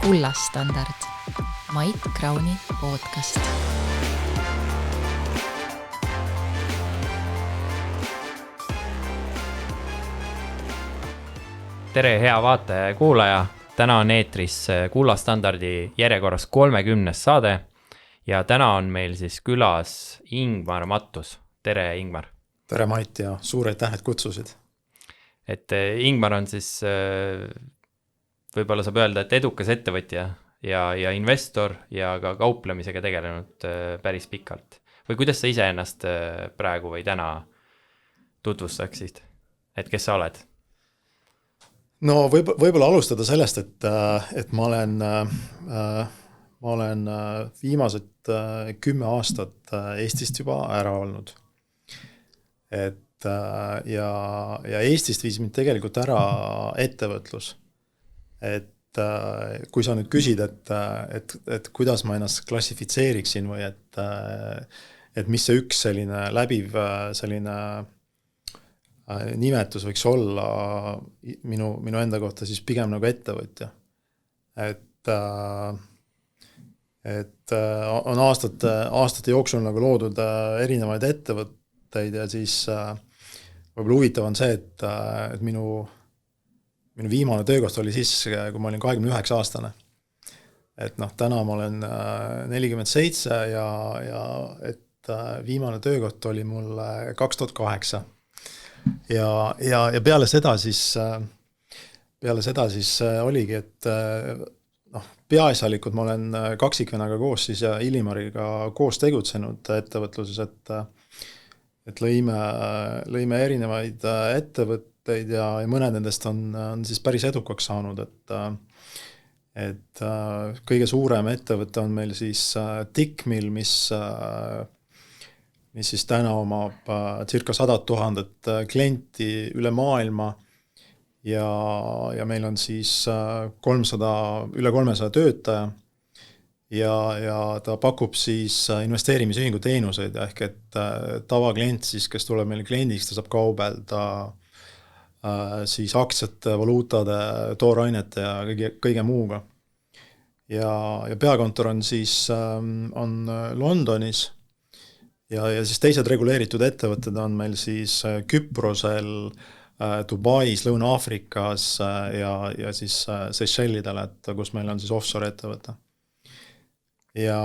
Kullastandard, Mait Krauni podcast. Tere, hea vaataja ja kuulaja. Täna on eetris Kullastandardi järjekorras 30. saade ja täna on meil siis külas Ingmar Mattus. Tere, Ingmar. Tere, Mait, ja suur aitäh, et kutsusid. Et Ingmar on siis, võib-olla saab öelda, et edukas ettevõtja ja investor ja ka kauplemisega tegelenud päris pikalt. Või kuidas sa ise ennast praegu või täna tutvustaksid? Et kes sa oled? No võib-olla alustada sellest, et ma olen viimased 10 aastat Eestist juba ära olnud. Ja Eestist viis mind tegelikult ära ettevõtlus. Et kui sa nüüd küsid, et kuidas ma ennast klassifitseeriksin või et mis see üks selline läbiv selline nimetus võiks olla minu enda kohta, siis pigem nagu ettevõtja. Et on aastate jooksul nagu loodud erinevaid ettevõtteid ja siis võib-olla huvitav on see, et minu viimane töökoht oli siis, kui ma olin 29-aastane. Et täna ma olen 47 ja et viimane töökoht oli mul 2008. Ja peale seda siis oligi, et peaasjalikult ma olen kaksikvenaga koos siis ja Illimariga koos tegutsenud ettevõtluses, et lõime erinevaid ettevõtteid ja mõned nendest on siis päris edukaks saanud, et kõige suurem ettevõte on meil siis Tikkmill, mis siis täna omab circa 100 000 klienti üle maailma ja meil on siis üle 300 töötaja ja ta pakub siis investeerimisühingu teenuseid ehk et tavaklient siis, kes tuleb meile kliendiks, ta saab kaubelda siis aktsiate, valuutade, toorainete ja kõige muuga. Ja peakontor on siis on Londonis ja siis teised reguleeritud ettevõtted on meil siis Küprosel, Dubais, Lõuna-Afrikas ja siis Seychellidel, et kus meil on siis offshore ettevõte. Ja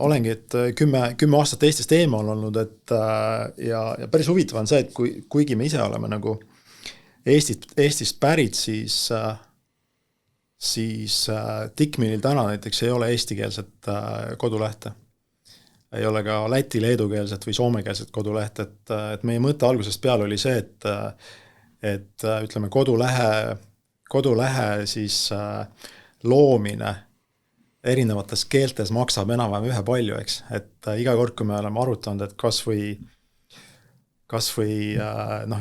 olengi, et 10 aastat Eestist eemal olnud, ja päris huvitav on see, et kuigi me ise oleme nagu Eestist pärit, siis Tikkmillil täna näiteks ei ole eestikeelset kodulehte. Ei ole ka läti, leedukeelset või soomekeelset koduleht, et meie mõte algusest peale oli see, et ütleme kodulehe siis loomine erinevates keeltes maksab enam-vähem ühe palju, eks, et iga kord, kui me oleme arutanud, et kas või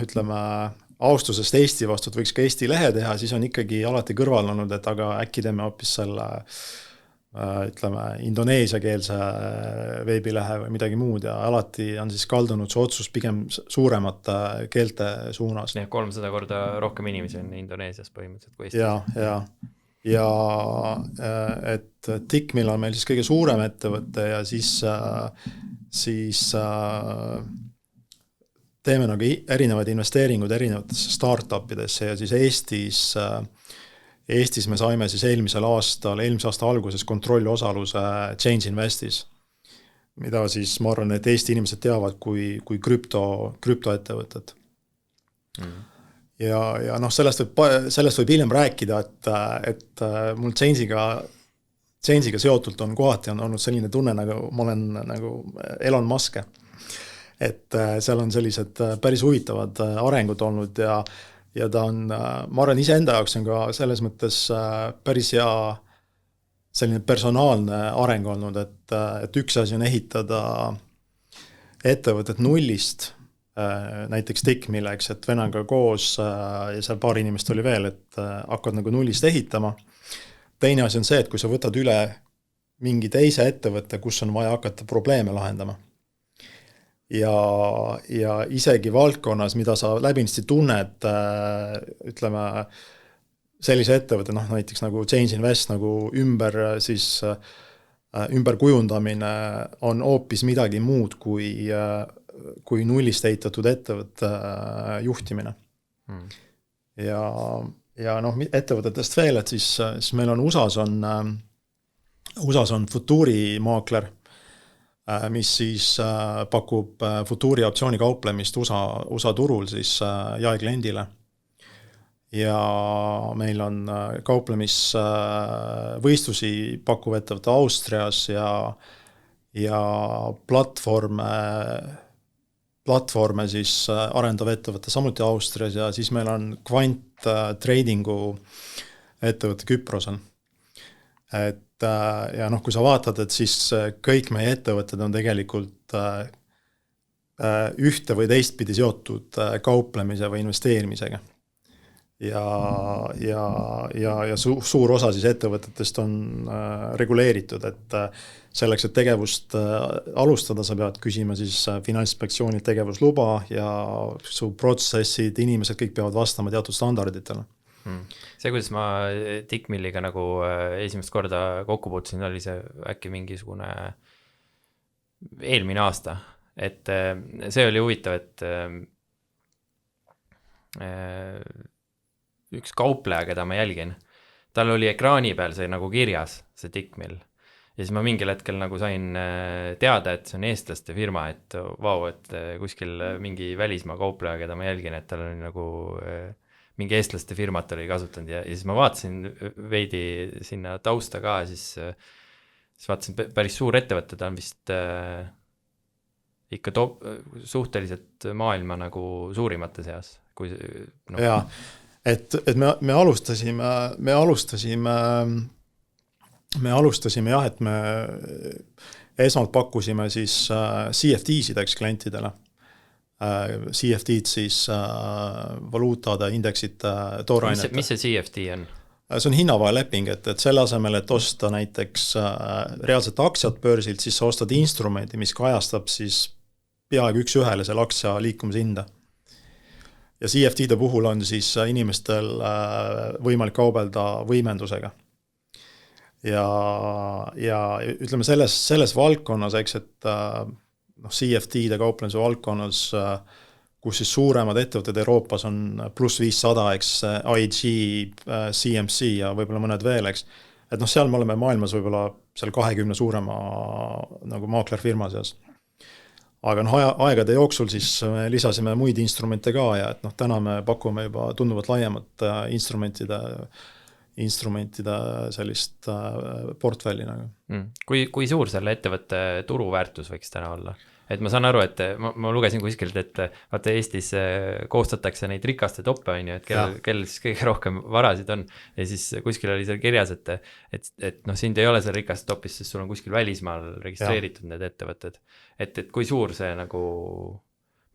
ütleme austusest Eesti vastu, et võiks ka Eesti lehe teha, siis on ikkagi alati kõrval olnud, et aga äkki teeme hoopis selle ütleme indoneesiakeelse veebilehe või midagi muud ja alati on siis kaldunud see otsus pigem suuremate keelte suunas. 300 korda rohkem inimesi on Indoneesias põhimõtteliselt kui Eestis. Ja et Tikkmill on meil siis kõige suurem ettevõte ja siis teeme nagu erinevaid investeeringuid erinevatesse startupidesse ja siis Eestis me saime siis eelmise aasta alguses kontrollosaluse Change Investis, mida siis ma arvan, et Eesti inimesed teavad kui krüptoettevõtted. Ja sellest võib hiljem rääkida, et mul Change'iga seotult on kohati olnud selline tunne, nagu ma olen nagu Elon Musk. Et seal on sellised päris huvitavad arengud olnud ja ta on, ma arvan, iseenda jaoks on ka selles mõttes päris hea selline personaalne areng olnud, et üks asi on ehitada ettevõtet nullist, näiteks Tikkmilleks, et vennaga koos ja seal paar inimest oli veel, et hakkad nagu nullist ehitama. Teine asi on see, et kui sa võtad üle mingi teise ettevõtte, kus on vaja hakata probleeme lahendama. Ja isegi valdkonnas, mida sa läbinisti tunned, ütleme, sellise ettevõtte, noh näiteks nagu Change Invest nagu ümberkujundamine on hoopis midagi muud kui nullist ehitatud ettevõtte juhtimine. Ja noh, ettevõtetest veel, et siis meil on USAs on futuurimaakler, mis siis pakub futuuri optsiooni kauplemist USA turul siis jaekliendile. Ja meil on kauplemisvõistlusi pakkuv ettevõte Austrias ja platvorme siis arendav ettevõte samuti Austrias ja siis meil on Quant Tradingu ettevõte Küprosel. Et ja noh, kui sa vaatad, et siis kõik meie ettevõtted on tegelikult ühte või teistpidi seotud kauplemise või investeerimisega. Ja suur osa siis ettevõtetest on reguleeritud, et selleks, et tegevust alustada, sa pead küsima siis Finantsinspektsioonilt tegevusluba ja su protsessid, inimesed kõik peavad vastama teatud standarditele. See, kuidas ma Tickmilliga nagu esimest korda kokku puutusin, oli see äkki mingisugune eelmine aasta, et see oli huvitav, et üks kaupleja, keda ma jälgin, tal oli ekraani peal see nagu kirjas, see Tickmill. Ja siis ma mingil hetkel nagu sain teada, et see on eestlaste firma, et vau, et kuskil mingi välismaa kaupleja, keda ma jälgin, et tal oli nagu mingi eestlaste firmat oli kasutanud ja siis ma vaatasin veidi sinna tausta ka, siis vaatasin päris suur ettevõte, ta on vist ikka suhteliselt maailma nagu suurimate seas. Kui, no. Jaa, et me alustasime jah, et me esmalt pakkusime siis CFD-sid klientidele. CFD-d siis valuutade, indeksite, toorainete. Mis see CFD on? See on hinnavaheleping, et selle asemel, et osta näiteks reaalset aktsiat börsilt, siis sa ostad instrumendi, mis kajastab siis peaaegu üks ühele selle aktsia liikumise hinda. Ja CFD-de puhul on siis inimestel võimalik kaubelda võimendusega. Ja ütleme selles valdkonnas, eks, et CFD-de kauplemise valdkonnas, kus siis suuremad ettevõtted Euroopas on plus 500, eks, IG, CMC ja võib-olla mõned veel, eks. Et noh, seal me oleme maailmas võib-olla seal 20 suurema nagu maaklerfirma seas. Aga noh, aegade jooksul siis me lisasime muid instrumente ka ja et noh, täna me pakume juba tunduvalt laiemat instrumentide sellist portfelli nagu. Kui suur selle ettevõtte turuväärtus võiks täna olla? Et ma saan aru, et ma lugesin kuskilt, et vaata Eestis koostatakse neid rikaste toppe, on ju, et kellel siis kõige rohkem varasid on. Ja siis kuskil oli seal kirjas, et noh, sind ei ole seal rikaste topis, sest sul on kuskil välismaal registreeritud need ettevõtted. Et kui suur see nagu,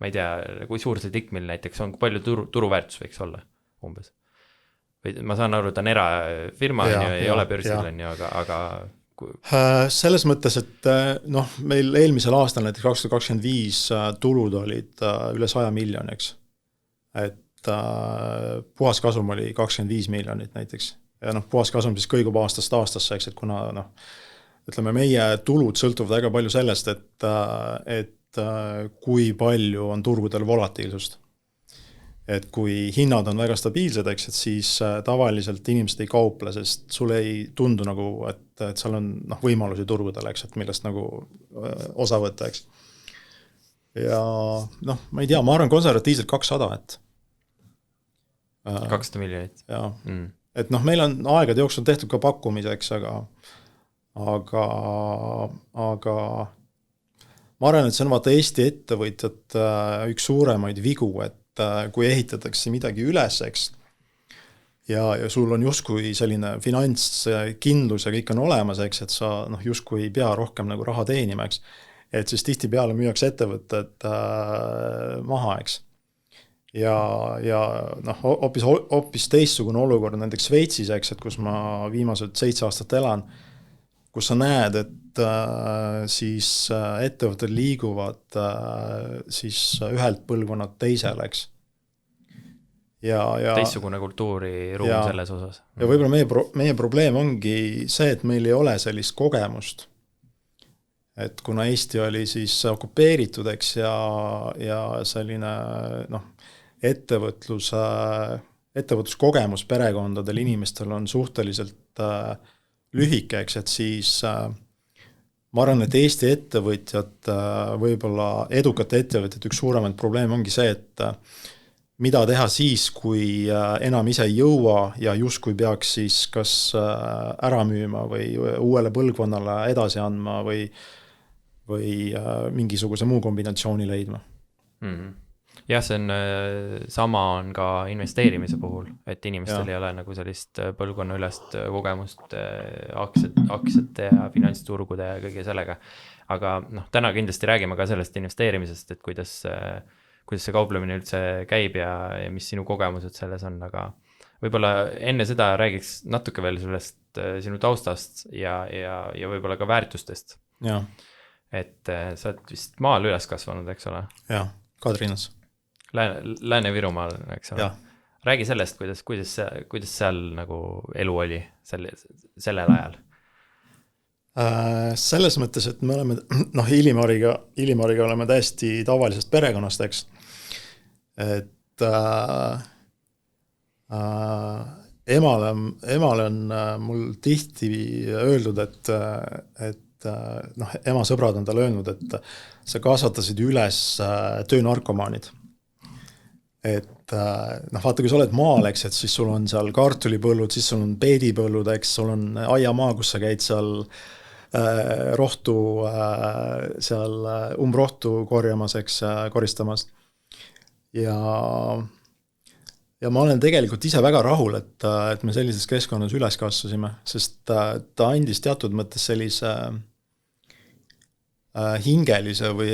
ma ei tea, kui suur see Tickmill näiteks on, kui palju turuväärtus võiks olla umbes? Või ma saan aru, et on erafirma, ei ole börsil, on ju, aga selles mõttes, et noh, meil eelmisel aastal näiteks 2025 tulud olid üle 100 miljoniks. Et puhaskasum oli 25 miljonit näiteks. Ja noh, puhaskasum siis kõigub aastast aastasse, eks, et kuna noh, ütleme, meie tulud sõltuvad väga palju sellest, et kui palju on turgudel volatiilsust. Et kui hinnad on väga stabiilsed, eks, et siis tavaliselt inimesed ei kauple, sest sulle ei tundu nagu, et seal on võimalusi turgudel, eks, et millest nagu osa võtta, eks. Ja noh, ma ei tea, ma arvan konservatiivselt 200, et 200 miljonit. Ja, et noh, meil on aegade jooksul tehtud ka pakkumiseks, aga ma arvan, et see on vaata Eesti ettevõtjad üks suuremaid vigu, et kui ehitatakse midagi üles, eks, ja sul on justkui selline finantskindlus ja kõik on olemas, eks, et sa noh, justkui ei pea rohkem nagu raha teenima, eks, et siis tihtipeale müüakse ettevõtted maha, eks. Ja noh, hoopis teistsugune olukord näiteks Šveitsis, eks, et kus ma viimased 7 aastat elan, kus sa näed, et siis ettevõtted liiguvad siis ühelt põlvkonnalt teisele, eks. ja teistsugune kultuuriruum ja, selles osas. Ja võib-olla meie probleem ongi see, et meil ei ole sellist kogemust. Et kuna Eesti oli siis okupeeritud, eks, ja selline ettevõtluskogemus perekondadel inimestel on suhteliselt lühike, eks, et siis ma arvan, et Eesti ettevõtjad, võib-olla edukate ettevõtjad, üks suuremaid probleem ongi see, et mida teha siis, kui enam ise ei jõua ja justkui peaks siis kas ära müüma või uuele põlvkonnale edasi andma või mingisuguse muu kombinatsiooni leidma. Jah, see on, sama on ka investeerimise puhul, et inimestel ei ole nagu sellist põlvkonna ülest kogemust aktsiate ja finantsturgude ja kõige sellega. Aga täna kindlasti räägime ka sellest investeerimisest, et kuidas see kauplemine üldse käib ja mis sinu kogemused selles on, aga võib-olla enne seda räägiks natuke veel sellest sinu taustast ja võib-olla ka väärtustest. Ja. Et sa oled vist maal üles kasvanud, eks ole? Jah, Kadrinas. Lääne-Virumaal, eks ole? Ja. Räägi sellest, kuidas seal nagu elu oli sellel ajal? Selles mõttes, et me oleme, Illimariga oleme täiesti tavalisest perekonnast, eks. Et emale on mul tihti öeldud, et ema sõbrad on talle öelnud, et sa kasvatasid üles töönarkomaanid. Et vaata, kui sa oled maal, eks, et siis sul on seal kartulipõllud, siis sul on peedipõllud, eks, sul on aiamaa, kus sa käid seal rohtu, seal umbrohtu korjamas, eks, koristamas. Ja ma olen tegelikult ise väga rahul, et me sellises keskkonnas üles kasvasime, sest ta andis teatud mõttes sellise hingelise või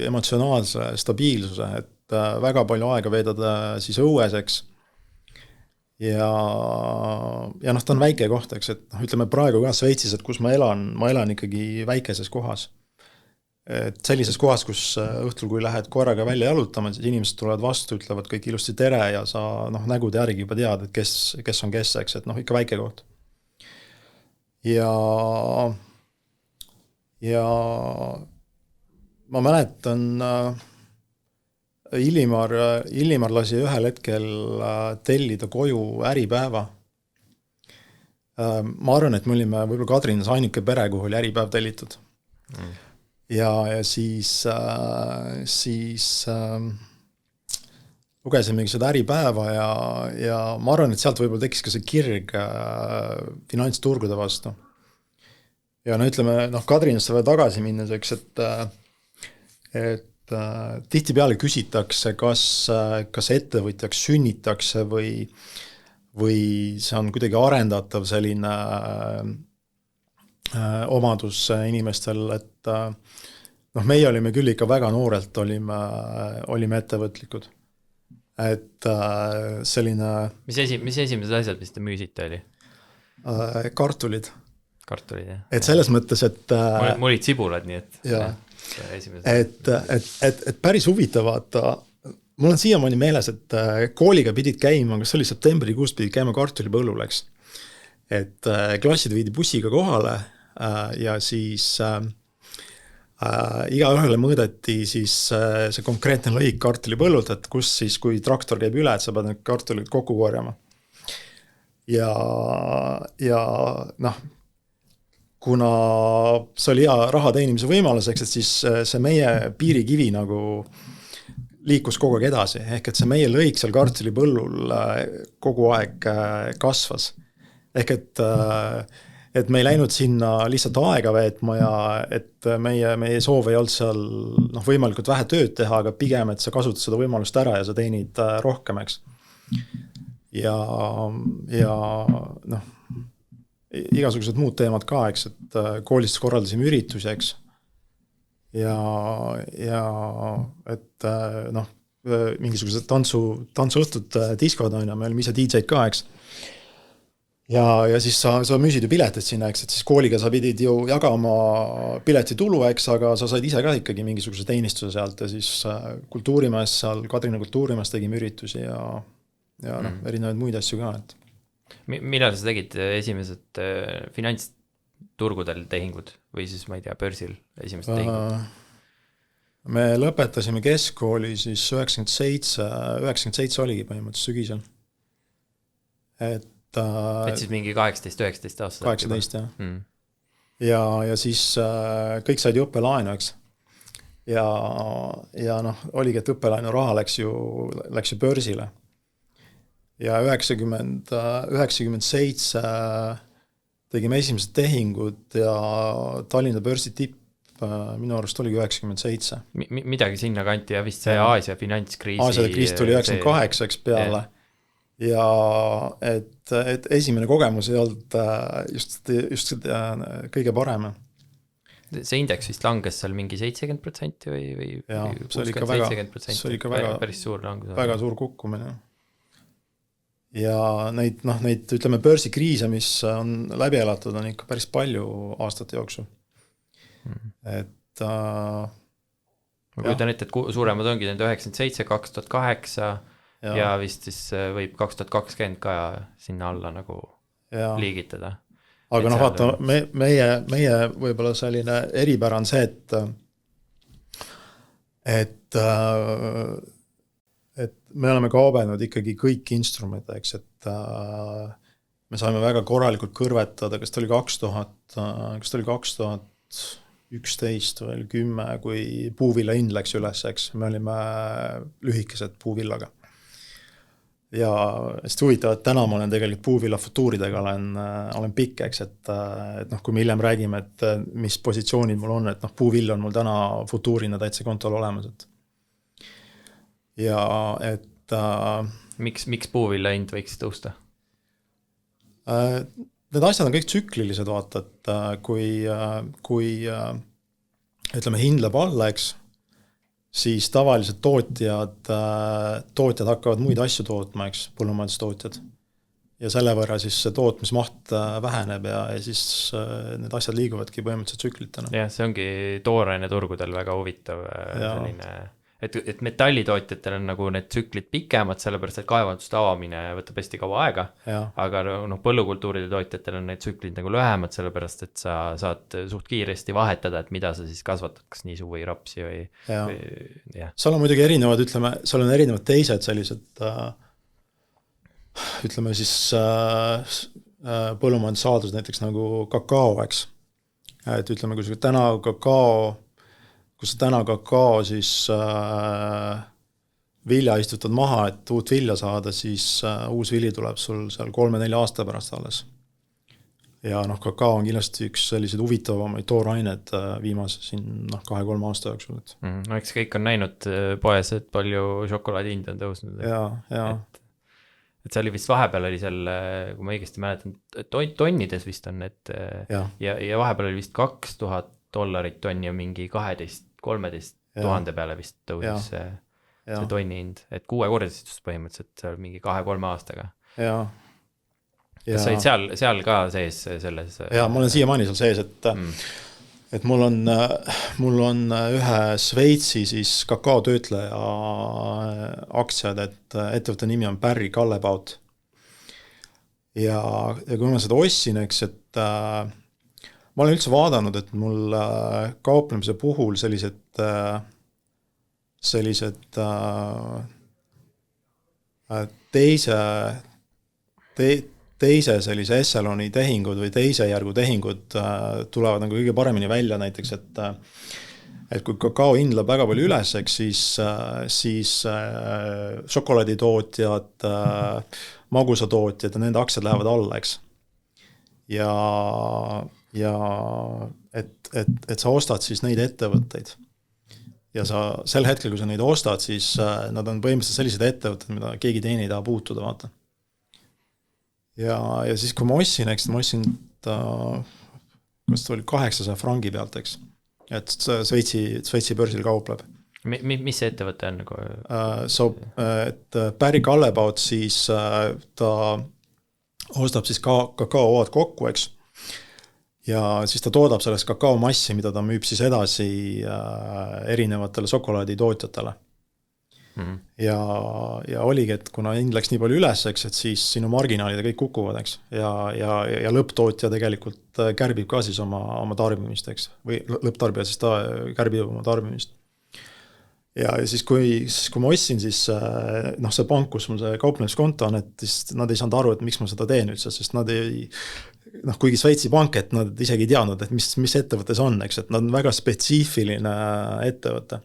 emotsionaalse stabiilsuse, et väga palju aega veedada siis õueseks. Ja ta on väike koht, eks, et ütleme praegu ka Sveitsis, et kus ma elan ikkagi väikeses kohas. Et sellises kohas, kus õhtul, kui lähed korraga välja jalutama, siis inimesed tulevad vastu, ütlevad kõik ilusti tere ja sa nägude järgi juba tead, et kes on kes, eks, et ikka väike koht. Ja ma mäletan, Illimar lasi ühel hetkel tellida koju Äripäeva. Ma arvan, et me olime võib-olla Kadrinas ainuke pere, kuhu oli Äripäev tellitud. Ja siis lugesimegi seda Äripäeva ja ma arvan, et sealt võib-olla tekkis ka see kirg finantsturgude vastu. Ja ütleme, Kadrinasse veel tagasi minnes, eks, et tihtipeale küsitakse, kas ettevõtjaks sünnitakse või see on kuidagi arendatav selline omadus inimestel, et meie olime küll ikka väga noorelt olime ettevõtlikud. Et selline... Mis esimesed asjad, mis te müüsite oli? Kartulid. Kartulid, jah. Et selles mõttes, et... Mul olid sibulad, nii et... Ja. Et päris huvitav, vaata, mul on siiamaani meeles, et kooliga pidid käima, kas oli septembrikuust pidid käima kartulipõllul, eks. Et klassid viidi bussiga kohale ja siis igaühele mõõdeti siis see konkreetne lõik kartulipõllult, et kus siis, kui traktor käib üle, et sa pead need kartulid kokku korjama. Ja kuna see oli hea raha teenimise võimalus, eks, et siis see meie piirikivi nagu liikus kogu aeg edasi, ehk et see meie lõik seal kartulipõllul kogu aeg kasvas. Ehk et me ei läinud sinna lihtsalt aega veetma ja et meie soov ei olnud seal võimalikult vähe tööd teha, aga pigem, et sa kasutad seda võimalust ära ja sa teenid rohkem, eks. Ja igasugused muud teemad ka, eks, et koolist korraldasime üritusi, eks. Ja et mingisugused tantsuõhtud diskod on ja me olime ise DJ-d ka, eks. Ja siis sa müüsid ju piletit sinna, eks, et siis kooliga sa pidid ju jagama piletitulu, eks, aga sa said ise ka ikkagi mingisuguse teenistuse sealt ja siis kultuurimäes seal, Kadrina kultuurimäes tegime üritusi ja ja erinevaid muid asju ka, et millal sa tegid esimesed finantsturgudel tehingud või siis ma ei tea, börsil esimesed tehingud? Me lõpetasime keskkooli siis 97 oligi põhimõtteliselt sügisel. Et siis mingi 18-19 aastat? 18 jah. Ja siis kõik said ju õppelaenu, eks. Ja noh, oligi, et õppelaenu raha läks ju börsile. Ja 97 tegime esimesed tehingud ja Tallinna börsi tipp minu arust oligi 97. Midagi sinna kanti ja vist see Aasia finantskriisi. Aasia kriis tuli 98 eks peale. Ja et esimene kogemus ei olnud just kõige parem. See indeks vist langes seal mingi 70% või ja, see oli ikka väga, päris suur langus. Väga suur kukkumine. Ja neid ütleme börsikriise, mis on läbi elatud, on ikka päris palju aastate jooksul. Et ma kujutan ette, et suuremad ongi need 97, 2008 ja vist siis võib 2020 ka sinna alla nagu liigitada. Aga noh, vaata, meie võib-olla selline eripära on see, et me oleme kaubelnud ikkagi kõik instrumente, eks, et me saime väga korralikult kõrvetada, kas ta oli 2011 või 10, kui puuvilla hind läks üles, eks, me olime lühikesed puuvillaga. Ja hästi huvitav, et täna ma olen tegelikult puuvilla futuuridega olen pikk, eks, et noh, kui me hiljem räägime, et mis positsioonid mul on, et noh, puuvill on mul täna futuurina täitsa kontol olemas, et ja et miks puuvilla hind võiks tõusta? Need asjad on kõik tsüklilised, vaata, et kui ütleme hind läheb alla, eks, siis tavaliselt tootjad hakkavad muid asju tootma, eks, põllumajandustootjad. Ja selle võrra siis see tootmismaht väheneb ja siis need asjad liiguvadki põhimõtteliselt tsüklitena. Jah, see ongi tooraine turgudel väga huvitav selline, et metallitootjatel on nagu need tsüklid pikemad, sellepärast et kaevanduste avamine võtab hästi kaua aega, aga noh, põllukultuuride tootjatel on need tsüklid nagu lühemad, sellepärast et sa saad suht kiiresti vahetada, et mida sa siis kasvatad, kas niisu või rapsi või seal on muidugi erinevad, ütleme, seal on erinevad teised sellised ütleme siis põllumajandussaadused, näiteks nagu kakao, eks. Et ütleme, kui sa täna kakao siis vilja istutad maha, et uut vilja saada, siis uus vili tuleb sul seal 3-4 aasta pärast alles. Ja noh, kakao on kindlasti üks sellised huvitavamaid toorained viimase siin 2-3 aasta jooksul. No eks kõik on näinud poes, et palju šokolaadi hind on tõusnud. Et see oli vist vahepeal oli seal, kui ma õigesti mäletan, tonnides vist on, et ja vahepeal oli vist $2000 tonni ja mingi 12-13 tuhande peale vist tõusis see tonni hind, et 6-kordistus põhimõtteliselt seal mingi 2-3 aastaga. Kas said seal ka sees selles? Ja ma olen siiamaani seal sees, et mul on ühe Šveitsi siis kakaotöötleja aktsiad, et ettevõtte nimi on Barry Callebaut. Ja kui ma seda ostsin, eks, et ma olen üldse vaadanud, et mul kauplemise puhul sellised teise sellise esseloni tehingud või teise järgu tehingud tulevad nagu kõige paremini välja näiteks, et kui kakao hind läheb väga palju üles, eks, siis šokolaaditootjad, magusatootjad ja nende aktsiad lähevad alla, eks. Ja et sa ostad siis neid ettevõtteid ja sa sel hetkel, kui sa neid ostad, siis nad on põhimõtteliselt sellised ettevõtted, mida keegi teine ei taha puutuda, vaata. Ja siis kui ma ostsin, eks, ma ostsin kas ta oli 800 frangi pealt, eks, et Šveitsi börsil kaupleb. Mis see ettevõte on? Et Barry Callebaut siis ta ostab siis kakaooad kokku, eks. Ja siis ta toodab sellest kakaomassi, mida ta müüb siis edasi erinevatele šokolaaditootjatele. ja oligi, et kuna hind läks nii palju üles, eks, et siis sinu marginaalid kõik kukuvad, eks, ja lõpptootja tegelikult kärbib ka siis oma tarbimist, eks, või lõpptarbija siis ta kärbib oma tarbimist. Ja siis, kui ma ostsin, siis see pank, kus mul see kauplemiskonto on, et siis nad ei saanud aru, et miks ma seda teen üldse, sest nad ei, kuigi Šveitsi pank, et nad isegi ei teadnud, et mis ettevõttes on, eks, et nad on väga spetsiifiline ettevõte.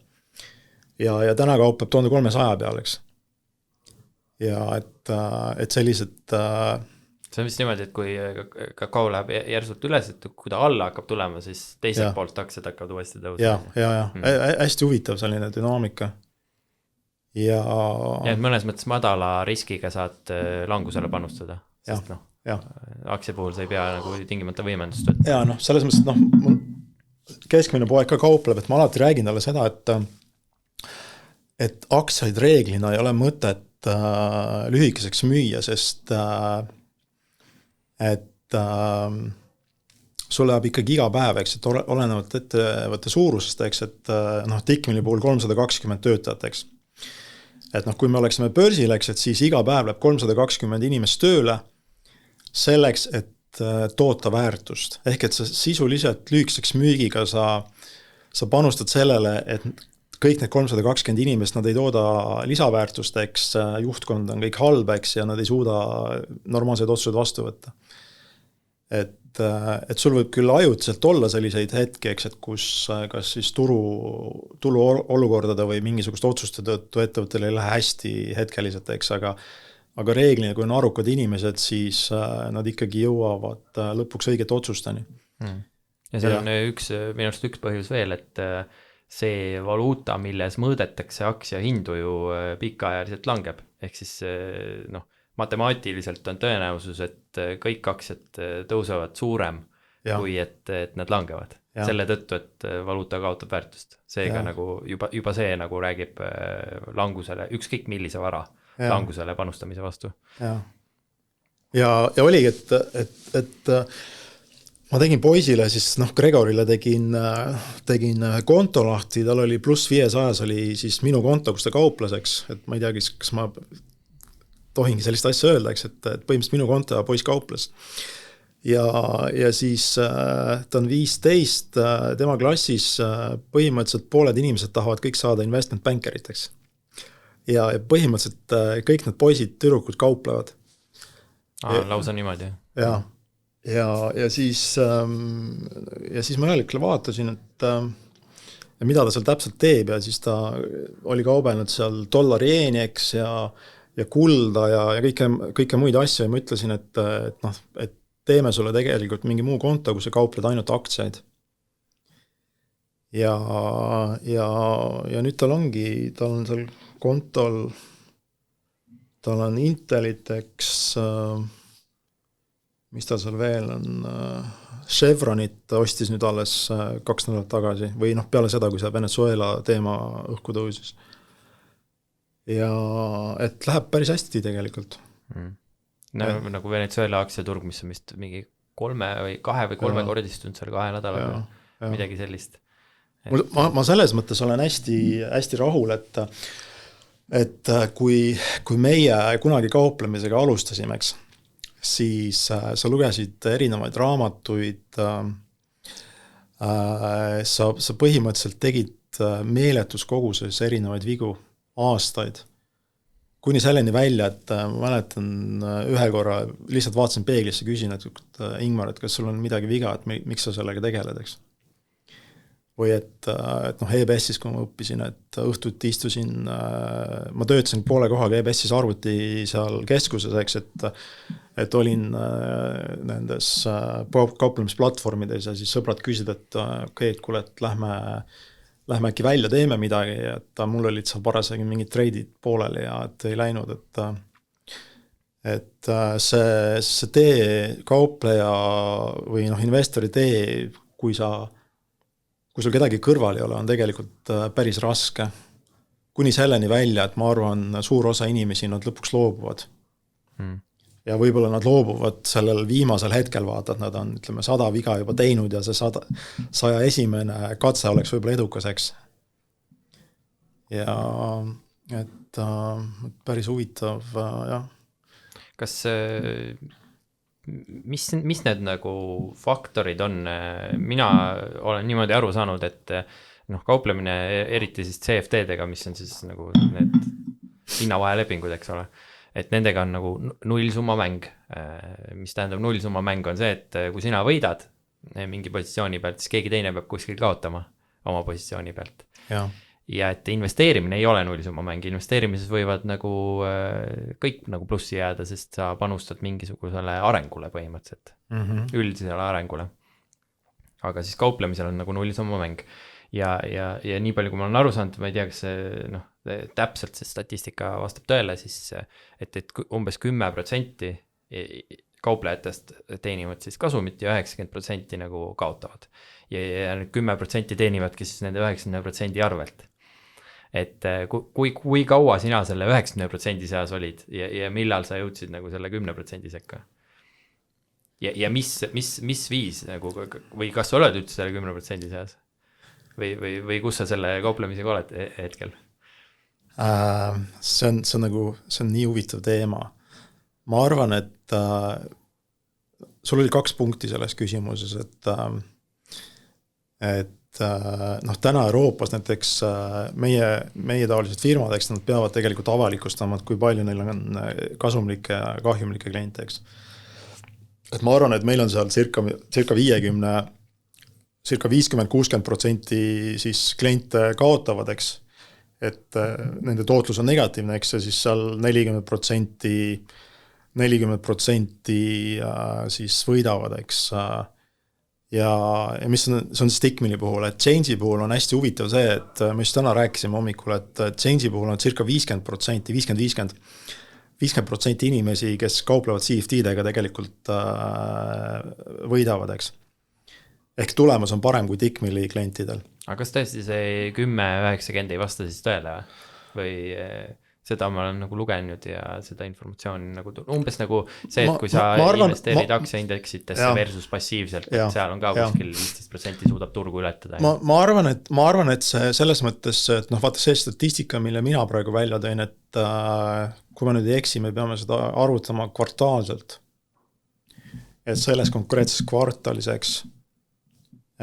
Ja täna kaupleb 1300 peal, eks. Ja et sellised... See on vist niimoodi, et kui kakao läheb järsult üles, et kui ta alla hakkab tulema, siis teiselt poolt aktsiad hakkavad uuesti tõusma. Ja. Hästi huvitav selline dünaamika. Ja et mõnes mõttes madala riskiga saad langusele panustada. Sest aktsia puhul sa ei pea nagu tingimata võimendust võtta. Ja selles mõttes, et keskmine poeg ka kaupleb, et ma alati räägin talle seda, et aktsiaid reeglina ei ole mõtet lühikeseks müüa, sest et sul läheb ikkagi iga päev, eks, et olenevalt ettevõtte suurusest, eks, et Tikmini puhul 320 töötajat, eks. Et kui me oleksime börsil, eks, et siis iga päev läheb 320 inimest tööle selleks, et toota väärtust. Ehk et sa sisuliselt lühikeseks müügiga sa panustad sellele, et kõik need 320 inimest, nad ei tooda lisaväärtust, eks, juhtkond on kõik halb, eks, ja nad ei suuda normaalseid otsuseid vastu võtta. Et sul võib küll ajutiselt olla selliseid hetki, eks, et kus kas siis turu olukordade või mingisugust otsuste tõttu ettevõttel ei lähe hästi hetkeliselt, eks, aga reeglina, kui on arukad inimesed, siis nad ikkagi jõuavad lõpuks õiget otsustani. Ja seal on minu arust üks põhjus veel, et see valuuta, milles mõõdetakse aktsia hindu ju pikaajaliselt langeb. Ehk siis matemaatiliselt on tõenäosus, et kõik aktsiad tõusevad suurem kui et nad langevad. Selle tõttu, et valuuta kaotab väärtust. Seega nagu juba see nagu räägib langusele, ükskõik millise vara langusele panustamise vastu. Ja oligi, et ma tegin poisile, siis Gregorile tegin konto lahti, tal oli pluss 500, oli siis minu konto, kus ta kauplaseks, et ma ei tea, kas ma tohingi sellist asja öelda, eks, et põhimõtteliselt minu konto ja poiss kauplas. Ja siis ta on 15, tema klassis põhimõtteliselt pooled inimesed tahavad kõik saada investment bankeriteks. Ja põhimõtteliselt kõik need poisid, tüdrukud kauplevad. Lausa niimoodi. Ja siis ma ühelikule vaatasin, et mida ta seal täpselt teeb ja siis ta oli kaubelnud seal dollari jeeni, eks, ja kulda ja kõike muid asju ja ma ütlesin, et teeme sulle tegelikult mingi muu konto, kus sa kaupled ainult aktsiaid. Ja nüüd tal on seal kontol, tal on Inteliteks, mis tal seal veel on, Chevronit ostis nüüd alles 2 nädalat tagasi või peale seda, kui see Venezuela teema õhku tõusis. Ja et läheb päris hästi tegelikult. Nagu Venezuela aktsiaturg, mis on vist mingi 2 või 3 kordistunud seal 2 nädalaga, midagi sellist. Ma selles mõttes olen hästi, hästi rahul, et kui meie kunagi kauplemisega alustasime, eks, siis sa lugesid erinevaid raamatuid, sa põhimõtteliselt tegid meeletus koguses erinevaid vigu aastaid, kuni selleni välja, et ma mäletan ühe korra, lihtsalt vaatasin peeglisse, küsin, et Ingmar, et kas sul on midagi viga, et miks sa sellega tegeled, eks? Või et EBS-is, kui ma õppisin, et õhtuti istusin, ma töötasin poole kohaga EBS-is arvuti seal keskuses, eks, et olin nendes kauplemisplatvormides ja siis sõbrad küsisid, et okei, et kuule, et lähme äkki välja, teeme midagi, et mul olid seal parasegi mingid treidid pooleli ja et ei läinud, et see tee kaupleja või investori tee, kui sul kedagi kõrval ei ole, on tegelikult päris raske. Kuni selleni välja, et ma arvan, suur osa inimesi nad lõpuks loobuvad. Ja võib-olla nad loobuvad sellel viimasel hetkel, vaata, et nad on, 100 viga juba teinud ja see 101. katse oleks võib-olla edukas, eks. Ja et päris huvitav, jah. Kas, mis need nagu faktorid on? Mina olen niimoodi aru saanud, et kauplemine eriti siis CFD-dega, mis on siis nagu need hinnavahelepingud, eks ole, et nendega on nagu nullsumma mäng, mis tähendab nullsumma mäng on see, et kui sina võidad mingi positsiooni pealt, siis keegi teine peab kuskil kaotama oma positsiooni pealt. Ja et investeerimine ei ole nullsumma mäng, investeerimises võivad nagu kõik nagu plussi jääda, sest sa panustad mingisugusele arengule põhimõtteliselt, üldisele arengule. Aga siis kauplemisel on nagu nullsumma mäng. Ja nii palju, kui ma olen aru saanud, ma ei tea, kas see täpselt see statistika vastab tõele, siis et umbes 10% kauplejatest teenivad siis kasumit ja 90% nagu kaotavad. Ja 10% teenivadki siis nende 90% arvelt. Et kui kaua sina selle 90% seas olid ja millal sa jõudsid nagu selle 10% sekka? Ja mis viis nagu, või kas sa oled üldse selle 10% seas? Või kus sa selle kauplemisega oled hetkel? See on nii huvitav teema. Ma arvan, et sul oli 2 punkti selles küsimuses, et täna Euroopas näiteks meie taolised firmad, eks nad peavad tegelikult avalikustama, kui palju neil on kasumlikke ja kahjumlikke kliente, eks. Et ma arvan, et meil on seal circa 50-60% siis kliente kaotavad, eks. Et nende tootlus on negatiivne, eks, ja siis seal 40% siis võidavad, eks. Ja mis see on Stickmini puhul, et Change'i puhul on hästi huvitav see, et me just täna rääkisime hommikul, et Change'i puhul on circa 50%, 50% inimesi, kes kauplevad CFD-dega tegelikult võidavad, eks. Ehk tulemus on parem kui Stickmini klientidel. Aga kas tõesti see 10-90 ei vasta siis tõele või seda ma olen nagu lugenud ja seda informatsiooni nagu umbes nagu see, et kui sa investeerid aktsiaindeksitesse versus passiivselt, et seal on ka kuskil 15% suudab turgu ületada. Ma arvan, et see selles mõttes, et vaata see statistika, mille mina praegu välja tõin, et kui me nüüd ei eksi, me peame seda arvutama kvartaalselt. Et selles konkreetses kvartaliseks,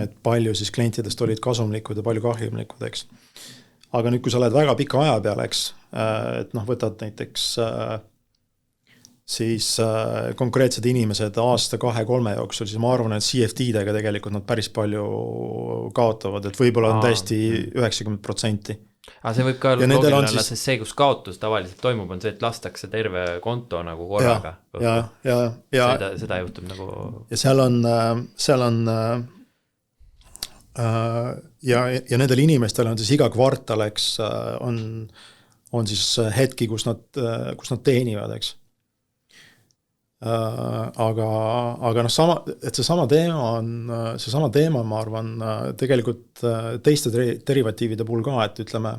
et palju siis klientidest olid kasumlikud ja palju kahjumlikud, eks. Aga nüüd, kui sa oled väga pika aja peale, eks, et võtad näiteks siis konkreetsed inimesed aasta 2-3 jooksul, siis ma arvan, et CFD-dega tegelikult nad päris palju kaotavad, et võib-olla on täiesti 90%. Aga see võib ka loogiline olla, sest see, kus kaotus tavaliselt toimub, on see, et lastakse terve konto nagu korraga. Seda juhtub nagu... Ja seal on ja nendel inimestel on siis iga kvartal, eks, on siis hetki, kus nad teenivad, eks. Aga seesama teema, ma arvan, tegelikult teiste derivatiivide puhul ka, et ütleme,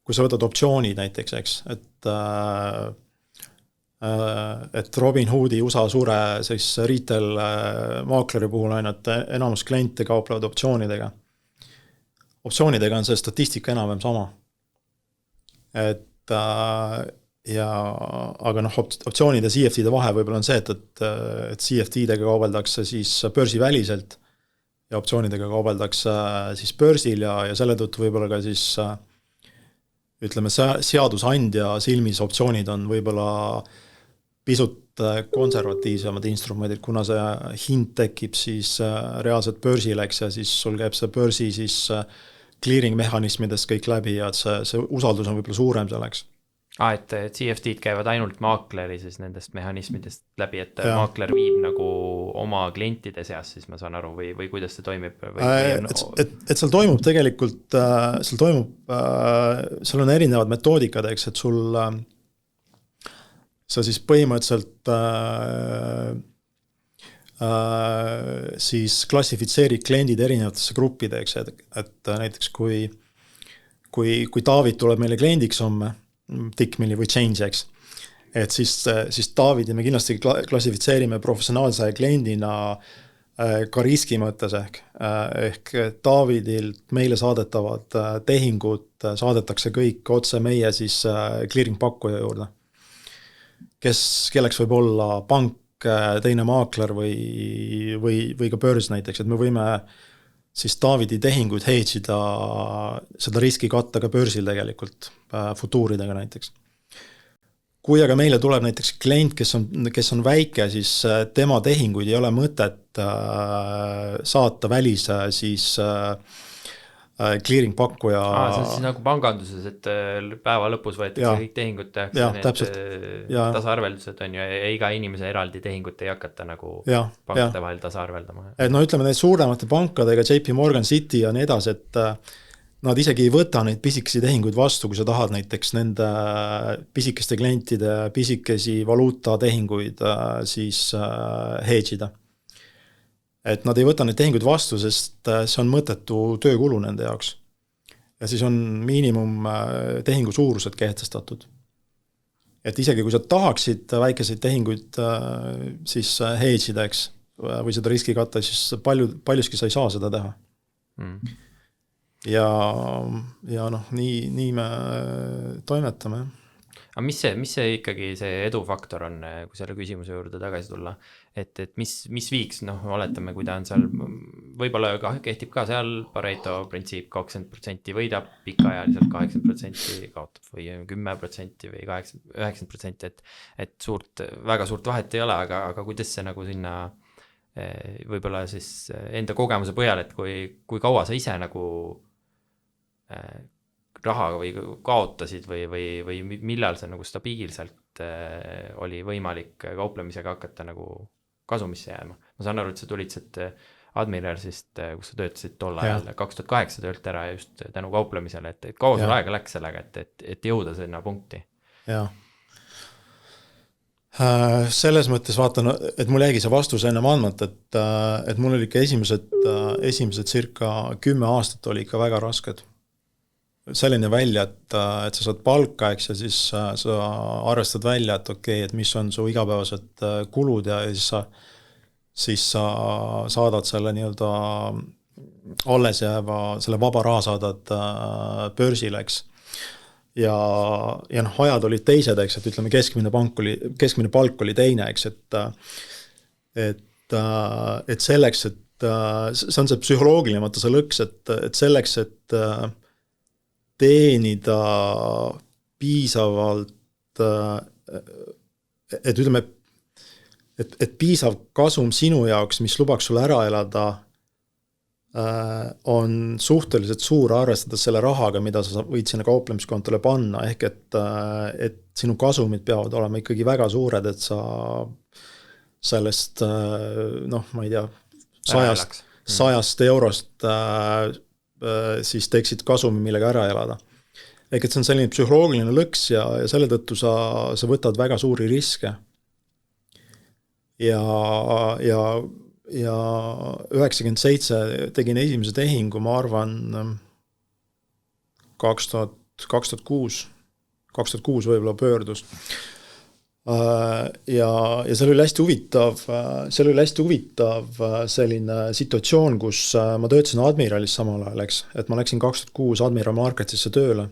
kui sa võtad optsioonid näiteks, eks, et Robinhoodi USA suure siis retail maakleri puhul ainult enamus kliente kauplevad optsioonidega. Optsioonidega on see statistika enam-vähem sama. Aga optsioonide ja CFD-de vahe võib-olla on see, et CFD-dega kaubeldakse siis börsiväliselt ja optsioonidega kaubeldakse siis börsil ja selle tõttu võib-olla ka siis ütleme, seadusandja silmis optsioonid on võib-olla pisut konservatiivsemad instrumendid, kuna see hind tekib siis reaalselt börsil, eks, ja siis sul käib see börsi siis clearing mehhanismidest kõik läbi ja et see usaldus on võib-olla suurem selleks. Et CFD-d käivad ainult maakleri siis nendest mehhanismidest läbi, et maakler viib nagu oma klientide seas, siis ma saan aru, või kuidas see toimib? Et seal toimub tegelikult, seal on erinevad metoodikad, eks, et sul sa siis põhimõtteliselt siis klassifitseerid kliendid erinevatesse gruppideks, et näiteks kui David tuleb meile kliendiks homme, Stickmini või Change-eks, et siis David ja me kindlasti klassifitseerime professionaalse kliendina ka riski mõttes ehk Davidilt meile saadetavad tehingud saadetakse kõik otse meie siis clearing pakkuja juurde, kelleks võib olla pank, teine maakler või ka börs näiteks, et me võime siis Davidi tehinguid hedge'ida, seda riski katta ka börsil tegelikult, futuuridega näiteks. Kui aga meile tuleb näiteks klient, kes on väike, siis tema tehinguid ei ole mõtet saata välise siis clearing pakkuja. See on siis nagu panganduses, et päeva lõpus võetakse kõik tehingud, tehakse need tasaarveldused on ju, ja iga inimese eraldi tehingut ei hakata nagu pankade vahel tasaarveldama. Et no ütleme, need suuremate pankadega, JP Morgan, City ja nii edasi, et nad isegi ei võta neid pisikesi tehinguid vastu, kui sa tahad näiteks nende pisikeste klientide pisikesi valuutatehinguid siis hedge'ida. Et nad ei võta neid tehinguid vastu, sest see on mõttetu töökulu nende jaoks. Ja siis on miinimum tehingu suurused kehtestatud. Et isegi kui sa tahaksid väikeseid tehinguid siis hedge'ida, eks, või seda riski katta, siis paljuski sa ei saa seda teha. Ja noh, nii me toimetame. Aga mis see ikkagi see edufaktor on, kui selle küsimuse juurde tagasi tulla, et mis viiks, oletame, kui ta on seal, võib-olla kehtib ka seal Pareto printsiip 20% võidab, pikaajaliselt 80% kaotab või 10% või 90%, et väga suurt vahet ei ole, aga kuidas see nagu sinna võib-olla siis enda kogemuse põhjal, et kui kaua sa ise nagu raha või kaotasid või millal see nagu stabiilselt oli võimalik kauplemisega hakata nagu kasumisse jääma. Ma saan aru, et sa tulid sealt Admiralsist, kus sa töötasid tol ajal 2008 töölt ära just tänu kauplemisele, et kaua sul aega läks sellega, et jõuda sinna punkti? Jah. Selles mõttes vaatan, et mul jäigi see vastus ennem andmata, et mul oli ikka esimesed circa 10 aastat oli ikka väga rasked. Selline välja, et sa saad palka, eks, ja siis sa arvestad välja, et okei, et mis on su igapäevased kulud ja siis sa saadad selle nii-öelda alles jääva, selle vaba raha saadad börsile, eks. Ja ajad olid teised, eks, et ütleme, keskmine palk oli teine, eks, et selleks, et see on see psühholoogiline, vaata see lõks, et selleks, et teenida piisavalt, et ütleme, et piisav kasum sinu jaoks, mis lubaks sul ära elada, on suhteliselt suur arvestades selle rahaga, mida sa võid sinna kauplemiskontole panna, ehk et sinu kasumid peavad olema ikkagi väga suured, et sa sellest, ma ei tea, 100 eurost siis teeksid kasumi, millega ära elada. Ehk et see on selline psühholoogiline lõks ja selle tõttu sa võtad väga suuri riske. Ja 97 tegin esimese tehingu, ma arvan 2006 võib-olla pöördus. Ja see oli hästi huvitav selline situatsioon, kus ma töötasin Admiralis samal ajal, eks, et ma läksin 2006 Admiral Marketsisse tööle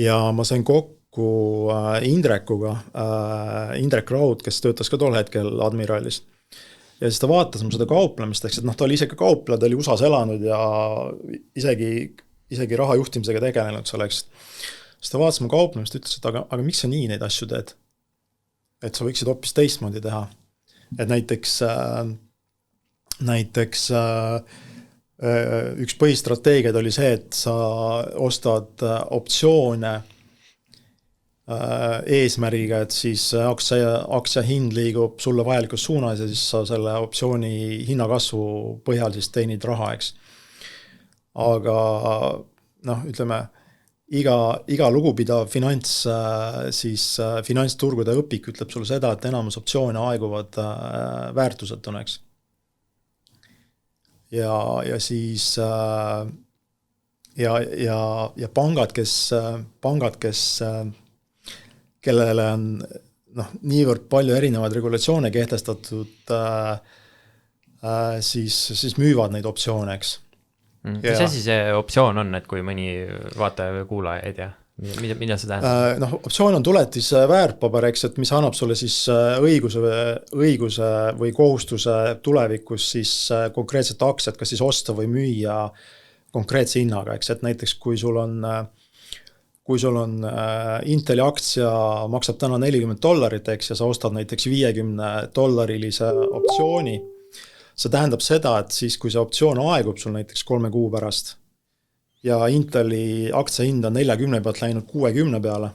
ja ma sain kokku Indrekuga, Indrek Raud, kes töötas ka tol hetkel Admiralis ja siis ta vaatas seda kauplemist, eks, et ta oli ise ka kaupleja, ta oli USAs elanud ja isegi raha juhtimisega tegelenud, see oleks. Siis ta vaatas mu kauplemist, ütles, et aga miks sa nii neid asju teed? Et sa võiksid hoopis teistmoodi teha. Et näiteks üks põhistrateegiad oli see, et sa ostad optsioone eesmärgiga, et siis aktsia hind liigub sulle vajalikus suunas ja siis sa selle optsiooni hinnakasvu põhjal siis teenid raha, eks. Aga ütleme, iga lugupidav finantsturgude õpik ütleb sulle seda, et enamus optsioone aeguvad väärtusetuna, eks. Ja siis ja pangad, kes kellele on niivõrd palju erinevaid regulatsioone kehtestatud, siis müüvad neid optsioone, eks. Mis asi see optsioon on, et kui mõni vaataja või kuulaja ei tea, mida see tähendab? Optsioon on tuletis väärtpaber, eks, et mis annab sulle siis õiguse või kohustuse tulevikus siis konkreetset aktsiat, kas siis osta või müüa konkreetse hinnaga, eks, et näiteks kui sul on Inteli aktsia maksab täna $40, eks, ja sa ostad näiteks $50 optsiooni, see tähendab seda, et siis, kui see optsioon aegub sul näiteks 3 kuu pärast ja Inteli aktsia hind on 40 pealt läinud 60 peale,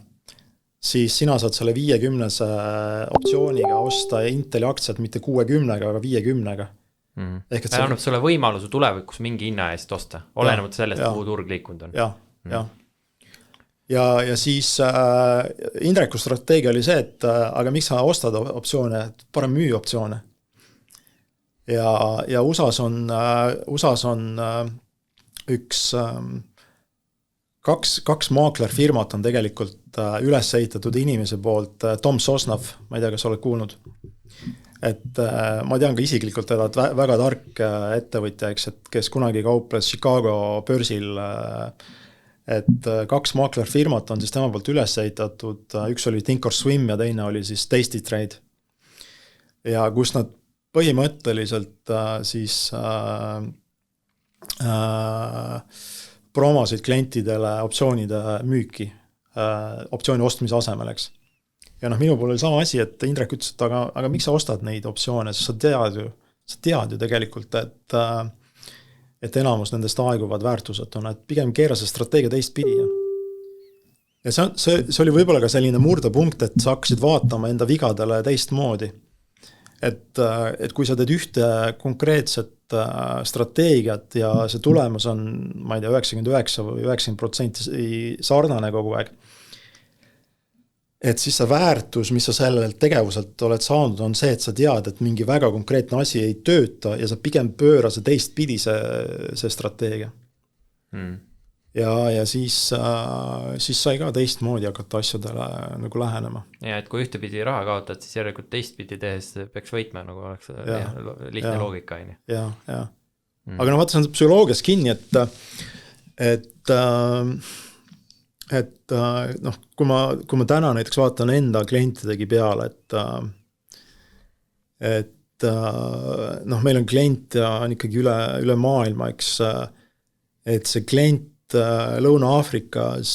siis sina saad selle 50 optsiooniga osta Inteli aktsiat mitte 60-ga, aga 50-ga. Ehk et see annab sulle võimaluse tulevikus mingi hinna eest osta, olenemata sellest, kuhu turg liikunud on. Ja siis Indreku strateegia oli see, et aga miks sa ostad optsioone, parem müü optsioone. Ja USAs on kaks maaklerfirmat on tegelikult üles ehitatud inimese poolt, Tom Sosnoff, ma ei tea, kas oled kuulnud, et ma tean ka isiklikult teda, et väga tark ettevõtja, eks, et kes kunagi kauples Chicago börsil, et 2 maaklerfirmat on siis tema poolt üles ehitatud, üks oli Thinkorswim ja teine oli siis tastytrade. Ja kus nad põhimõtteliselt siis promosid klientidele optsioonide müüki, optsiooni ostmise asemel, eks. Ja minu poole oli sama asi, et Indrek ütles, et aga miks sa ostad neid optsioone, sest sa tead ju tegelikult, et enamus nendest aeguvad väärtused on, et pigem keera see strateegia teistpidi. Ja see oli võib-olla ka selline murdepunkt, et sa hakkasid vaatama enda vigadele teistmoodi. Et kui sa teed ühte konkreetset strateegiat ja see tulemus on, ma ei tea, 99 või 90% sarnane kogu aeg, et siis see väärtus, mis sa sellelt tegevuselt oled saanud, on see, et sa tead, et mingi väga konkreetne asi ei tööta ja sa pigem pööra see teistpidi see strateegia. Ja siis sai ka teistmoodi hakata asjadele nagu lähenema. Ja et kui ühtepidi raha kaotad, siis järelikult teistpidi tehes peaks võitma, nagu oleks lihtne loogika. Ja. Aga vaata, see on psühholoogias kinni, et kui ma täna näiteks vaatan enda klientidegi peale, et meil on klient ja on ikkagi üle maailma, eks, et see klient Lõuna-Aafrikas,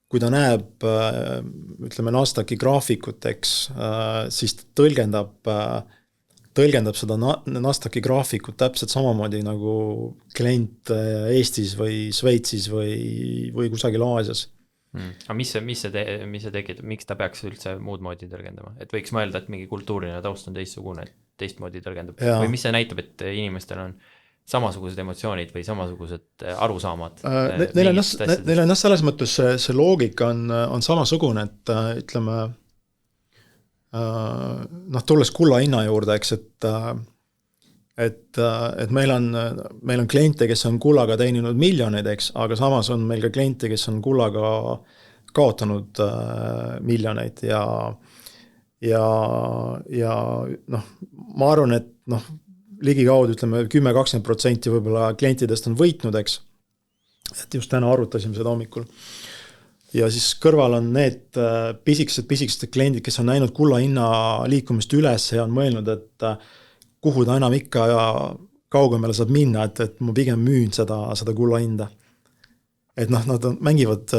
kui ta näeb, ütleme, Nasdaqi graafikut, eks, siis tõlgendab seda Nasdaqi graafikut täpselt samamoodi nagu klient Eestis või Sveitsis või kusagil Aasias. Aga mis see tekib, miks ta peaks üldse muud moodi tõlgendama? Et võiks mõelda, et mingi kultuuriline taust on teistsugune, et teistmoodi tõlgendab. Või mis see näitab, et inimestel on samasugused emotsioonid või samasugused arusaamad? Neil on selles mõttes see loogika on samasugune, et ütleme, tulles kulla hinna juurde, eks, et meil on kliente, kes on kullaga teeninud miljoneid, eks, aga samas on meil ka kliente, kes on kullaga kaotanud miljoneid ja ma arvan, et ligikaudu, ütleme, 10-20% võib-olla klientidest on võitnud, eks. Et just täna arutasime seda hommikul. Ja siis kõrval on need pisikesed kliendid, kes on näinud kulla hinna liikumist üles ja on mõelnud, et kuhu ta enam ikka ja kaugemale saab minna, et ma pigem müün seda kulla hinda. Et nad mängivad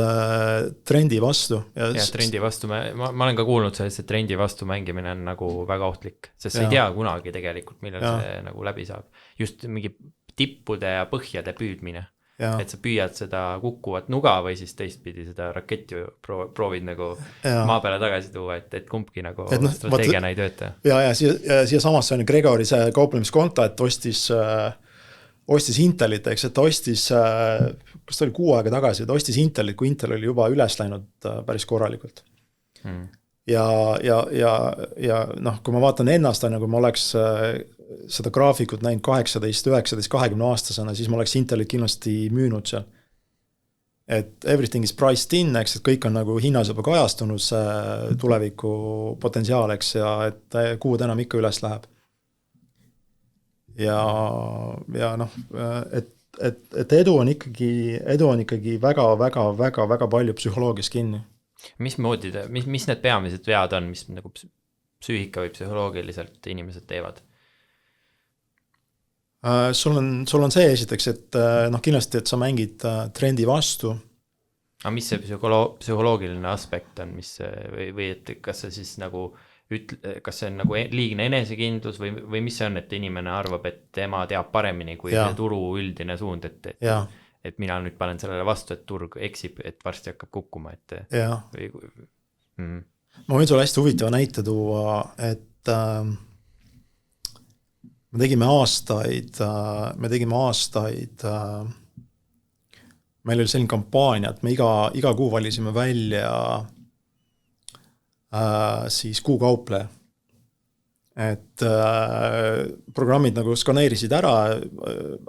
trendi vastu. Ja trendi vastu, ma olen ka kuulnud sellest, et trendi vastu mängimine on nagu väga ohtlik, sest sa ei tea kunagi tegelikult, millal see nagu läbi saab. Just mingi tippude ja põhjade püüdmine, et sa püüad seda kukkuvat nuga või siis teistpidi seda raketti proovid nagu maa peale tagasi tuua, et kumbki nagu strateegiana ei tööta. Ja siia samasse on Gregori see kauplemiskonto, et ostis Intelit, eks, et ta ostis, kas ta oli 6 aega tagasi, ta ostis Intelit, kui Intel oli juba üles läinud päris korralikult. Ja kui ma vaatan ennast, kui ma oleks seda graafikut näinud 18, 19, 20 aastasena, siis ma oleks Intelit kindlasti müünud seal. et everything is priced in, eks, et kõik on nagu hinnas juba kajastunud see tuleviku potentsiaal, eks, ja et kuhu ta enam ikka üles läheb. Ja noh, et edu on ikkagi väga palju psühholoogias kinni. Mis need peamised vead on, mis nagu psüühika või psühholoogiliselt inimesed teevad? Sul on see esiteks, et noh, kindlasti, et sa mängid trendi vastu. Aga mis see psühholoogiline aspekt on, või et kas see siis nagu kas see on nagu liigne enesekindlus või mis see on, et inimene arvab, et tema teab paremini kui see turu üldine suund, et mina nüüd panen sellele vastu, et turg eksib, et varsti hakkab kukkuma, Ma võin sulle hästi huvitava näite tuua, et me tegime aastaid, meil oli selline kampaania, et me iga kuu valisime välja siis kuukaupleja. Et programmid nagu skaneerisid ära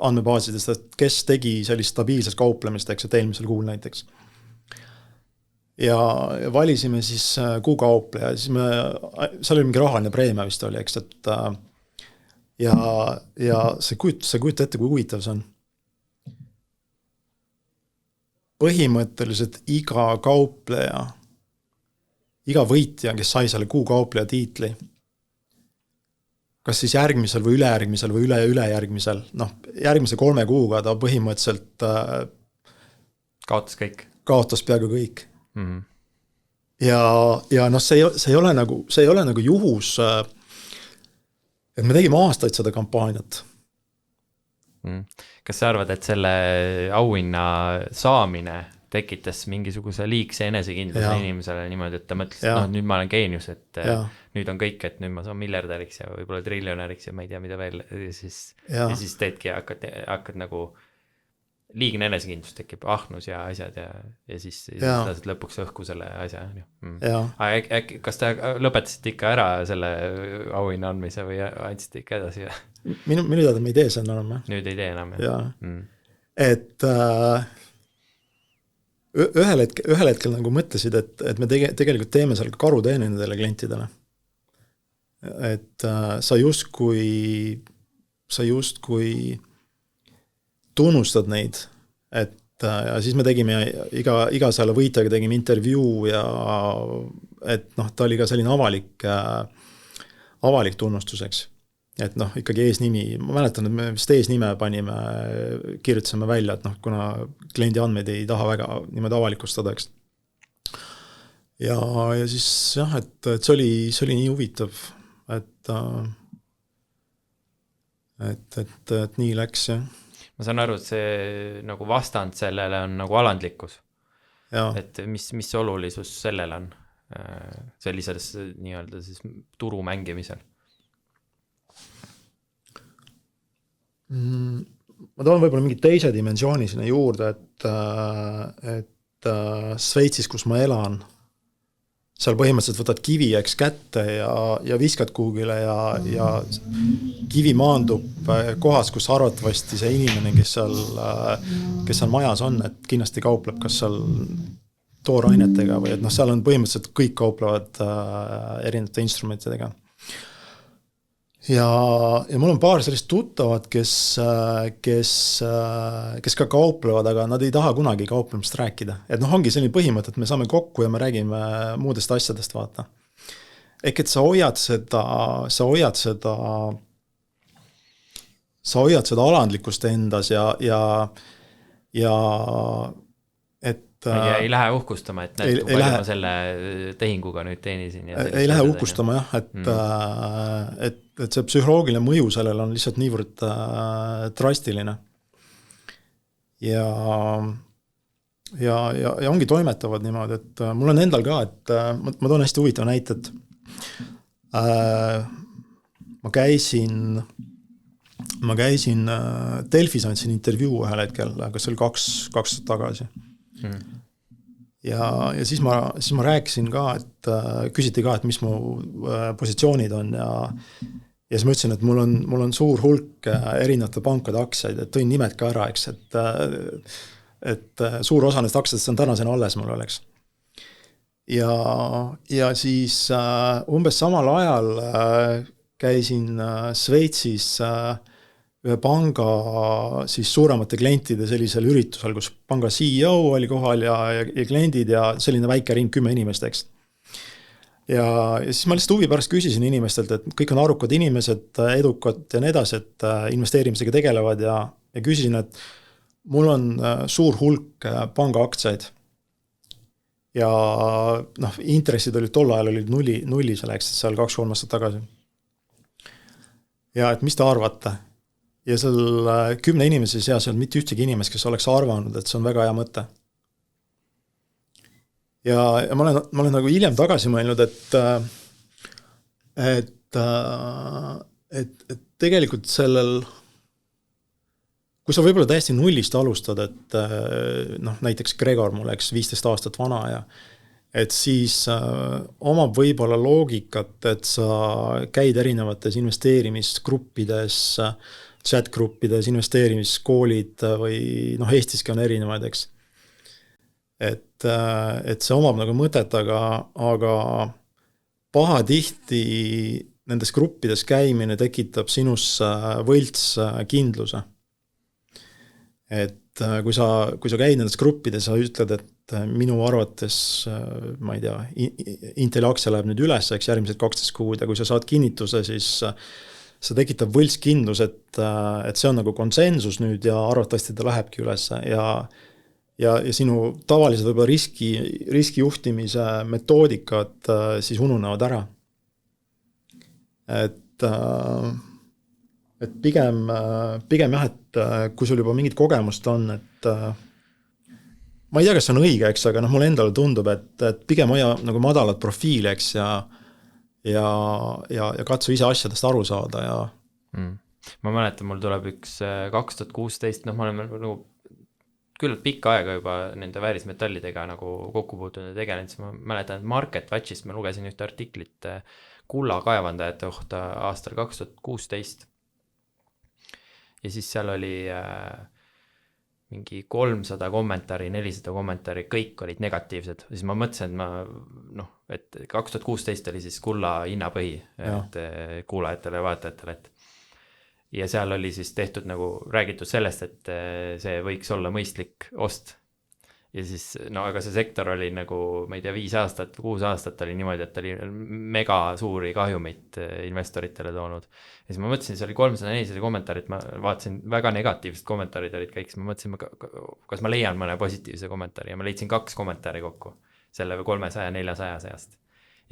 andmebaasidest, et kes tegi sellist stabiilset kauplemist, eks, et eelmisel kuul näiteks. Ja valisime siis kuukaupleja, siis seal oli mingi rahaline preemia vist oli, eks, et ja see kujuta ette, kui huvitav see on. Põhimõtteliselt iga kaupleja, iga võitja, kes sai selle kuukaupleja tiitli, kas siis järgmisel või ülejärgmisel või ülejärgmisel, noh, järgmise 3 kuuga ta põhimõtteliselt kaotas peaaegu kõik. Mm-hmm. Ja noh, see ei ole nagu juhus, et me tegime aastaid seda kampaaniat. Kas sa arvad, et selle auhinna saamine tekitas mingisuguse liigse enesekindluse inimesele niimoodi, et ta mõtles, et nüüd ma olen geenius, et nüüd on kõik, et nüüd ma saan miljardäriks ja võib-olla triljonäriks ja ma ei tea, mida veel, ja siis teedki ja hakkad nagu liigne enesekindlus tekib, ahnus ja asjad ja siis lased lõpuks õhku selle asja. Kas te lõpetasite ikka ära selle auhinna andmise või andsite ikka edasi? Minu teada me ei tee seda enam. Nüüd ei tee enam. Et ühel hetkel nagu mõtlesid, et me tegelikult teeme seal karuteene nendele klientidele. Et sa justkui tunnustad neid, et ja siis me tegime iga selle võitjaga tegime intervjuu ja et noh, ta oli ka selline avalik tunnustuseks. Et noh, ikkagi eesnimi, ma mäletan, et me vist eesnime kirjutasime välja, et noh, kuna kliendi andmeid ei taha väga niimoodi avalikustada, eks. Ja siis jah, et see oli nii huvitav, et nii läks, jah. Ma saan aru, et see nagu vastand sellele on nagu alandlikkus. Et mis olulisus sellel on sellises nii-öelda siis turu mängimisel? Ma toon võib-olla mingi teise dimensiooni sinna juurde, et Sveitsis, kus ma elan, seal põhimõtteliselt võtad kivi kätte ja viskad kuhugile ja kivi maandub kohas, kus arvatavasti see inimene, kes seal majas on, et kindlasti kaupleb kas seal toorainetega või et noh, seal on põhimõtteliselt kõik kauplevad erinevate instrumentidega. Ja mul on paar sellist tuttavad, kes ka kauplevad, aga nad ei taha kunagi kauplemist rääkida. Et noh, ongi selline põhimõte, et me saame kokku ja me räägime muudest asjadest, vaata. Ehk et sa hoiad seda alandlikkust endas ja et ei lähe uhkustama, et näed, kui palju ma selle tehinguga nüüd teenisin. Ei lähe uhkustama, jah, et see psühholoogiline mõju sellel on lihtsalt niivõrd drastiline. Ja ongi toimetavad niimoodi, et mul on endal ka, et ma toon hästi huvitav näite, et ma käisin Delfis andsin intervjuu ühel hetkel, kas see oli 2 aastat tagasi. Ja siis ma rääkisin ka, et küsiti ka, et mis mu positsioonid on ja siis ma ütlesin, et mul on suur hulk erinevate pankade aktsiaid, et tõin nimed ka ära, eks, et suur osa nendest aktsiatest on tänasena alles mul oleks. Ja siis umbes samal ajal käisin Šveitsis ühe panga siis suuremate klientide sellisel üritusel, kus panga CEO oli kohal ja kliendid ja selline väike ring 10 inimest, eks. Ja siis ma lihtsalt huvi pärast küsisin inimestelt, et kõik on arukad inimesed, edukad ja nii edasi, et investeerimisega tegelevad ja küsisin, et mul on suur hulk panga aktsiaid. Ja intressid olid tol ajal olid nulli selleks, et seal 2-3 aastat tagasi. Ja et mis te arvate? Ja seal 10 inimese seas ei olnud mitte ühtegi inimest, kes oleks arvanud, et see on väga hea mõte. Ja ma olen nagu hiljem tagasi mõelnud, et tegelikult sellel, kui sa võib-olla täiesti nullist alustad, et näiteks Gregor mul läks 15 aastat vana ja et siis omab võib-olla loogikat, et sa käid erinevates investeerimisgruppides, chat-gruppides, investeerimiskoolid või Eestiski on erinevaid, eks. Et see omab nagu mõtet, aga pahatihti nendes gruppides käimine tekitab sinus võlts kindluse. Et kui sa käid nendes gruppides, sa ütled, et minu arvates, ma ei tea, Inteli aktsia läheb nüüd üles, eks järgmised 12 kuud ja kui sa saad kinnituse, siis see tekitab võltskindlus, et see on nagu konsensus nüüd ja arvatavasti ta lähebki üles ja sinu tavalised võib-olla riskijuhtimise metoodikad siis ununevad ära. Et pigem jah, et kui sul juba mingit kogemust on, et ma ei tea, kas see on õige, eks, aga mulle endale tundub, et pigem hoia nagu madalat profiili, eks, ja katsu ise asjadest aru saada ja Ma mäletan, mul tuleb üks 2016, ma olen nagu küllalt pikka aega juba nende väärismetallidega nagu kokku puutunud ja tegelenud, siis ma mäletan, et MarketWatchist ma lugesin ühte artiklit kulla kaevandajate kohta aastal 2016 ja siis seal oli mingi 300 kommentaari, 400 kommentaari, kõik olid negatiivsed, siis ma mõtlesin, et 2016 oli siis kulla hinnapõhi, et kuulajatele ja vaatajatele, et ja seal oli siis tehtud nagu räägitud sellest, et see võiks olla mõistlik ost. Ja siis, aga see sektor oli nagu, ma ei tea, 5 aastat, 6 aastat oli niimoodi, et oli mega suuri kahjumit investoritele toonud. Ja siis ma mõtlesin, see oli 300-400 kommentaarit, ma vaatasin, väga negatiivsed kommentaarid olid kõik, siis ma mõtlesin, kas ma leian mõne positiivse kommentaari ja ma leidsin 2 kommentaari kokku selle 300-400 seast.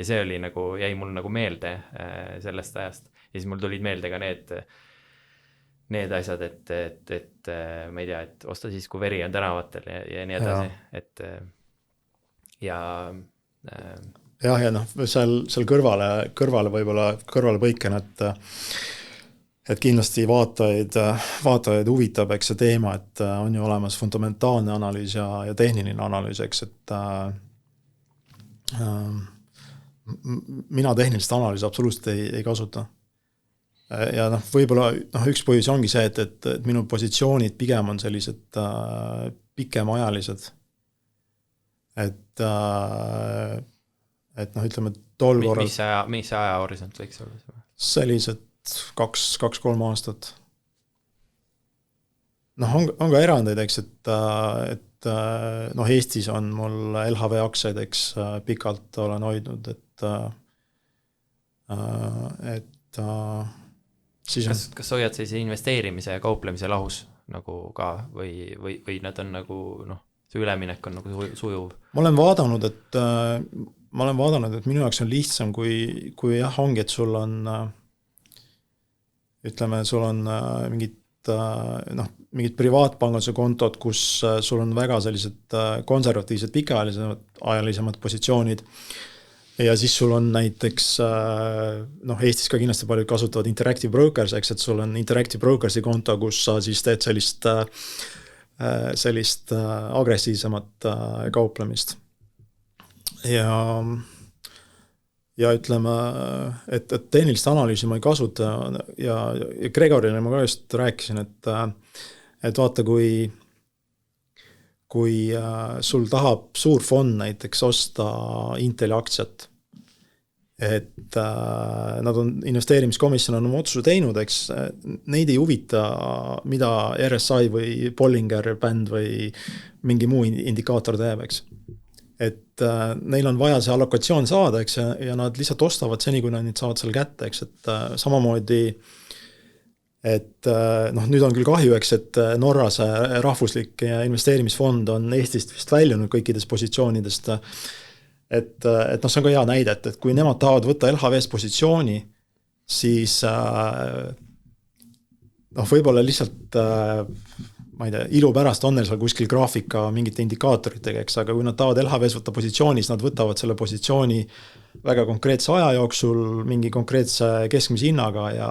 Ja see oli nagu, jäi mul nagu meelde sellest ajast. Ja siis mul tulid meelde ka need asjad, et ma ei tea, et osta siis, kui veri on tänavatel ja nii edasi, et ja seal kõrvale võib-olla põiken, et kindlasti vaatajaid huvitab, eks see teema, et on ju olemas fundamentaalne analüüs ja tehniline analüüs, eks, et mina tehnilist analüüsi absoluutselt ei kasuta. Ja võib-olla üks põhjus ongi see, et minu positsioonid pigem on sellised pikemaajalised. Et ütleme tol korral... Mis aja horisont võiks olla? Sellised 2-3 aastat. On ka erandeid, eks, et Eestis on mul LHV aktsiaid, eks, pikalt olen hoidnud, et Kas hoiad sellise investeerimise ja kauplemise lahus nagu ka või nad on nagu, see üleminek on nagu sujuv? Ma olen vaadanud, et minu jaoks on lihtsam, kui jah, ongi, et sul on, ütleme, sul on mingid privaatpanganduse kontod, kus sul on väga sellised konservatiivsed pikaajalisemad positsioonid. Ja siis sul on näiteks, Eestis ka kindlasti paljud kasutavad Interactive Brokers, eks, et sul on Interactive Brokersi konto, kus sa siis teed sellist agressiivsemat kauplemist. Ja ütleme, et tehnilist analüüsi ma ei kasuta ja Gregorile ma ka just rääkisin, et vaata, kui sul tahab suur fond näiteks osta Inteli aktsiat, et nad on, investeerimiskomisjon on oma otsuse teinud, eks neid ei huvita, mida RSI või Bollinger Band või mingi muu indikaator teeb, eks. Et neil on vaja see allokatsioon saada, eks, ja nad lihtsalt ostavad seni, kui nad nüüd saavad selle kätte, eks, et samamoodi et nüüd on küll kahju, eks, et Norra see rahvuslik investeerimisfond on Eestist vist väljunud kõikidest positsioonidest, et see on ka hea näide, et kui nemad tahavad võtta LHV-s positsiooni, siis võib-olla lihtsalt ma ei tea, ilu pärast on neil seal kuskil graafika mingite indikaatoritega, eks, aga kui nad tahavad LHV-s võtta positsiooni, siis nad võtavad selle positsiooni väga konkreetse aja jooksul, mingi konkreetse keskmise hinnaga ja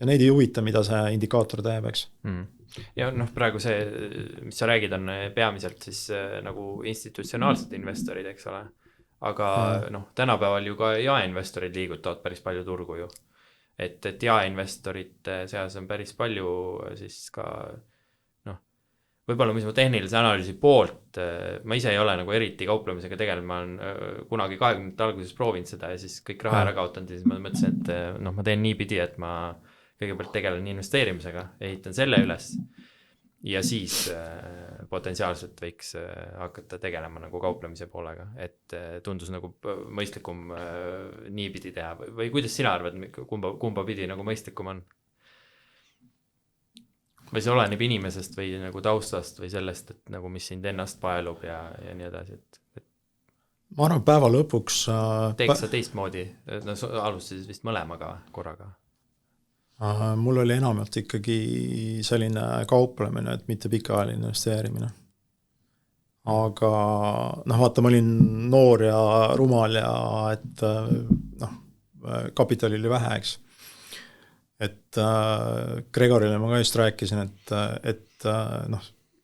neid ei huvita, mida see indikaator teeb, eks. Ja praegu see, mis sa räägid, on peamiselt siis nagu institutsionaalsed investorid, eks ole. Aga tänapäeval ju ka jaeinvestorid liigutavad päris palju turgu ju. Et jaeinvestorite seas on päris palju siis ka võib-olla mis mu tehnilise analüüsi poolt, ma ise ei ole nagu eriti kauplemisega tegelenud, ma olen kunagi 20 alguses proovinud seda ja siis kõik raha ära kaotanud ja siis ma mõtlesin, et ma teen nii pidi, et ma kõigepealt tegelen investeerimisega, ehitan selle üles ja siis potentsiaalselt võiks hakata tegelema nagu kauplemise poolega, et tundus nagu mõistlikum nii pidi teha või kuidas sina arvad, kumba pidi nagu mõistlikum on? Või see oleneb inimesest või nagu taustast või sellest, et nagu mis sind ennast paelub ja nii edasi, et ma arvan, päeva lõpuks teeks sa teistmoodi, alustasid vist mõlemaga korraga? Mul oli enamalt ikkagi selline kauplemine, et mitte pikaajaline investeerimine. Aga vaata, ma olin noor ja rumal ja et kapitali oli vähe, eks. Et Gregorile ma ka just rääkisin, et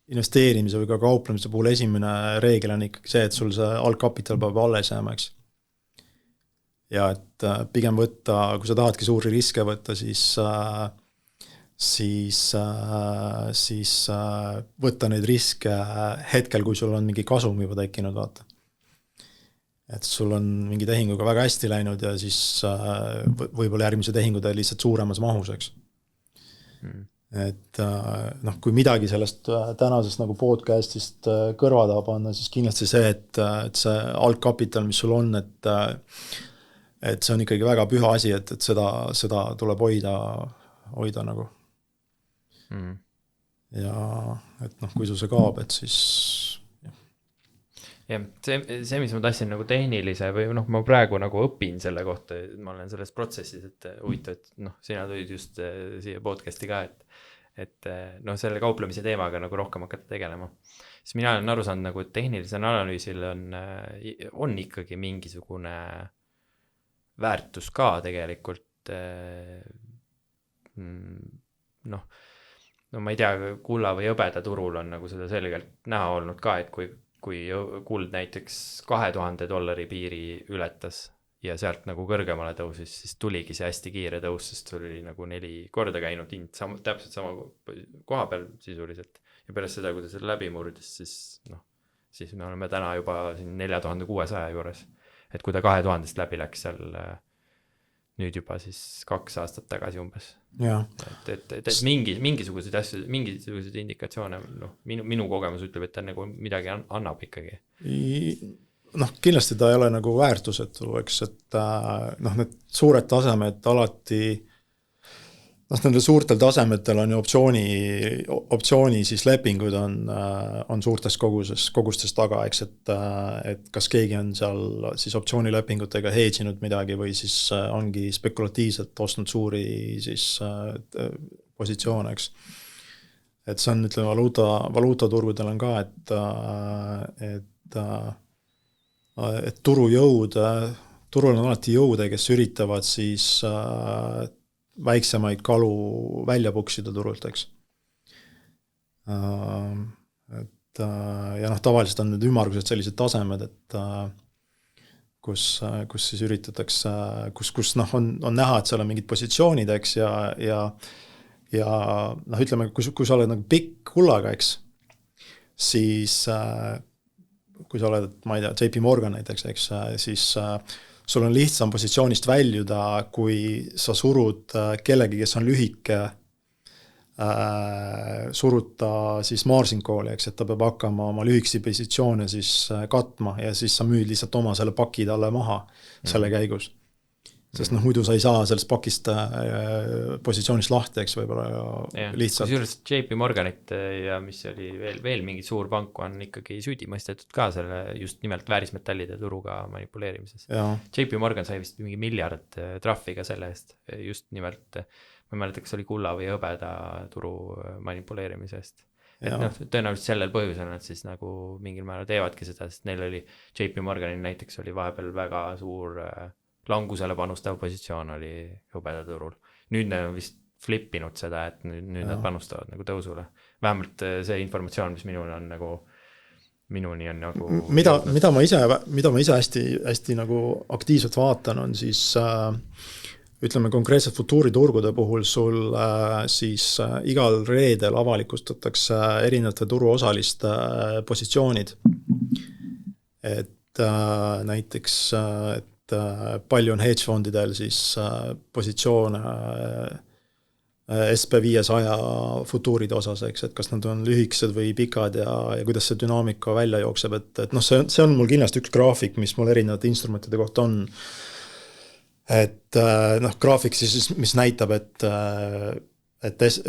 investeerimise või ka kauplemise puhul esimene reegel on ikkagi see, et sul see algkapital peab alles jääma, eks. Ja et pigem võtta, kui sa tahadki suuri riske võtta, siis võtta neid riske hetkel, kui sul on mingi kasum juba tekkinud, vaata. Et sul on mingi tehinguga väga hästi läinud ja siis võib-olla järgmise tehingude lihtsalt suuremas mahus, eks. Et kui midagi sellest tänasest nagu podcastist kõrva taha panna, siis kindlasti see, et see algkapital, mis sul on, et see on ikkagi väga püha asi, et seda tuleb hoida nagu. Ja et kui sul see kaob, et siis ja see, mis ma tahtsin nagu tehnilise või ma praegu nagu õpin selle kohta, ma olen selles protsessis, et huvitav, et sina tulid just siia podcasti ka, et selle kauplemise teemaga nagu rohkem hakata tegelema. Siis mina olen aru saanud nagu, et tehnilisel analüüsil on ikkagi mingisugune väärtus ka tegelikult ma ei tea, kulla või hõbeda turul on nagu seda selgelt näha olnud ka, et kui kuld näiteks $2000 piiri ületas ja sealt nagu kõrgemale tõusis, siis tuligi see hästi kiire tõus, sest sul oli nagu 4 korda käinud hind täpselt sama koha peal sisuliselt. Ja pärast seda, kui ta selle läbi murdis, siis me oleme täna juba siin 4600 juures. Et kui ta 2000-st läbi läks seal nüüd juba siis 2 aastat tagasi umbes. Ja. Et mingisuguseid asju, mingisuguseid indikatsioone, minu kogemus ütleb, et ta nagu midagi annab ikkagi. Kindlasti ta ei ole nagu väärtusetu, eks, et need suured tasemed alati, nendel suurtel tasemetel on ju optsiooni siis lepingud on suurtes kogustes taga, eks, et kas keegi on seal siis optsioonilepingutega hedžinud midagi või siis ongi spekulatiivselt ostnud suuri siis positsioone, eks. Et see on, ütleme, valuutaturgudel on ka, et turul on alati jõude, kes üritavad siis väiksemaid kalu välja puksida turult, eks. Ja tavaliselt on need ümmargused sellised tasemed, et kus siis üritatakse, kus on näha, et seal on mingid positsioonid, eks, ja ütleme, kui sa oled nagu pikk kullaga, eks, siis kui sa oled, ma ei tea, JP Morgan näiteks, eks, siis sul on lihtsam positsioonist väljuda, kui sa surud kellegi, kes on lühike, suruta siis margin call'i, eks, et ta peab hakkama oma lühikesi positsioone siis katma ja siis sa müüd lihtsalt oma selle paki talle maha selle käigus. Sest muidu sa ei saa sellest pakist positsioonist lahti, eks võib-olla lihtsalt. Kusjuures JP Morganit ja mis oli veel mingi suur pank on ikkagi süüdi mõistetud ka selle just nimelt väärismetallide turuga manipuleerimises. JP Morgan sai vist mingi miljard trahvi ka selle eest, just nimelt, ma ei mäleta, kas oli kulla või hõbeda turu manipuleerimisest. Et tõenäoliselt sellel põhjusel nad siis nagu mingil määral teevadki seda, sest neil oli JP Morganil näiteks oli vahepeal väga suur langusele panustav positsioon oli hõbeda turul. Nüüd nad on vist flippinud seda, et nüüd nad panustavad nagu tõusule. Vähemalt see informatsioon, mis minuni on nagu mida ma ise hästi nagu aktiivselt vaatan, on siis ütleme konkreetselt futuuriturgude puhul sul siis igal reedel avalikustatakse erinevate turuosaliste positsioonid. Et näiteks palju on hedge fondidel siis positsioone SP500 futuuride osas, eks, et kas nad on lühikesed või pikad ja kuidas see dünaamika välja jookseb, et see on mul kindlasti üks graafik, mis mul erinevate instrumentide kohta on. Et graafik siis, mis näitab, et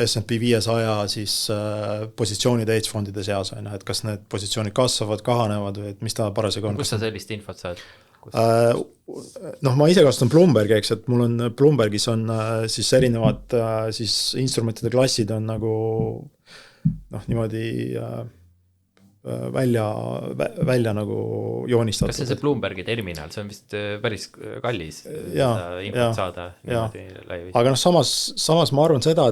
S&P 500 siis positsioonid hedge fondide seas on, et kas need positsioonid kasvavad, kahanevad või et mis ta parasega on. Kus sa sellist infot saad? Ma ise kasutan Bloombergi, eks, et mul on Bloombergis on siis erinevad siis instrumentide klassid on nagu niimoodi välja nagu joonistatud. Kas see Bloombergi terminal, see on vist päris kallis infot saada niimoodi laivis? Aga samas ma arvan seda,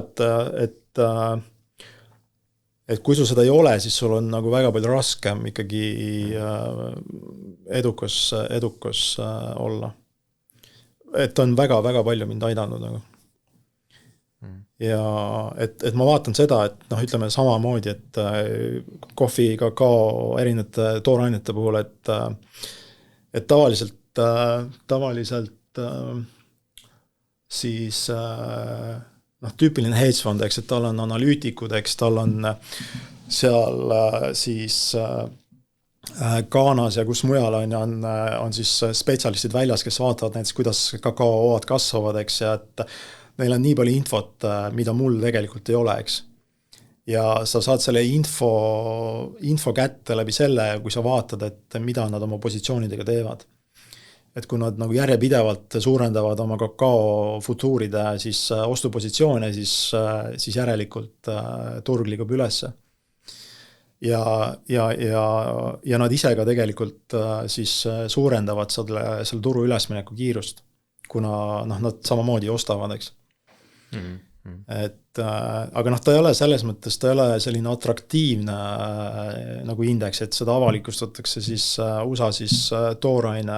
et kui sul seda ei ole, siis sul on nagu väga palju raskem ikkagi edukas olla. Et on väga-väga palju mind aidanud nagu. Ja et ma vaatan seda, et ütleme samamoodi, et kohvi, kakao, erinevate toorainete puhul, et tavaliselt siis tüüpiline hedge fond, eks, et tal on analüütikud, eks, tal on seal siis Ghanas ja kus mujal on siis spetsialistid väljas, kes vaatavad näiteks, kuidas kakaoovad kasvavad, eks, ja et neil on nii palju infot, mida mul tegelikult ei ole, eks. Ja sa saad selle info kätte läbi selle, kui sa vaatad, et mida nad oma positsioonidega teevad. Et kui nad nagu järjepidevalt suurendavad oma kakao futuuride siis ostupositsioone, siis järelikult turg liigub ülesse. Ja nad ise ka tegelikult siis suurendavad selle turu ülesmineku kiirust, kuna nad samamoodi ostavad, eks. Aga ta ei ole selles mõttes, ta ei ole selline atraktiivne nagu indeks, et seda avalikustatakse siis USA siis tooraine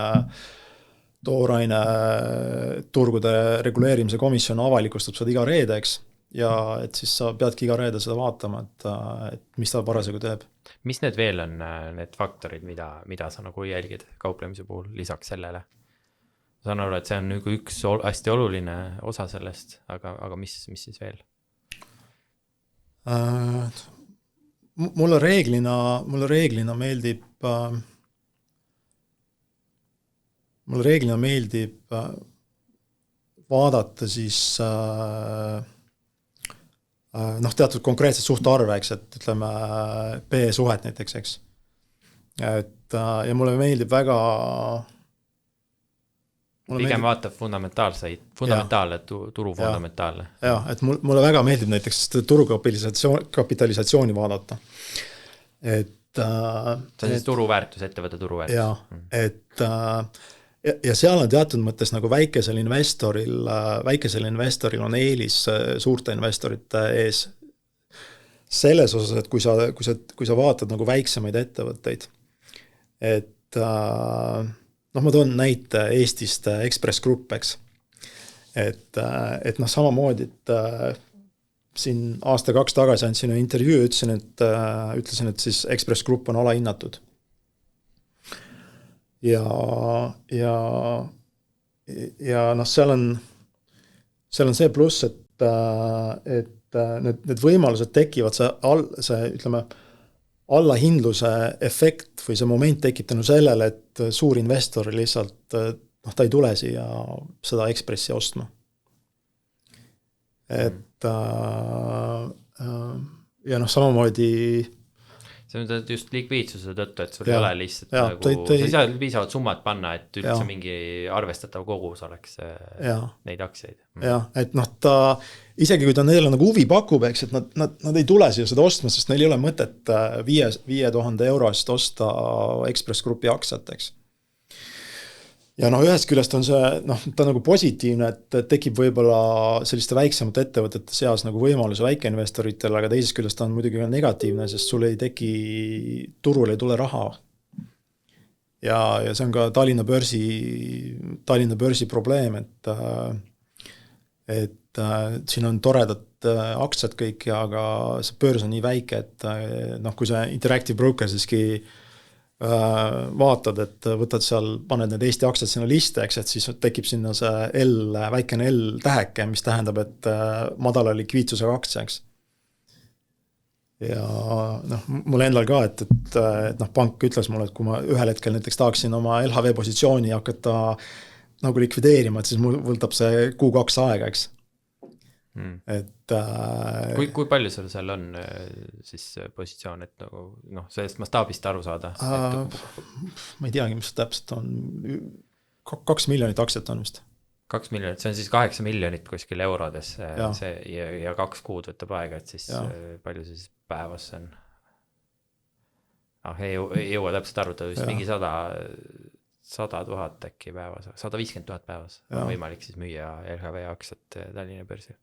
turgude reguleerimise komisjon avalikustab seda iga reedeks ja et siis sa peadki iga reede seda vaatama, et mis ta parasjagu teeb. Mis need veel on need faktorid, mida sa nagu jälgid kauplemise puhul lisaks sellele? Saan aru, et see on nagu üks hästi oluline osa sellest, aga mis siis veel? Mulle reeglina meeldib vaadata siis teatud konkreetset suhtarve, eks, et ütleme P-suhet näiteks, eks. Ja mulle meeldib väga pigem vaatab fundamentaalne, turu fundamentaalne. Ja, et mulle väga meeldib näiteks turukapitalisatsiooni vaadata. See on siis turuväärtus, ettevõtte turuväärtus. Ja, ja seal on teatud mõttes nagu väikesel investoril on eelis suurte investorite ees selles osas, et kui sa vaatad nagu väiksemaid ettevõtteid, et ma toon näite Eestist Ekspress Grupp, eks. Et samamoodi, et siin aasta-2 tagasi andsin intervjuu, ütlesin, et siis Ekspress Grupp on alahinnatud. Ja noh, seal on see pluss, et need võimalused tekivad, see ütleme, allahindluse efekt või see moment tekib tänu sellele, et suur investor lihtsalt, ta ei tule siia seda Ekspressi ostma. Et ja noh, samamoodi see on just likviidsuse tõttu, et sul ei ole lihtsalt ja, nagu, sa ei saa piisavad summad panna, et üldse mingi arvestatav kogus oleks neid aktsiaid. Jah, et noh, ta isegi kui ta neile nagu huvi pakub, eks, et nad ei tule siia seda ostma, sest neil ei ole mõtet 5000 eurost osta Ekspress Grupi aktsiat, eks. Ja noh, ühest küljest on see, noh, ta nagu positiivne, et tekib võib-olla selliste väiksemate ettevõtete seas nagu võimaluse väikeinvestoritel, aga teisest küljest on muidugi negatiivne, sest sul ei teki, turul ei tule raha. Ja see on ka Tallinna börsi probleem, et siin on toredad aktsiad kõik, aga see börs on nii väike, et noh, kui see Interactive Broker siiski vaatad, et võtad seal, paned need Eesti aktsiad sinna liste, eks, et siis tekib sinna see väikene L täheke, mis tähendab, et madala likviidsusega aktsia, eks. Ja noh, mul endal ka, et noh, pank ütles mulle, et kui ma ühel hetkel näiteks tahaksin oma LHV positsiooni hakata nagu likvideerima, et siis mul võtab see Q2 aega, eks. Et kui palju sul seal on siis positsioon, et nagu noh, sellest mastaabist aru saada? Ma ei teagi, mis täpselt on, 2 miljonit aktsiat on vist. 2 miljonit, see on siis 8 miljonit kuskil eurodes ja 2 kuud võtab aega, et siis palju see siis päevas on? Ei jõua täpselt arvutada, vist mingi 100 000 äkki päevas, 150 000 päevas on võimalik siis müüa LHV aktsiat Tallinna börsil.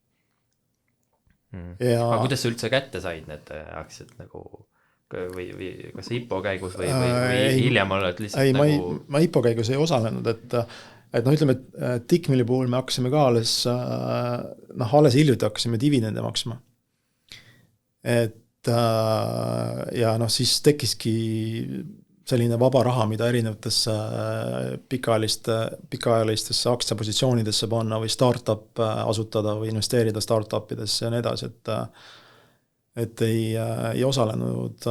Aga kuidas sa üldse kätte said need aktsiad nagu või kas IPO käigus või hiljem oled lihtsalt ma IPO käigus ei osalenud, et noh, ütleme, et Tickmilli puhul me hakkasime ka alles hiljuti hakkasime dividende maksma. Et ja noh, siis tekkiski selline vaba raha, mida erinevatesse pikaajalistesse aktsiapositsioonidesse panna või startup asutada või investeerida startupidesse ja nii edasi, et ei osalenud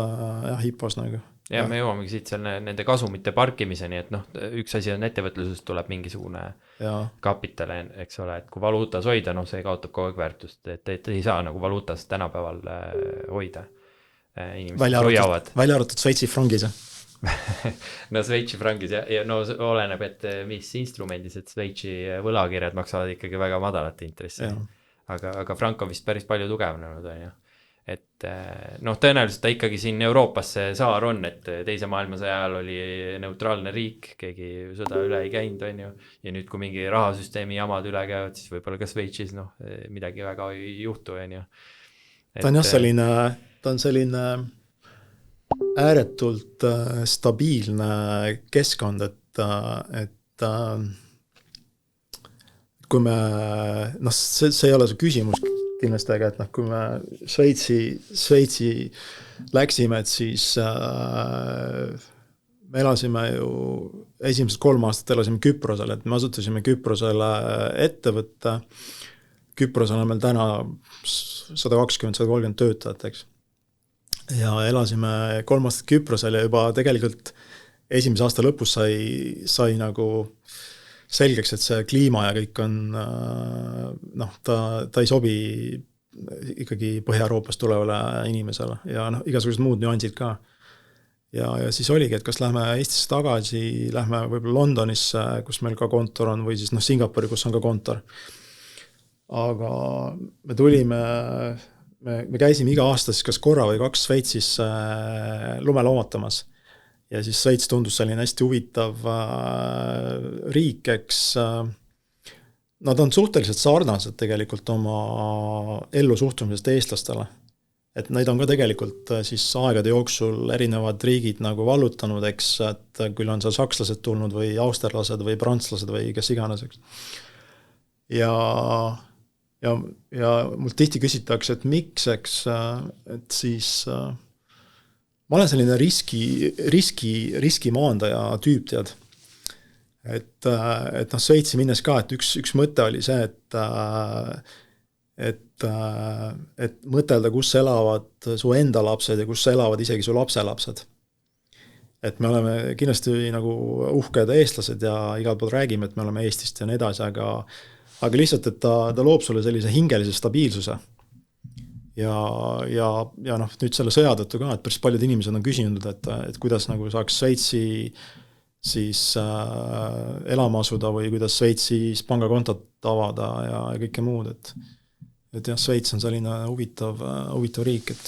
IPO-s nagu. Ja me jõuamegi siit seal nende kasumite parkimiseni, et noh, üks asi on ettevõtlusest tuleb mingisugune kapital, eks ole, et kui valuutas hoida, noh, see kaotab kogu aeg väärtust, et ei saa nagu valuutas tänapäeval hoida. Inimesed välja arvatud Šveitsi frangis. No Šveitsi frangis ja no oleneb, et mis instrumendis, et Šveitsi võlakirjad maksavad ikkagi väga madalat intressi. Aga frank on vist päris palju tugevnenud, on ju. Et noh, tõenäoliselt ta ikkagi siin Euroopas see saar on, et teise maailmasõja ajal oli neutraalne riik, keegi sõda üle ei käinud, on ju. Ja nüüd, kui mingi rahasüsteemi jamad üle käivad, siis võib-olla ka Šveitsis midagi väga ei juhtu, on ju. Ta on selline ääretult stabiilne keskkond, et kui me, noh, see ei ole see küsimus kindlasti, aga et noh, kui me Šveitsi läksime, et siis me elasime ju esimesed 3 aastat elasime Küprosel, et me asutasime Küprosele ettevõtte. Küprosel on meil täna 120-130 töötajat, eks. Ja elasime 3 aastat Küprosel ja juba tegelikult esimese aasta lõpus sai nagu selgeks, et see kliima ja kõik on, noh, ta ei sobi ikkagi Põhja-Euroopast tulevale inimesele ja noh, igasugused muud nüansid ka. Ja siis oligi, et kas lähme Eestisse tagasi, lähme võib-olla Londonisse, kus meil ka kontor on, või siis noh, Singapuri, kus on ka kontor. Aga me tulime, me käisime iga aasta siis kas korra või 2 Šveitsis lumeloomatamas. Ja siis Šveits tundus selline hästi huvitav riik, eks nad on suhteliselt sarnased tegelikult oma ellu suhtumisest eestlastele. Et neid on ka tegelikult siis aegade jooksul erinevad riigid nagu vallutanud, eks, et küll on seal sakslased tulnud või austerlased või prantslased või kes iganes, eks. Ja ja mult tihti küsitakse, et miks, eks, et siis ma olen selline riskimaandaja tüüp, tead. Et Šveitsi minnes ka, et üks mõte oli see, et mõtelda, kus elavad su enda lapsed ja kus elavad isegi su lapselapsed. Et me oleme kindlasti nagu uhked eestlased ja igal pool räägime, et me oleme Eestist ja nii edasi, aga lihtsalt, et ta loob sulle sellise hingelise stabiilsuse. Ja nüüd selle sõja tõttu ka, et päris paljud inimesed on küsinud, et kuidas nagu saaks Šveitsi siis elama asuda või kuidas Šveitsis pangakontot avada ja kõike muud, et jah, Šveits on selline huvitav riik, et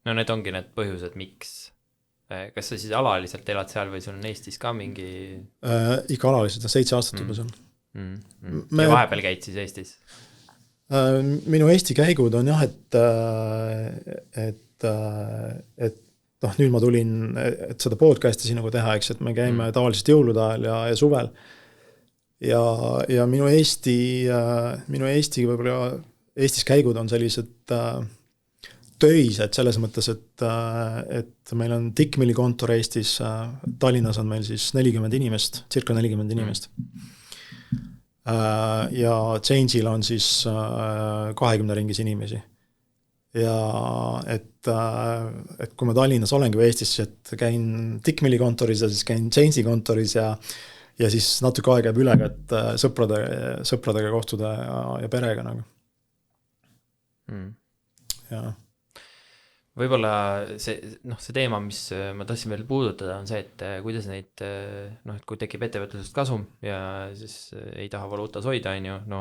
No need ongi need põhjused, miks. Kas sa siis alaliselt elad seal või sul on Eestis ka mingi ikka alaliselt, 7 aastat juba seal. Ja vahepeal käid siis Eestis? Minu Eesti käigud on jah, et nüüd ma tulin, et seda podcasti siin nagu teha, eks, et me käime tavaliselt jõulude ajal ja suvel. Ja minu Eesti võib-olla Eestis käigud on sellised töised selles mõttes, et meil on Dickmilli kontor Eestis, Tallinnas on meil siis 40 inimest, circa 40 inimest. Ja Change'il on siis 20 ringis inimesi. Ja et kui ma Tallinnas olengi või Eestis, et käin Dickmilli kontoris ja siis käin Change'i kontoris ja siis natuke aega jääb üle, et sõpradega kohtuda ja perega nagu. Ja võib-olla see teema, mis ma tahtsin veel puudutada, on see, et kuidas neid, et kui tekib ettevõtlusest kasum ja siis ei taha valuutas hoida,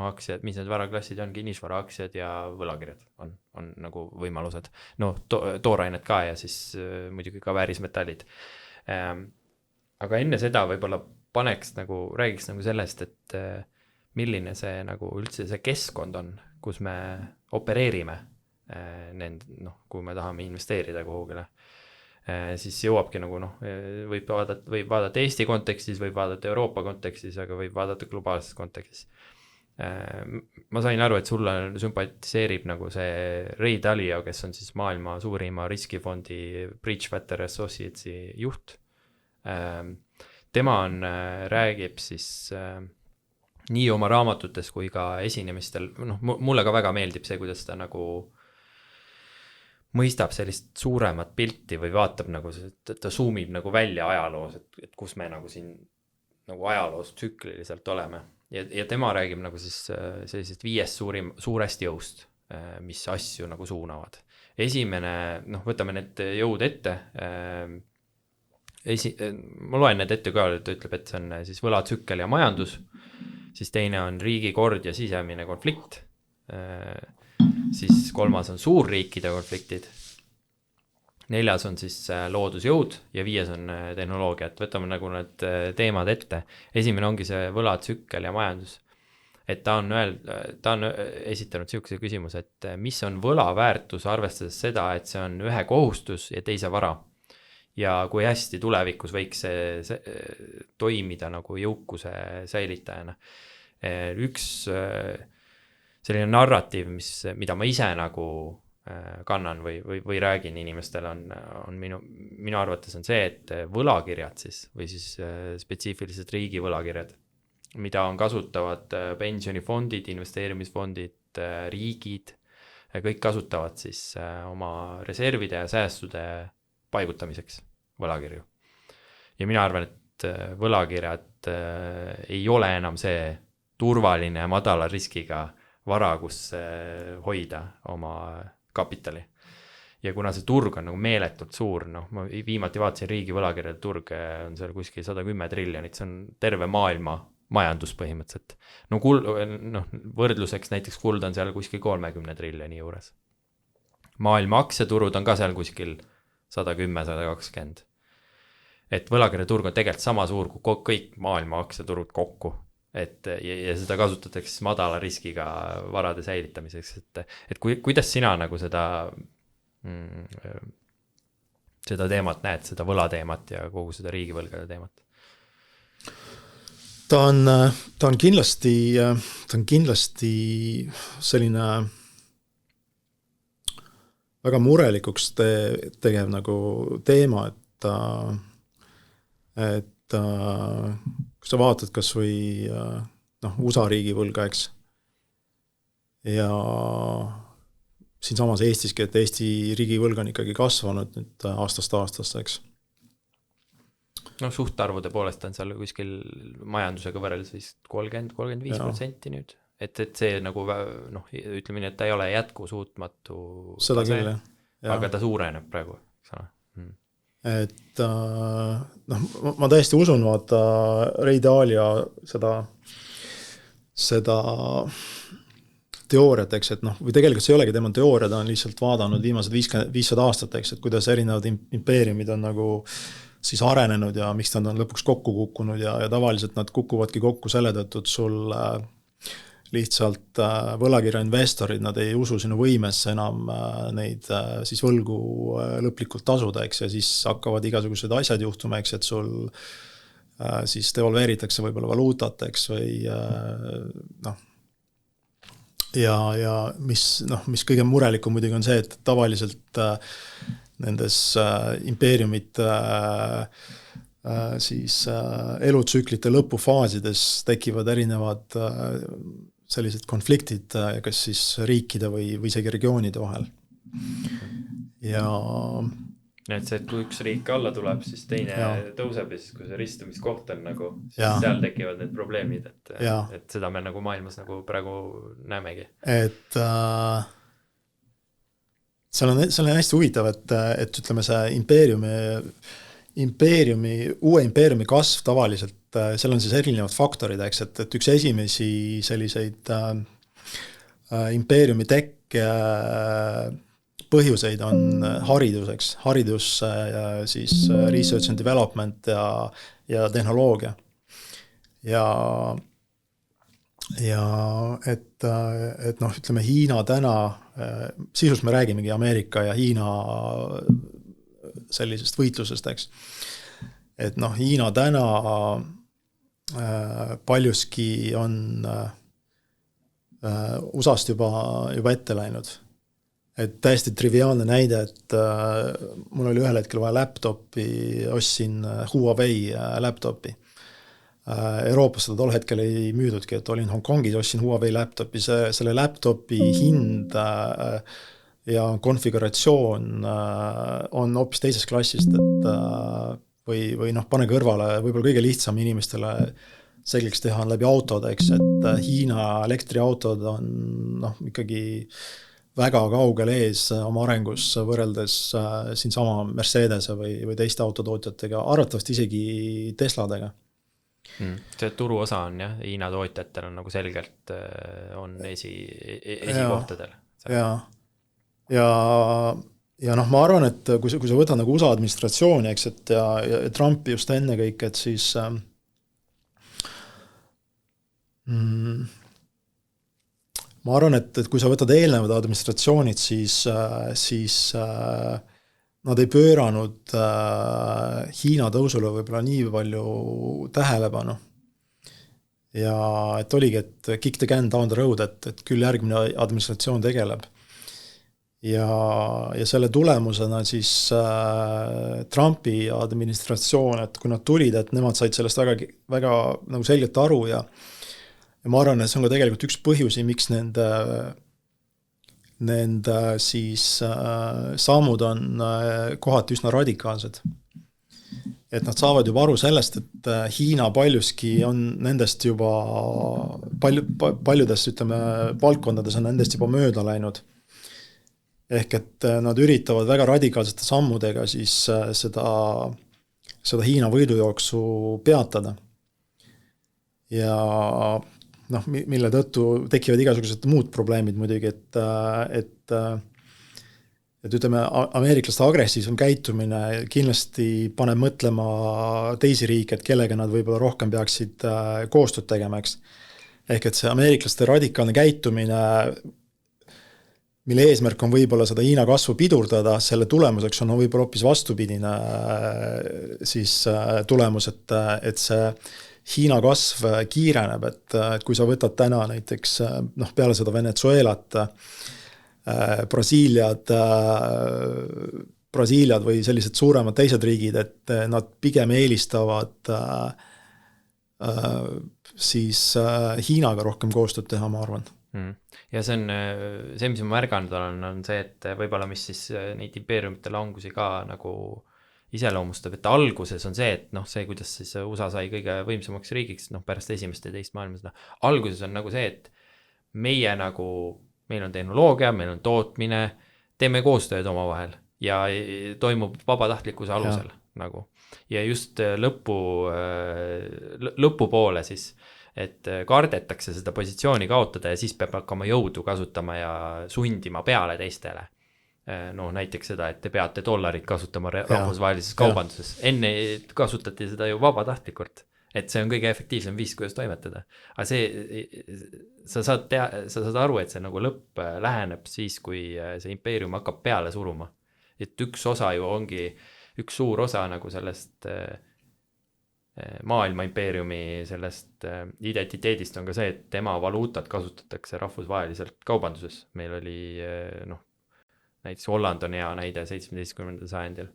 aktsiad, mis need varaklassid on, kinnisvaraaktsiad ja võlakirjad on nagu võimalused. Toorainet ka ja siis muidugi ka väärismetallid. Aga enne seda võib-olla räägiks nagu sellest, et milline see nagu üldse see keskkond on, kus me opereerime. Kui me tahame investeerida kuhugile, siis jõuabki nagu võib vaadata Eesti kontekstis, võib vaadata Euroopa kontekstis, aga võib vaadata globaalses kontekstis. Ma sain aru, et sulle sümpatiseerib nagu see Ray Dalio, kes on siis maailma suurima riskifondi Bridgewater Associatesi juht. Tema räägib siis nii oma raamatutes kui ka esinemistel, mulle ka väga meeldib see, kuidas ta nagu mõistab sellist suuremat pilti või vaatab nagu, ta zoomib nagu välja ajaloos, et kus me nagu siin nagu ajaloos tsükliliselt oleme. Ja tema räägib nagu siis sellisest 5 suurest jõust, mis asju nagu suunavad. Esimene, võtame need jõud ette. Ma loen need ette ka, et ta ütleb, et see on siis võlatsükkel ja majandus. Siis teine on riigikord ja sisemine konflikt. Siis 3. on suurriikide konfliktid, 4. on siis loodusjõud ja 5. on tehnoloogia, et võtame nagu need teemad ette. Esimene ongi see võlatsükkel ja majandus. Et ta on esitanud sellise küsimuse, et mis on võla väärtus, arvestades seda, et see on ühe kohustus ja teise vara. Ja kui hästi tulevikus võiks see toimida nagu jõukuse säilitajana. Üks selline narratiiv, mida ma ise nagu kannan või räägin inimestele, on minu arvates on see, et võlakirjad siis, või siis spetsiifilised riigi võlakirjad, mida on kasutavad pensionifondid, investeerimisfondid, riigid, kõik kasutavad siis oma reservide ja säästude paigutamiseks võlakirju. Ja mina arvan, et võlakirjad ei ole enam see turvaline madala riskiga vara, kus hoida oma kapitali. Ja kuna see turg on nagu meeletult suur, ma viimati vaatasin riigi võlakirjade turg on seal kuskil 110 triljonit, see on terve maailma majandus põhimõtteliselt. Võrdluseks näiteks kuld on seal kuskil 30 triljoni juures. Maailma aktsiaturud on ka seal kuskil 110-120. Et võlakirjade turg on tegelikult sama suur kui kõik maailma aktsiaturud kokku. Ja seda kasutatakse siis madala riskiga varade säilitamiseks, et kuidas sina nagu seda teemat näed, seda võlateemat ja kogu seda riigivõlgade teemat? ta on kindlasti selline väga murelikuks tegev nagu teema, et kui sa vaatad kas või USA riigivõlga, eks, ja siinsamas Eestiski, et Eesti riigivõlg on ikkagi kasvanud nüüd aastast aastasse, eks. Suhtarvude poolest on seal kuskil majandusega võrreldes vist 30-35% nüüd. Et see nagu, ütleme nii, et ta ei ole jätkusuutmatu. Seda küll, jah. Aga ta suureneb praegu, eks ole. Et ma täiesti usun, vaata Ray Dalio seda teooriat, eks, et või tegelikult see ei olegi tema teooria, ta on lihtsalt vaadanud viimased 500 aastat, eks, et kuidas erinevad impeeriumid on nagu siis arenenud ja miks nad on lõpuks kokku kukkunud ja tavaliselt nad kukuvadki kokku selle tõttu, et sul lihtsalt võlakirja investorid, nad ei usu sinu võimesse enam neid siis võlgu lõplikult tasuda, eks, ja siis hakkavad igasugused asjad juhtuma, eks, et sul siis devalveeritakse võib-olla valuutat, eks, või ja mis kõige murelikum muidugi on see, et tavaliselt nendes impeeriumite siis elutsüklite lõpufaasides tekivad erinevad sellised konfliktid, kas siis riikide või isegi regioonide vahel. Ja et see, et kui üks riik alla tuleb, siis teine tõuseb ja siis kui see ristumiskoht on nagu, siis seal tekivad need probleemid, et seda me nagu maailmas nagu praegu näemegi. Et seal on hästi huvitav, et ütleme see uue impeeriumi kasv tavaliselt, seal on siis erinevad faktorid, eks, et üks esimesi selliseid impeeriumi tekke põhjuseid on hariduseks, siis research and development ja tehnoloogia. Ja et ütleme Hiina täna, sisust me räägimegi Ameerika ja Hiina sellisest võitlusest, eks. Et Hiina täna paljuski on USA-st juba ette läinud. Et täiesti triviaalne näide, et mul oli ühel hetkel vaja laptopi, ostsin Huawei laptopi. Euroopas seda tol hetkel ei müüdudki, et olin Hongkongis, ostsin Huawei laptopi, selle laptopi hind ja konfiguratsioon on hoopis teisest klassist, et või pane kõrvale, võib-olla kõige lihtsam inimestele selgeks teha on läbi autode, eks, et Hiina elektriautod on ikkagi väga kaugel ees oma arengus võrreldes siinsama Mercedese või teiste autotootjatega, arvatavasti isegi Tesladega. See turuosa on Hiina tootjatel on nagu selgelt on esikohtadel. Ja ma arvan, et kui sa võtad nagu USA administratsiooni, eks, et ja Trumpi just enne kõik, et siis ma arvan, et kui sa võtad eelnevad administratsioonid, siis nad ei pööranud Hiina tõusule võib-olla nii palju tähelepanu. Ja et oligi, et kick the can down the road, et küll järgmine administratsioon tegeleb. Ja selle tulemusena siis Trumpi administratsioon, et kui nad tulid, et nemad said sellest väga, väga nagu selgelt aru ja ma arvan, et see on ka tegelikult üks põhjusi, miks nende siis sammud on kohati üsna radikaalsed. Et nad saavad juba aru sellest, et Hiina paljuski on nendest juba paljudes, ütleme, valdkondades on nendest juba mööda läinud. Ehk et nad üritavad väga radikaalsete sammudega siis seda Hiina võidujooksu peatada. Ja mille tõttu tekivad igasugused muud probleemid muidugi, et ütleme, ameeriklaste agressiivsem käitumine kindlasti paneb mõtlema teisi riike, et kellega nad võib-olla rohkem peaksid koostööd tegemaks. Ehk et see ameeriklaste radikaalne käitumine, mille eesmärk on võib-olla seda Hiina kasvu pidurdada, selle tulemuseks on võib-olla hoopis vastupidine siis tulemus, et see Hiina kasv kiireneb, et kui sa võtad täna näiteks peale seda Venezuelat, Brasiiliad või sellised suuremad teised riigid, et nad pigem eelistavad siis Hiinaga rohkem koostööd teha, ma arvan. Ja see on see, mis ma märganud on see, et võib-olla mis siis neid impeeriumite langusi ka nagu iseloomustab, et alguses on see, et see, kuidas siis USA sai kõige võimsamaks riigiks, pärast esimest ja teist maailmasõda, alguses on nagu see, et meil on tehnoloogia, meil on tootmine, teeme koostööd omavahel ja toimub vabatahtlikkuse alusel nagu. Ja just lõpupoole siis, et kardetakse seda positsiooni kaotada ja siis peab hakkama jõudu kasutama ja sundima peale teistele. Näiteks seda, et te peate $, kasutama rahvusvahelises kaubanduses. Enne kasutati seda ju vabatahtlikult, et see on kõige efektiivsem viis, kuidas toimetada. Aga sa saad aru, et see nagu lõpp läheneb siis, kui see impeerium hakkab peale suruma. Et üks suur osa nagu sellest maailma impeeriumi sellest identiteedist on ka see, et tema valuutat kasutatakse rahvusvaheliselt kaubanduses. Meil oli näiteks Holland on hea näide 17. sajandil.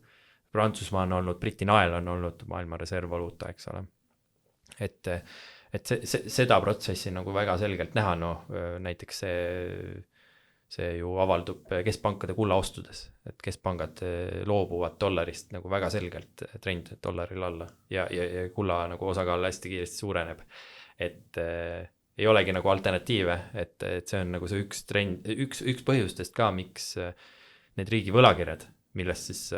Prantsusmaa on olnud, Briti nael on olnud maailma reservvaluuta, eks ole. Et seda protsessi nagu väga selgelt näha, näiteks see ju avaldub keskpankade kullaostudes, et keskpangad loobuvad $-st nagu väga selgelt trend $-il alla ja kulla nagu osakaal hästi kiiresti suureneb. Et ei olegi nagu alternatiive, et see on nagu see üks trend, üks põhjustest ka, miks need riigi võlakirjad, millest siis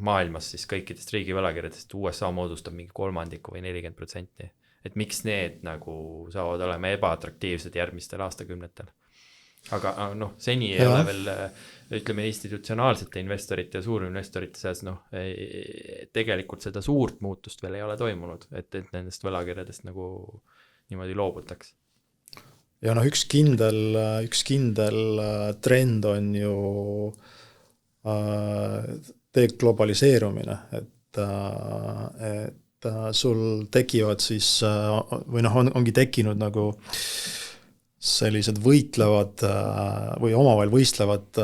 maailmas siis kõikidest riigi võlakirjadest USA moodustab mingi 3% või 40%. Et miks need nagu saavad olema ebaatraktiivsed järgmistel aastakümnetel. Aga seni ei ole veel, ütleme, institutsionaalsete investorite ja suurinvestorite seas, tegelikult seda suurt muutust veel ei ole toimunud, et nendest võlakirjadest nagu niimoodi loobutaks. Ja üks kindel trend on ju deglobaliseerumine, et sul tekivad siis, või ongi tekkinud nagu sellised võitlevad või omavahel võistlevad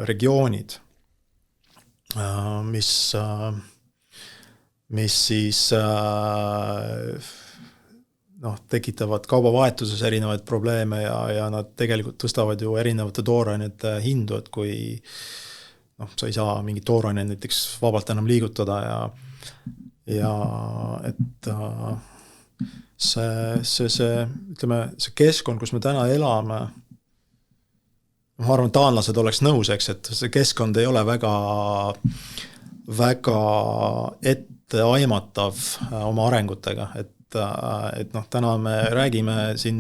regioonid, mis siis tekitavad kaubavahetuses erinevaid probleeme ja nad tegelikult tõstavad ju erinevate toorainete hindu, et kui sa ei saa mingit toorainet näiteks vabalt enam liigutada ja et ütleme, see keskkond, kus me täna elame, ma arvan, taanlased oleks nõus, eks, et see keskkond ei ole väga etteaimatav oma arengutega, et täna me räägime siin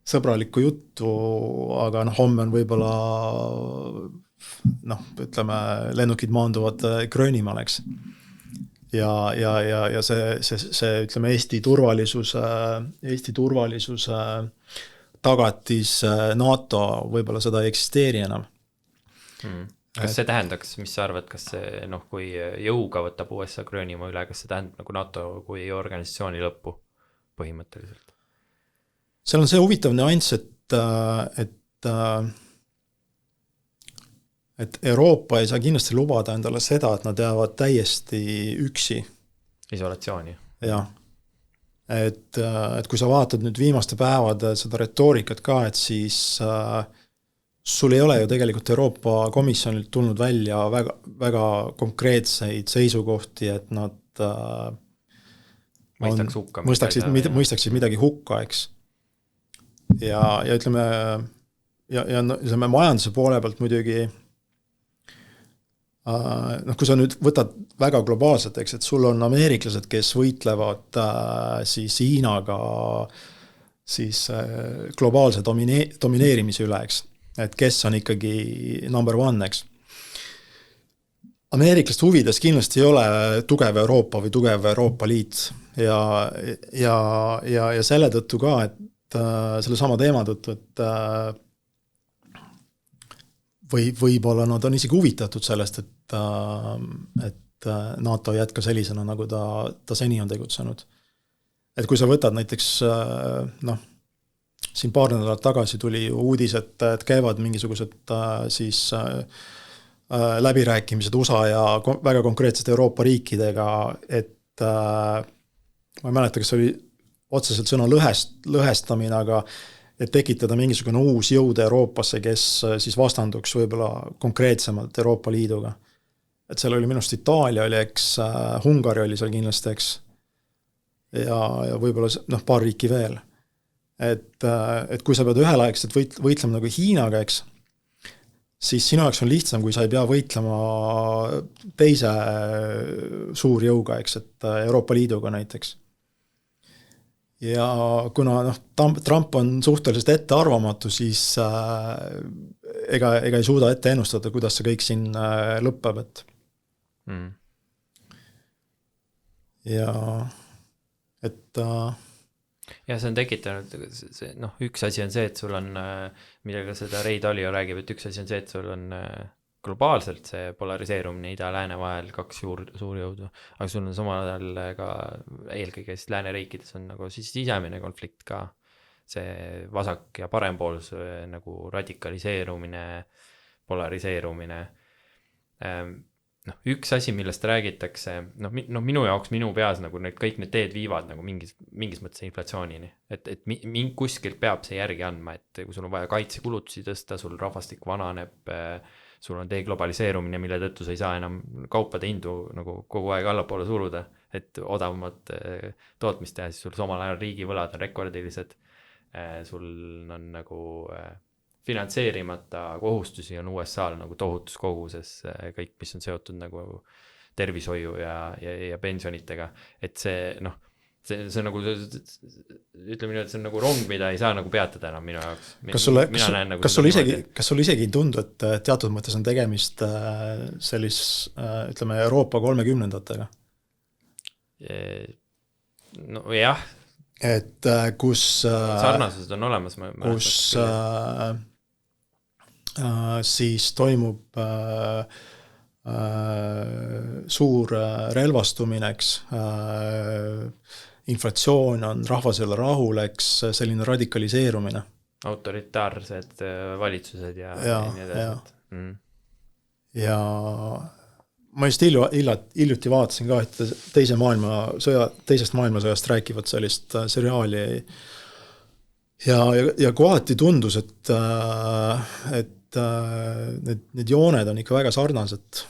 sõbralikku juttu, aga homme on võib-olla ütleme, lennukid maanduvad Gröönimaal, eks. Ja see ütleme, Eesti turvalisuse tagatis NATO võib-olla seda ei eksisteeri enam. Kas see tähendaks, mis sa arvad, kas see, kui jõuga võtab USA Gröönimaa üle, kas see tähendab nagu NATO kui organisatsiooni lõppu põhimõtteliselt? Seal on see huvitav nüanss, et Euroopa ei saa kindlasti lubada endale seda, et nad jäävad täiesti üksi. Isolatsiooni. Jah. Et kui sa vaatad nüüd viimaste päevade seda retoorikat ka, et siis sul ei ole ju tegelikult Euroopa Komisjonilt tulnud välja väga, väga konkreetseid seisukohti, et nad mõistaksid midagi hukka, eks. Ja ütleme, ütleme majanduse poole pealt muidugi, kui sa nüüd võtad väga globaalselt, eks, et sul on ameeriklased, kes võitlevad siis Hiinaga siis globaalse domineerimise üle, eks, et kes on ikkagi number one, eks. Ameeriklaste huvides kindlasti ei ole tugev Euroopa või tugev Euroopa Liit ja selle tõttu ka, et selle sama teema tõttu, et võib-olla nad on isegi huvitatud sellest, et NATO jätka sellisena, nagu ta seni on tegutsenud. et kui sa võtad näiteks noh, siin paar nädalat tagasi tuli uudis, et käivad mingisugused siis läbirääkimised USA ja väga konkreetsete Euroopa riikidega, et ma ei mäleta, kas oli otseselt sõna lõhestamine, aga et tekitada mingisugune uus jõud Euroopasse, kes siis vastanduks võib-olla konkreetsemalt Euroopa Liiduga. Et seal oli minust Itaalia oli, eks, Ungari oli seal kindlasti, eks, ja võib-olla paar riiki veel. Et kui sa pead ühelaegselt võitlema nagu Hiinaga, eks, siis sinu jaoks on lihtsam, kui sa ei pea võitlema teise suurjõuga, eks, et Euroopa Liiduga näiteks. Ja kuna Trump on suhteliselt ettearvamatu, siis ega ei suuda ette ennustada, kuidas see kõik siin lõppeb, et ja et ja see on tekitanud, üks asi on see, et sul on, millega seda Ray Dalio räägib, et üks asi on see, et sul on globaalselt see polariseerumine ida-lääne vahel kaks suurjõudu, aga sul on samal ajal ka eelkõige siis lääneriikides on nagu siis sisemine konflikt ka, see vasak- ja parempoolus nagu radikaliseerumine, polariseerumine. Üks asi, millest räägitakse, minu jaoks, minu peas nagu kõik need teed viivad nagu mingis mõttes inflatsioonini, et kuskilt peab see järgi andma, et kui sul on vaja kaitsekulutusi tõsta, sul rahvastik vananeb, sul on deglobaliseerumine, mille tõttu sa ei saa enam kaupade hindu nagu kogu aeg allapoole suruda, et odavamat tootmist teha, siis sul samal ajal riigivõlad on rekordilised, sul on nagu finantseerimata kohustusi on USA-l nagu tohutus koguses kõik, mis on seotud nagu tervishoiu ja pensionitega, et see see nagu, ütleme nii, et see on nagu rong, mida ei saa nagu peatada enam minu jaoks. Kas sul isegi ei tundu, et teatud mõttes on tegemist ütleme Euroopa 30-ndatega? No jah. Et kus sarnasused on olemas. Kus siis toimub suur relvastumine, eks, inflatsioon on rahvas jälle rahul, eks, selline radikaliseerumine. Autoritaarsed valitsused ja nii edasi. Ja ma just hiljuti vaatasin ka, et teisest maailmasõjast rääkivad sellist seriaali ja kohati tundus, et need jooned on ikka väga sarnased.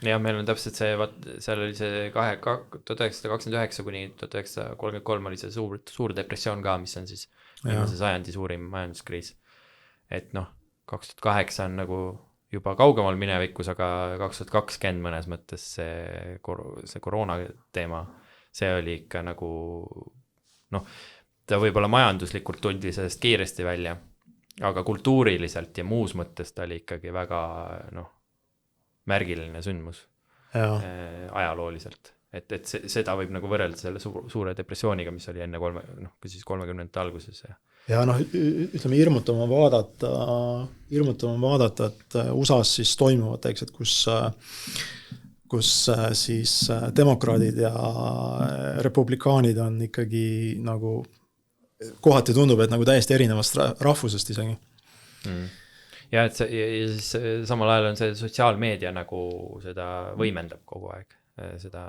Ja meil on täpselt see, seal oli see 1929 kuni 1933 oli see suur depressioon ka, mis on siis see sajandi suurim majanduskriis. Et 2008 on nagu juba kaugemal minevikus, aga 2020 mõnes mõttes see koroona teema, see oli ikka nagu ta võib-olla majanduslikult tuldi sellest kiiresti välja, aga kultuuriliselt ja muus mõttes ta oli ikkagi väga märgiline sündmus ajalooliselt. Et seda võib nagu võrrelda selle suure depressiooniga, mis oli enne 30. alguses. Ja ütleme, hirmutama vaadata, et USAs siis toimuvad, eks, et kus siis demokraadid ja republikaanid on ikkagi nagu kohati tundub, et nagu täiesti erinevast rahvusest isegi. Ja et siis samal ajal on see sotsiaalmeedia nagu seda võimendab kogu aeg, seda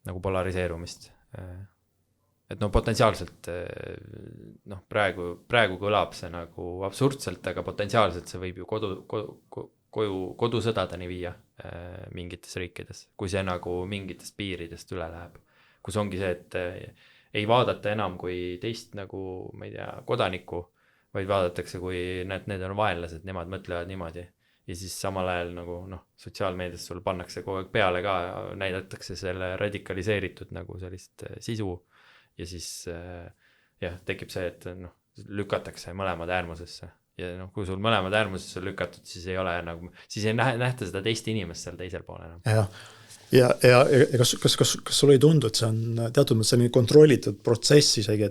nagu polariseerumist. Et potentsiaalselt praegu kõlab see nagu absurdselt, aga potentsiaalselt see võib ju kodusõdadeni viia mingites riikides, kui see nagu mingitest piiridest üle läheb. Kus ongi see, et ei vaadata enam kui teist nagu, ma ei tea, kodanikku, vaid vaadatakse, kui need on vaenlased, nemad mõtlevad niimoodi. Ja siis samal ajal nagu sotsiaalmeedias sul pannakse kogu aeg peale ka, näidatakse selle radikaliseeritud nagu sellist sisu ja siis tekib see, et lükatakse mõlemad äärmusesse. Ja kui sul mõlemad äärmusesse lükatud, siis ei nähta seda teist inimest seal teisel pool enam. Ja kas sul ei tundu, et see on teatud mõttes selline kontrollitud protsess isegi,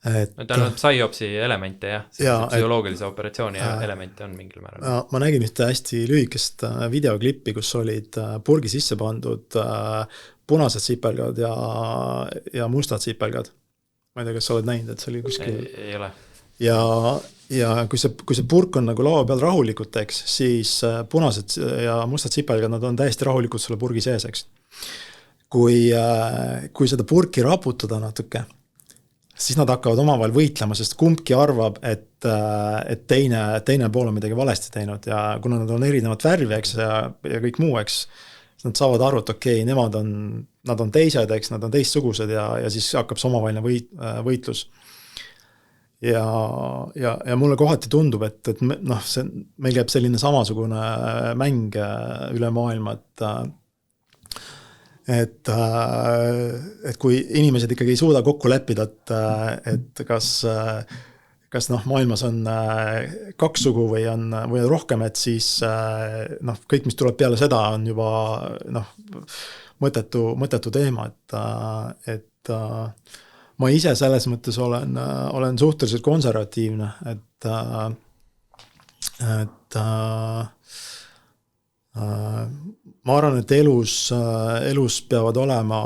et no tal on PsyOpsi elemente jah, Jaa, psühholoogilise operatsiooni elemente on mingil määral. ma nägin ühte hästi lühikest videoklippi, kus olid purgi sisse pandud punased sipelgad ja mustad sipelgad. Ma ei tea, kas sa oled näinud, et see oli kuskil... Ei ole. Ja kui see purk on nagu laua peal rahulikult, eks, siis punased ja mustad sipelgad, nad on täiesti rahulikult selle purgi sees, eks. Kui seda purki raputada natuke, siis nad hakkavad omavahel võitlema, sest kumbki arvab, et teine pool on midagi valesti teinud ja kuna nad on erinevat värvi, eks, ja kõik muu, eks, siis nad saavad aru, et okei, nad on teised, eks, nad on teistsugused ja siis hakkab see omavaheline võitlus. Ja mulle kohati tundub, et noh, meil käib selline samasugune mäng üle maailma, et kui inimesed ikkagi ei suuda kokku leppida, et kas noh, maailmas on kaks sugu või on rohkem, et siis noh, kõik, mis tuleb peale seda, on juba noh, mõttetu teema, et ma ise selles mõttes olen suhteliselt konservatiivne, et ma arvan, et elus peavad olema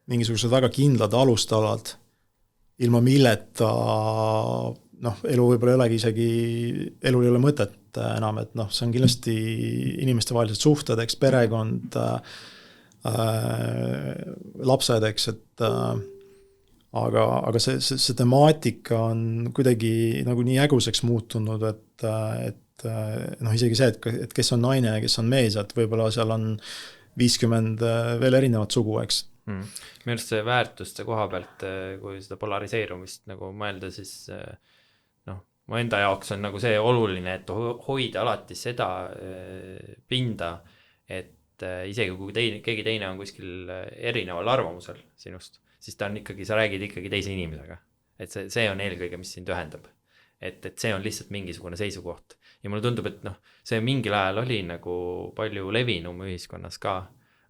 mingisugused väga kindlad alustalad, ilma milleta noh, elu võib-olla ei olegi isegi, elul ei ole mõtet enam, et noh, see on kindlasti inimeste vahelised suhted, eks, perekond, lapsed, eks, et aga see temaatika on kuidagi nagu nii äguseks muutunud, et noh, isegi see, et kes on naine ja kes on mees, et võib-olla seal on 50 veel erinevat sugu, eks. Minu arust see väärtuste koha pealt, kui seda polariseerumist nagu mõelda, siis noh, mu enda jaoks on nagu see oluline, et hoida alati seda pinda, et isegi kui keegi teine on kuskil erineval arvamusel sinust, siis ta on ikkagi, sa räägid ikkagi teise inimesega. Et see on eelkõige, mis sind ühendab. Et see on lihtsalt mingisugune seisukoht. Ja mulle tundub, et noh, see mingil ajal oli nagu palju levinum ühiskonnas ka,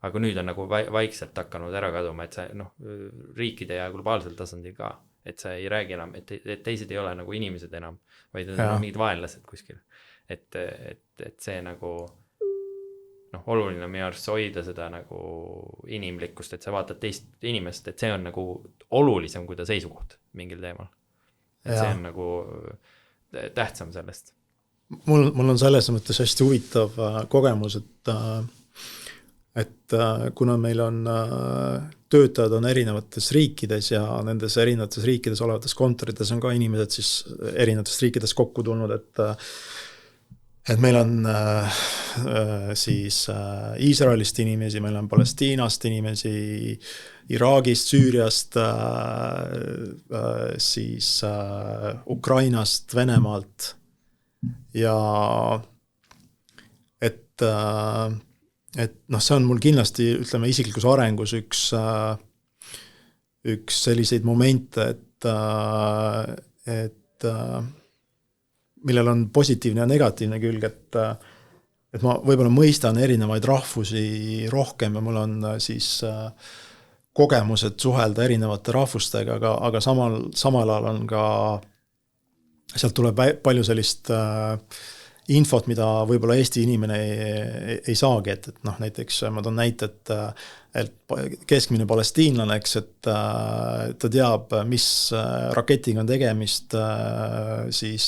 aga nüüd on nagu vaikselt hakanud ära kaduma, et see noh, riikide ja globaalsel tasandil ka, et sa ei räägi enam, et teised ei ole nagu inimesed enam, vaid on mingid vaenlased kuskil. Et see nagu noh, oluline minu arust hoida seda nagu inimlikkust, et sa vaatad teist inimest, et see on nagu olulisem kui ta seisukoht mingil teemal. Et see on nagu tähtsam sellest. Mul on selles mõttes hästi huvitav kogemus, et kuna meil on töötajad on erinevates riikides ja nendes erinevates riikides olevates kontorites on ka inimesed siis erinevatest riikides kokku tulnud, et meil on siis Iisraelist inimesi, meil on Palestiinast inimesi, Iraagist, Süüriast, siis Ukrainast, Venemaalt ja et noh, see on mul kindlasti, ütleme, isiklikus arengus üks selliseid momente, et millel on positiivne ja negatiivne külg, et ma võib-olla mõistan erinevaid rahvusi rohkem ja mul on siis kogemused suhelda erinevate rahvustega, aga samal ajal on ka, sealt tuleb palju sellist infot, mida võib-olla Eesti inimene ei saagi, et noh, näiteks ma toon näite, et keskmine palestiinlane, eks, et ta teab, mis raketiga on tegemist siis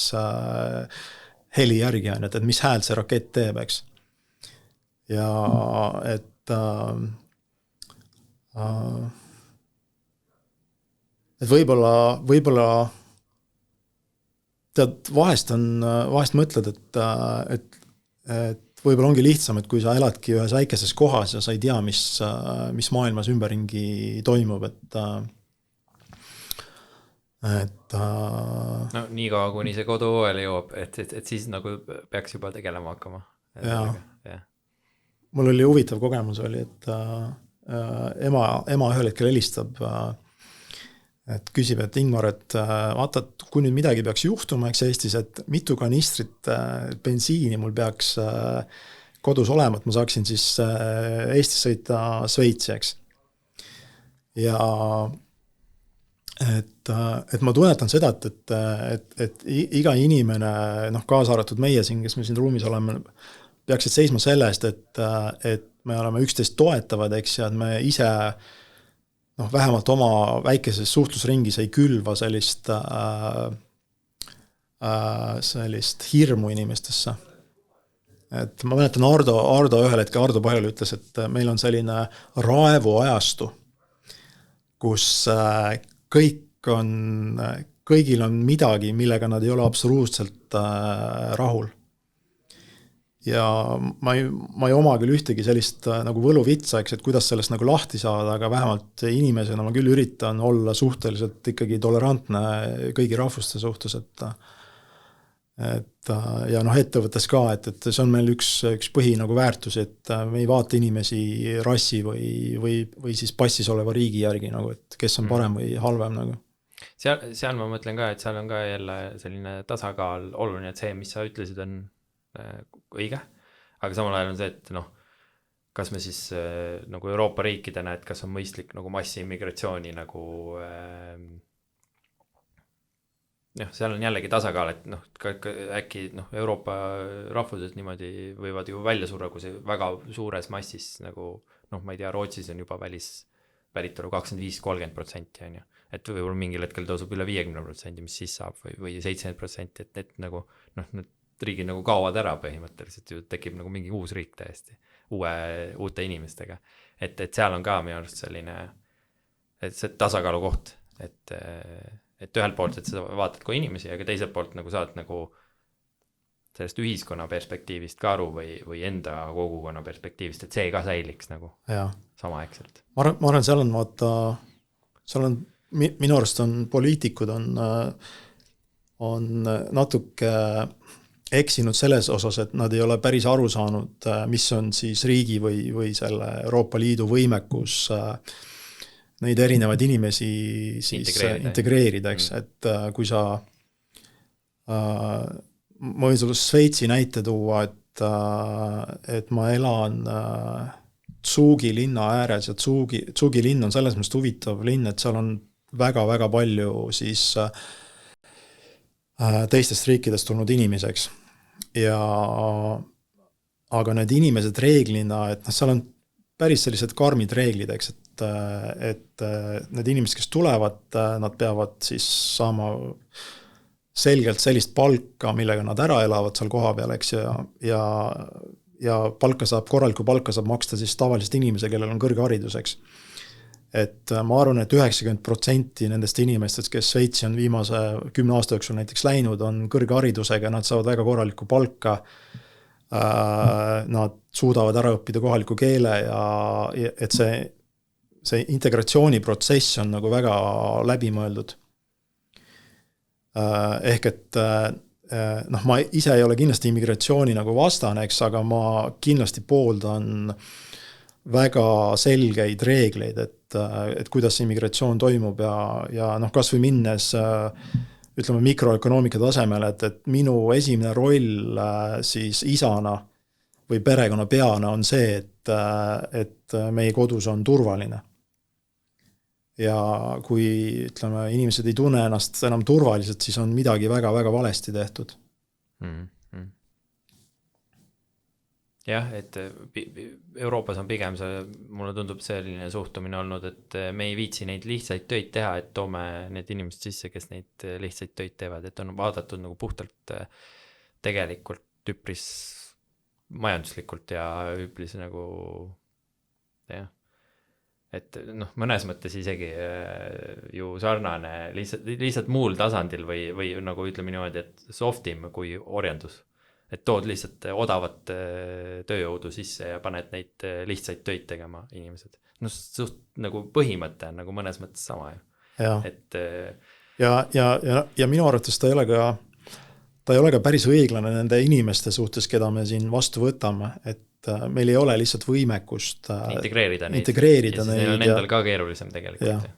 heli järgi on, et mis hääl see rakett teeb, eks. Ja et võib-olla tead, vahest mõtled, et võib-olla ongi lihtsam, et kui sa eladki ühes väikeses kohas ja sa ei tea, mis maailmas ümberringi toimub, et no nii kaua, kuni see kodu õuele jõuab, et siis nagu peaks juba tegelema hakkama. Ja. Mul oli huvitav kogemus oli, et ema ühel hetkel helistab, et küsib, et Ingmar, et vaata, kui nüüd midagi peaks juhtuma, eks Eestis, et mitu kanistrit bensiini mul peaks kodus olema, et ma saaksin siis Eestis sõita Šveitsi, eks. Ja et et ma tunnetan seda, et iga inimene, noh, kaasa arvatud meie siin, kes me siin ruumis oleme, peaksid seisma selle eest, et me oleme üksteist toetavad, eks, ja et me ise noh, vähemalt oma väikeses suhtlusringis ei külva sellist hirmu inimestesse. Et ma mäletan Ardo ühel hetkel, Ardo Pajal ütles, et meil on selline raevu ajastu, kus kõigil on midagi, millega nad ei ole absoluutselt rahul. Ja ma ei oma küll ühtegi sellist nagu võluvitsa, eks, et kuidas sellest nagu lahti saada, aga vähemalt inimesena ma küll üritan olla suhteliselt ikkagi tolerantne kõigi rahvuste suhtes, et ja noh, ettevõttes ka, et see on meil üks põhi nagu väärtus, et me ei vaata inimesi rassi või siis passis oleva riigi järgi, nagu, et kes on parem või halvem nagu. Seal ma mõtlen ka, et seal on ka jälle selline tasakaal oluline, et see, mis sa ütlesid, on õige, aga samal ajal on see, et noh, kas me siis nagu Euroopa riikidena, et kas on mõistlik nagu massiimmigratsiooni nagu seal on jällegi tasakaal, et noh, äkki noh, Euroopa rahvused niimoodi võivad ju välja surra, kui see väga suures massis nagu noh, ma ei tea, Rootsis on juba välispäritolu 25-30%, on ju. Et võib-olla mingil hetkel tõusub üle 50%, mis siis saab või 70%, et nagu noh, need riigid nagu kaovad ära põhimõtteliselt, ju tekib nagu mingi uus riik täiesti uute inimestega. Et seal on ka minu arust selline et see tasakaalu koht, et ühelt poolt, et sa vaatad kui inimesi, aga teiselt poolt nagu saad nagu sellest ühiskonna perspektiivist ka aru või enda kogukonna perspektiivist, et see ka säiliks nagu samaaegselt. Ma arvan, seal on minu arust on poliitikud on natuke eksinud selles osas, et nad ei ole päris aru saanud, mis on siis riigi või selle Euroopa Liidu võimekus neid erinevaid inimesi siis integreerida, eks, et kui sa ma võin sulle Šveitsi näite tuua, et ma elan Tsugi linna ääres ja Tsugi linn on selles mõttes huvitav linn, et seal on väga-väga palju siis teistest riikidest tulnud inimeseks. Aga need inimesed reeglina, et seal on päris sellised karmid reeglid, eks, et need inimesed, kes tulevad, nad peavad siis saama selgelt sellist palka, millega nad ära elavad seal koha peal, eks, ja korralikku palka saab maksta siis tavaliselt inimese, kellel on kõrge haridus, eks. Et ma arvan, et 90% nendest inimestest, kes Šveitsi on viimase 10 aasta jooksul näiteks läinud, on kõrge haridusega, nad saavad väga korralikku palka, nad suudavad ära õppida kohaliku keele ja et see integratsiooniprotsess on nagu väga läbimõeldud. Ehk et noh, ma ise ei ole kindlasti immigratsiooni nagu vastane, eks, aga ma kindlasti pooldan väga selgeid reegleid, et kuidas immigratsioon toimub ja noh, kas või minnes ütleme mikroökonoomika tasemel, et minu esimene roll siis isana või perekonna peana on see, et meie kodus on turvaline. Ja kui ütleme, inimesed ei tunne ennast enam turvaliselt, siis on midagi väga-väga valesti tehtud. Jah, et Euroopas on pigem see, mulle tundub selline suhtumine olnud, et me ei viitsi neid lihtsaid töid teha, et toome need inimesed sisse, kes neid lihtsaid töid teevad, et on vaadatud nagu puhtalt tegelikult üpris majanduslikult ja üpris nagu et noh, mõnes mõttes isegi ju sarnane lihtsalt muul tasandil või nagu ütleme niimoodi, et softim kui orjandus. Et tood lihtsalt odavat tööjõudu sisse ja paned neid lihtsaid töid tegema inimesed. No suht nagu põhimõte on nagu mõnes mõttes sama ju. Et ja minu arvates ta ei ole ka päris õiglane nende inimeste suhtes, keda me siin vastu võtame, et meil ei ole lihtsalt võimekust integreerida neid. Ja siis neil on endal ka keerulisem tegelikult.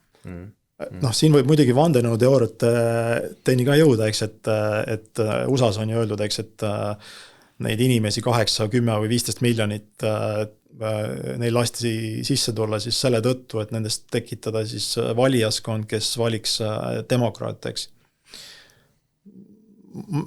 Noh, siin võib muidugi vandenõuteooriateni ka jõuda, eks, et USAs on ju öeldud, eks, et neid inimesi 8, 10 või 15 miljonit neil lasti sisse tulla siis selle tõttu, et nendest tekitada siis valijaskond, kes valiks demokraateks.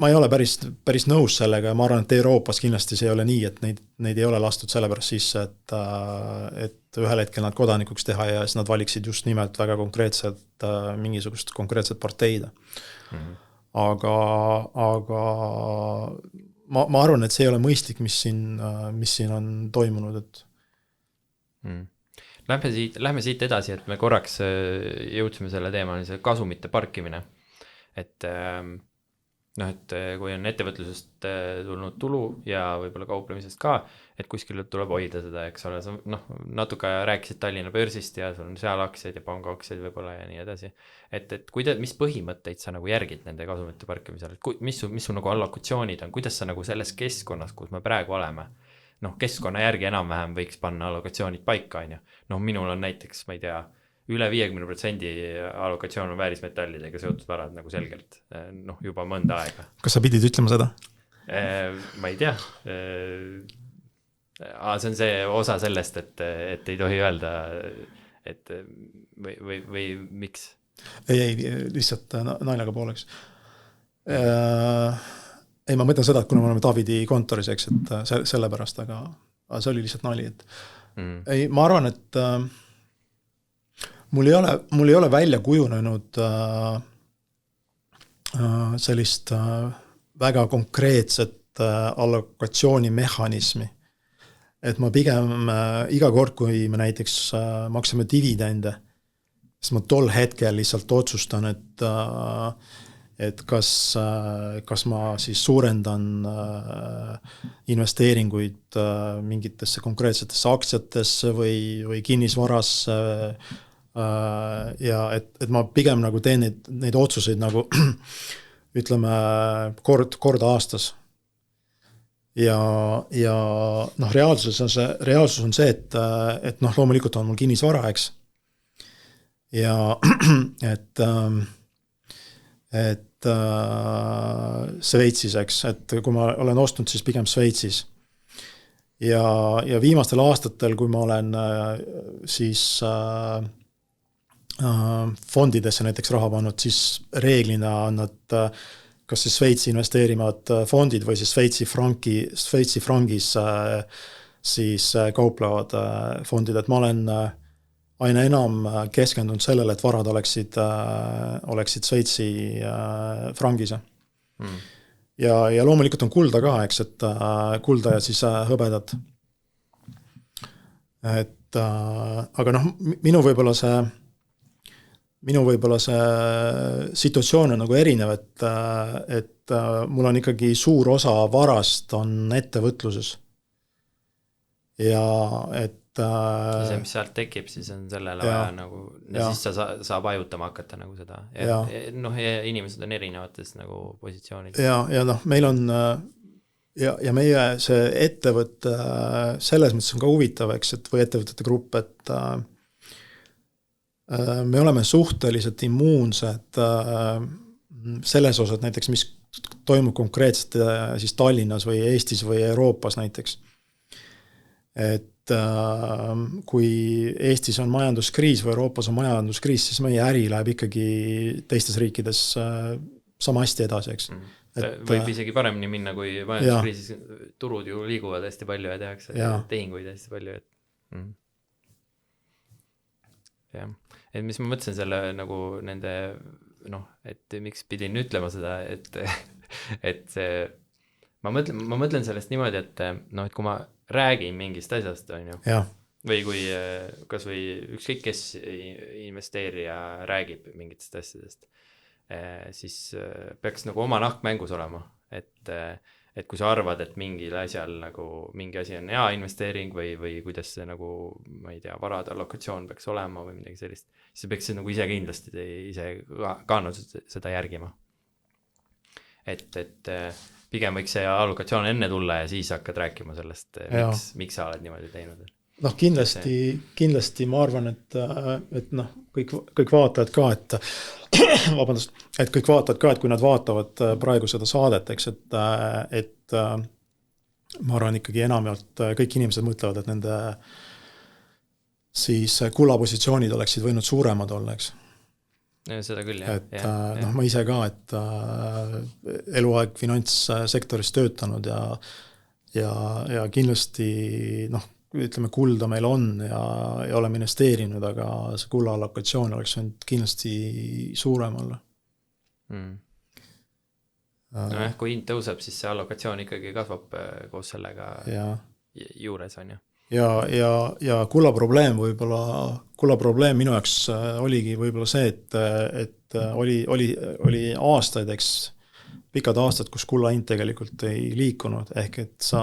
Ma ei ole päris nõus sellega ja ma arvan, et Euroopas kindlasti see ei ole nii, et neid ei ole lastud sellepärast sisse, et ühel hetkel nad kodanikuks teha ja siis nad valiksid just nimelt väga konkreetselt mingisugust konkreetset parteid. Aga ma arvan, et see ei ole mõistlik, mis siin on toimunud. Lähme siit edasi, et me korraks jõudsime selle teema, see kasumite parkimine. Et et kui on ettevõtlusest tulnud tulu ja võib-olla kauplemisest ka, et kuskil tuleb hoida seda, eks ole, sa natuke rääkisid Tallinna börsist ja sul on seal aktsiaid ja pangaaktsiaid võib-olla ja nii edasi. Et mis põhimõtteid sa nagu järgid nende kasumite parkimisel, et mis su nagu allokatsioonid on, kuidas sa nagu selles keskkonnas, kus me praegu oleme, keskkonna järgi enam-vähem võiks panna allokatsioonid paika, on ju. Minul on näiteks, ma ei tea, üle 50% allokatsioon on väärismetallidega seotud varad nagu selgelt, juba mõnda aega. Kas sa pidid ütlema seda? Ma ei tea. See on see osa sellest, et ei tohi öelda, et või miks? Ei, lihtsalt naljaga pooleks. Ei, ma mõtlen seda, et kuna me oleme Davidi kontoris, eks, et sellepärast, aga see oli lihtsalt nali, et ei, ma arvan, et mul ei ole välja kujunenud sellist väga konkreetset allokatsioonimehhanismi. Et ma pigem iga kord, kui me näiteks maksame dividende, siis ma tol hetkel lihtsalt otsustan, et kas ma siis suurendan investeeringuid mingitesse konkreetsetesse aktsiatesse või kinnisvarasse, ja et ma pigem nagu teen neid otsuseid nagu ütleme kord aastas. Ja reaalsus on see, et loomulikult on mul kinnisvara, eks. Ja et Šveitsis, eks, et kui ma olen ostnud, siis pigem Šveitsis. Ja viimastel aastatel, kui ma olen siis fondidesse näiteks raha pannud, siis reeglina on nad kas siis Šveitsi investeerivad fondid või siis Šveitsi frangis siis kauplevad fondid, et ma olen aina enam keskendunud sellele, et varad oleksid Šveitsi frangis. Ja loomulikult on kulda ka, eks, et kulda ja siis hõbedad. Aga minu võib-olla see situatsioon on nagu erinev, et mul on ikkagi suur osa varast on ettevõtluses. Ja et see, mis sealt tekib, siis on sellele vaja nagu, siis sa saab ajutama hakata nagu seda. Ja inimesed on erinevates nagu positsioonid. Ja meil on, ja meie see ettevõtte selles mõttes on ka huvitav, eks, et või ettevõtete grupp, et me oleme suhteliselt immuunsed selles osas, näiteks mis toimub konkreetselt siis Tallinnas või Eestis või Euroopas näiteks. Et kui Eestis on majanduskriis või Euroopas on majanduskriis, siis meie äri läheb ikkagi teistes riikides sama hästi edasi, eks. Võib isegi paremini minna, kui majanduskriisis turud ju liiguvad hästi palju ja tehakse tehinguid hästi palju. Et mis ma mõtlesin selle nagu nende, et miks pidin ütlema seda, et see, ma mõtlen sellest niimoodi, et kui ma räägin mingist asjast, on ju, või kui kas või ükskõik kes investeerija räägib mingitest asjadest, siis peaks nagu oma nahk mängus olema, et kui sa arvad, et mingil asjal nagu mingi asi on hea investeering või kuidas see nagu, ma ei tea, varade allokatsioon peaks olema või midagi sellist, siis peaks see nagu ise kindlasti ise ka seda järgima. Et pigem võiks see allokatsioon enne tulla ja siis hakkad rääkima sellest, miks sa oled niimoodi teinud. Kindlasti ma arvan, et kõik vaatajad ka, et kõik vaatajad ka, et kui nad vaatavad praegu seda saadet, eks, et ma arvan ikkagi enamjaolt kõik inimesed mõtlevad, et nende siis kullapositsioonid oleksid võinud suuremad olla, eks. Seda küll, jah. Et noh, ma ise ka, et eluaeg finantssektoris töötanud ja kindlasti noh, ütleme, kulda meil on ja oleme investeerinud, aga see kulla allokatsioon oleks võinud kindlasti suurem olla. Nojah, kui hind tõuseb, siis see allokatsioon ikkagi kasvab koos sellega juures, on ju. Ja kulla probleem minu jaoks oligi võib-olla see, et oli aastaid, eks, pikad aastad, kus kulla hind tegelikult ei liikunud, ehk et sa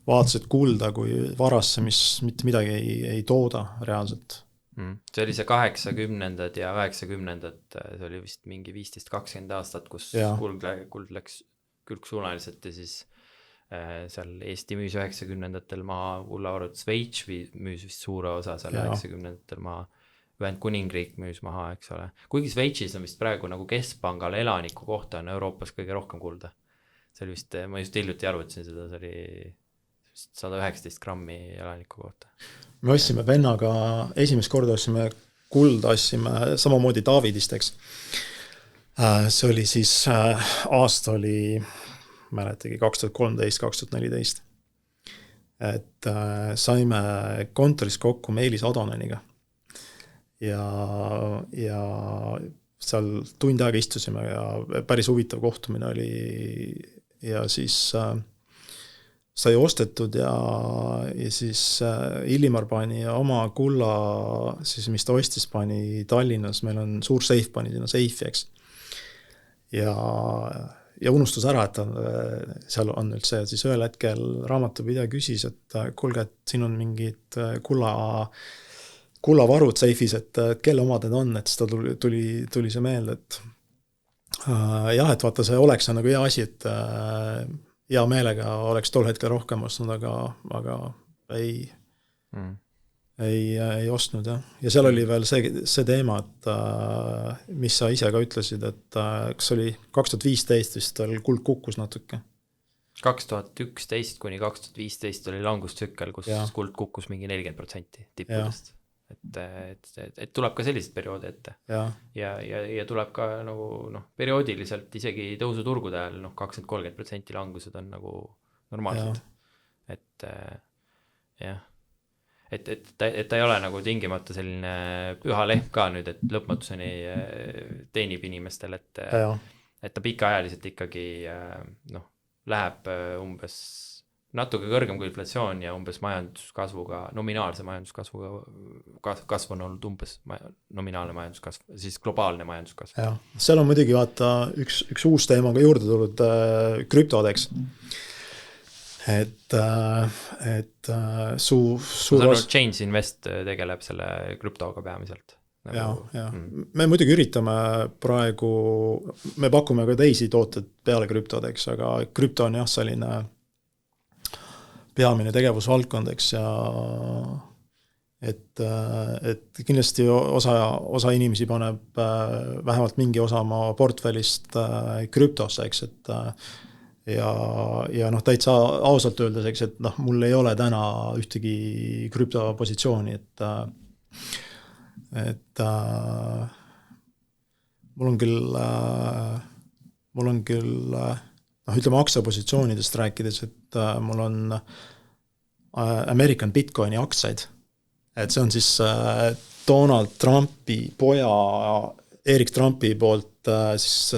vaatasid kulda kui varasse, mis mitte midagi ei tooda reaalselt. See oli see 80-ndad ja 90-ndad, see oli vist mingi 15-20 aastat, kus kuld läks külgsuunaliselt ja siis seal Eesti müüs 90-ndatel maha, kullavarud Šveits müüs vist suure osa seal 90-ndatel maha, Ühendkuningriik müüs maha, eks ole. Kuigi Šveitsis on vist praegu nagu keskpangal elaniku kohta on Euroopas kõige rohkem kulda. See oli vist, ma just hiljuti arvutasin seda, see oli 119 grammi elaniku kohta. Me ossime vennaga, esimest korda ossime kulda, ossime samamoodi Davidist, eks. See oli siis, aasta oli, mäletagi, 2013-2014. Et saime kontoris kokku Meelis Adoneniga. Ja seal tund aega istusime ja päris huvitav kohtumine oli ja siis sai ostetud ja siis Illimar pani oma kulla, siis mis ta ostis, pani Tallinnas, meil on suur seif, pani sinna seifi, eks. Ja unustus ära, et seal on üldse, siis ühel hetkel raamatupidaja küsis, et kuulge, et siin on mingid kullavarud seifis, et kelle omad need on, et siis ta tuli see meelde, et jah, et vaata, see oleks nagu hea asi, et hea meelega oleks tol hetkel rohkem ostnud, aga ei ostnud, jah. Ja seal oli veel see teema, et mis sa ise ka ütlesid, et kas oli 2015 vist veel kuld kukkus natuke? 2011 kuni 2015 oli langustsükkel, kus kuld kukkus mingi 40% tippudest. Et tuleb ka sellised perioodi ette. Ja tuleb ka nagu, perioodiliselt isegi tõusuturgude ajal 20-30% langused on nagu normaalsed. Et jah. Et ta ei ole nagu tingimata selline püha lehm ka nüüd, et lõpmatuseni teenib inimestel, et ta pikaajaliselt ikkagi läheb umbes natuke kõrgem kui inflatsioon ja umbes majanduskasvuga, nominaalse majanduskasvuga kasv on olnud umbes nominaalne majanduskasv, siis globaalne majanduskasv. Ja, seal on muidugi vaata üks uus teema ka juurde tulnud, krüptodeks. Et Change Invest tegeleb selle krüptoga peamiselt. Ja. Me muidugi üritame praegu, me pakume ka teisi tooted peale krüptodeks, aga krüpto on jah selline peamine tegevusvaldkond, eks, ja et kindlasti osa inimesi paneb vähemalt mingi osa oma portfellist krüptosse, eks, et ja täitsa ausalt öeldes, eks, et mul ei ole täna ühtegi krüptopositsiooni, et mul on küll ütleme aktsiapositsioonidest rääkides, et mul on American Bitcoini aktsiaid. Et see on siis Donald Trumpi poja Erik Trumpi poolt siis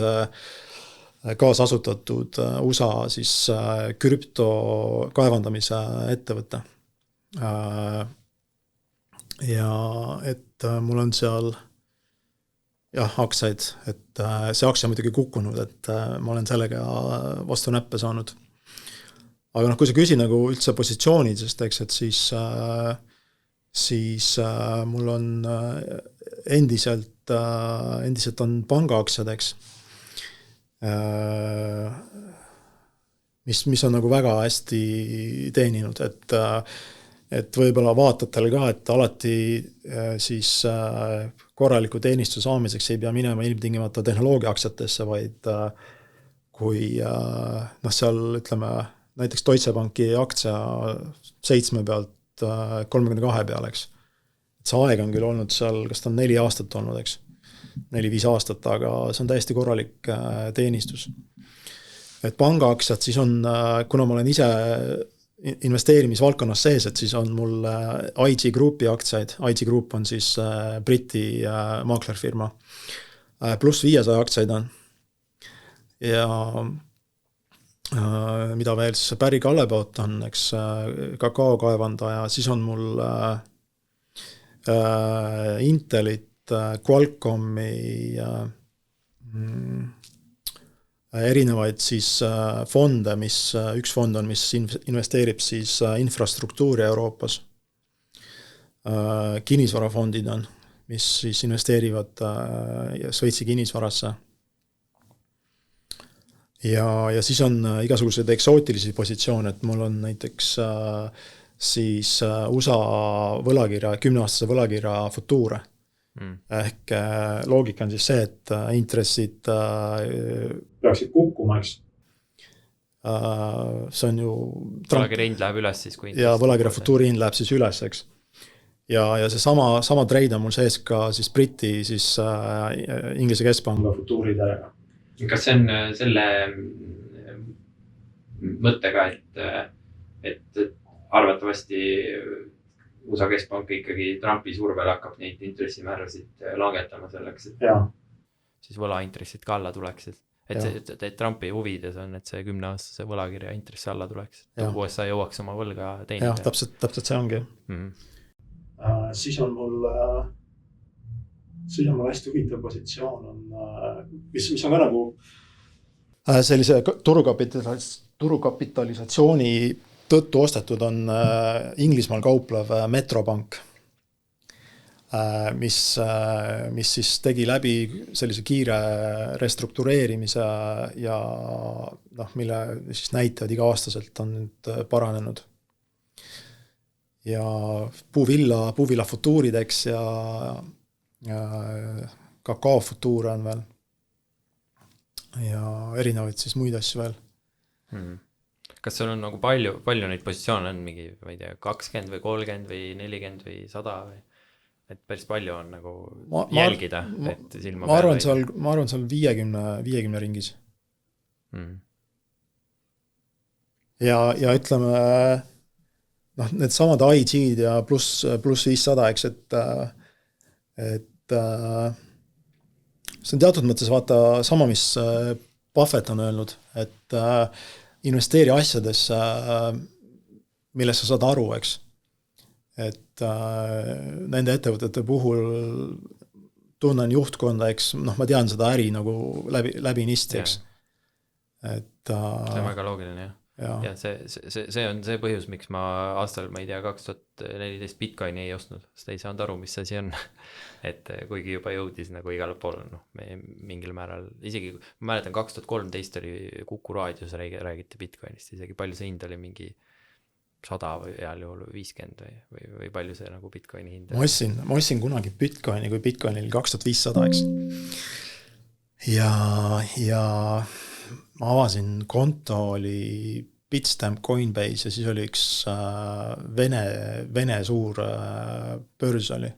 kaasasutatud USA siis krüpto kaevandamise ettevõte. Ja et mul on seal aktsiaid, et see aktsia on muidugi kukkunud, et ma olen sellega vastu näppe saanud. Aga kui sa küsi nagu üldse positsioonidest, eks, et siis mul on endiselt on pangaaktsiad, eks, mis on nagu väga hästi teeninud, et võib-olla vaatatel ka, et alati siis korraliku teenistuse saamiseks ei pea minema ilmtingimata tehnoloogia aktsiatesse, vaid kui seal ütleme, näiteks Deutsche Banki aktsia 7 pealt 32 peale, eks. Et see aeg on küll olnud seal, kas ta on 4 aastat olnud, eks, 4-5 aastat, aga see on täiesti korralik teenistus. Et pangaaktsiad siis on, kuna ma olen ise investeerimisvaldkonnas sees, et siis on mul IG Groupi aktsiaid, IG Group on siis Briti maaklerfirma, pluss 500 aktsiaid on. Ja mida veel siis Barry Callebaut on, eks, kakaokaevandaja, siis on mul Intelit, Qualcommi erinevaid siis fonde, üks fond on, mis investeerib siis infrastruktuuri Euroopas. Kinnisvarafondid on, mis siis investeerivad Šveitsi kinnisvarasse. Ja siis on igasuguseid eksootilisi positsioone, et mul on näiteks siis USA võlakirja, 10-aastase võlakirja futuure. Ehk loogika on siis see, et intressid peaksid kukkuma, eks. See on ju võlakirja hind läheb üles siis, kui ja võlakirja futuuri hind läheb siis üles, eks. Ja see sama trade on mul sees ka siis Briti siis Inglise keskpanga futuuridega. Kas see on selle mõttega, et arvatavasti USA keskpank ikkagi Trumpi survel hakkab neid intressimäärasid langetama selleks, et siis võlaintressid ka alla tuleksid. Et Trumpi huvides on, et see 10-aastase võlakirja intress alla tuleks. USA jõuaks oma võlga teenida. Jah, täpselt see ongi. Siis on mul hästi huvitav positsioon on, mis on ka nagu sellise turukapitalisatsiooni tõttu ostetud on Inglismaal kauplev Metrobank, mis siis tegi läbi sellise kiire restruktureerimise ja mille siis näitajad iga-aastaselt on nüüd paranenud. Ja puuvilla futuurideks ja kakaofutuure on veel ja erinevaid siis muid asju veel. Kas sul on nagu palju neid positsioone on mingi, ma ei tea, 20 või 30 või 40 või 100 või et päris palju on nagu jälgida, et silma ma arvan seal 50 ringis. Ja ütleme need samad IG-d ja pluss 500, eks, et see on teatud mõttes vaata sama, mis Buffett on öelnud, et investeeri asjadesse, millest sa saad aru, eks. Et nende ettevõtete puhul tunnen juhtkonda, eks, ma tean seda äri nagu läbi nisti, eks. Et see on väga loogiline, jah. Ja see on see põhjus, miks ma aastal, ma ei tea, 2014 Bitcoini ei ostnud, sest ei saanud aru, mis asi on. Et kuigi juba jõudis nagu igal pool, mingil määral, isegi ma mäletan 2013 oli Kuku raadios räägiti Bitcoinist, isegi palju see hind oli mingi 100 või heal juhul 50 või palju see nagu Bitcoini hind. Ma ostsin kunagi Bitcoini, kui Bitcoin oli 2500, eks. Ja ma avasin konto, oli Bitstamp, Coinbase ja siis oli üks Vene suur börs oli.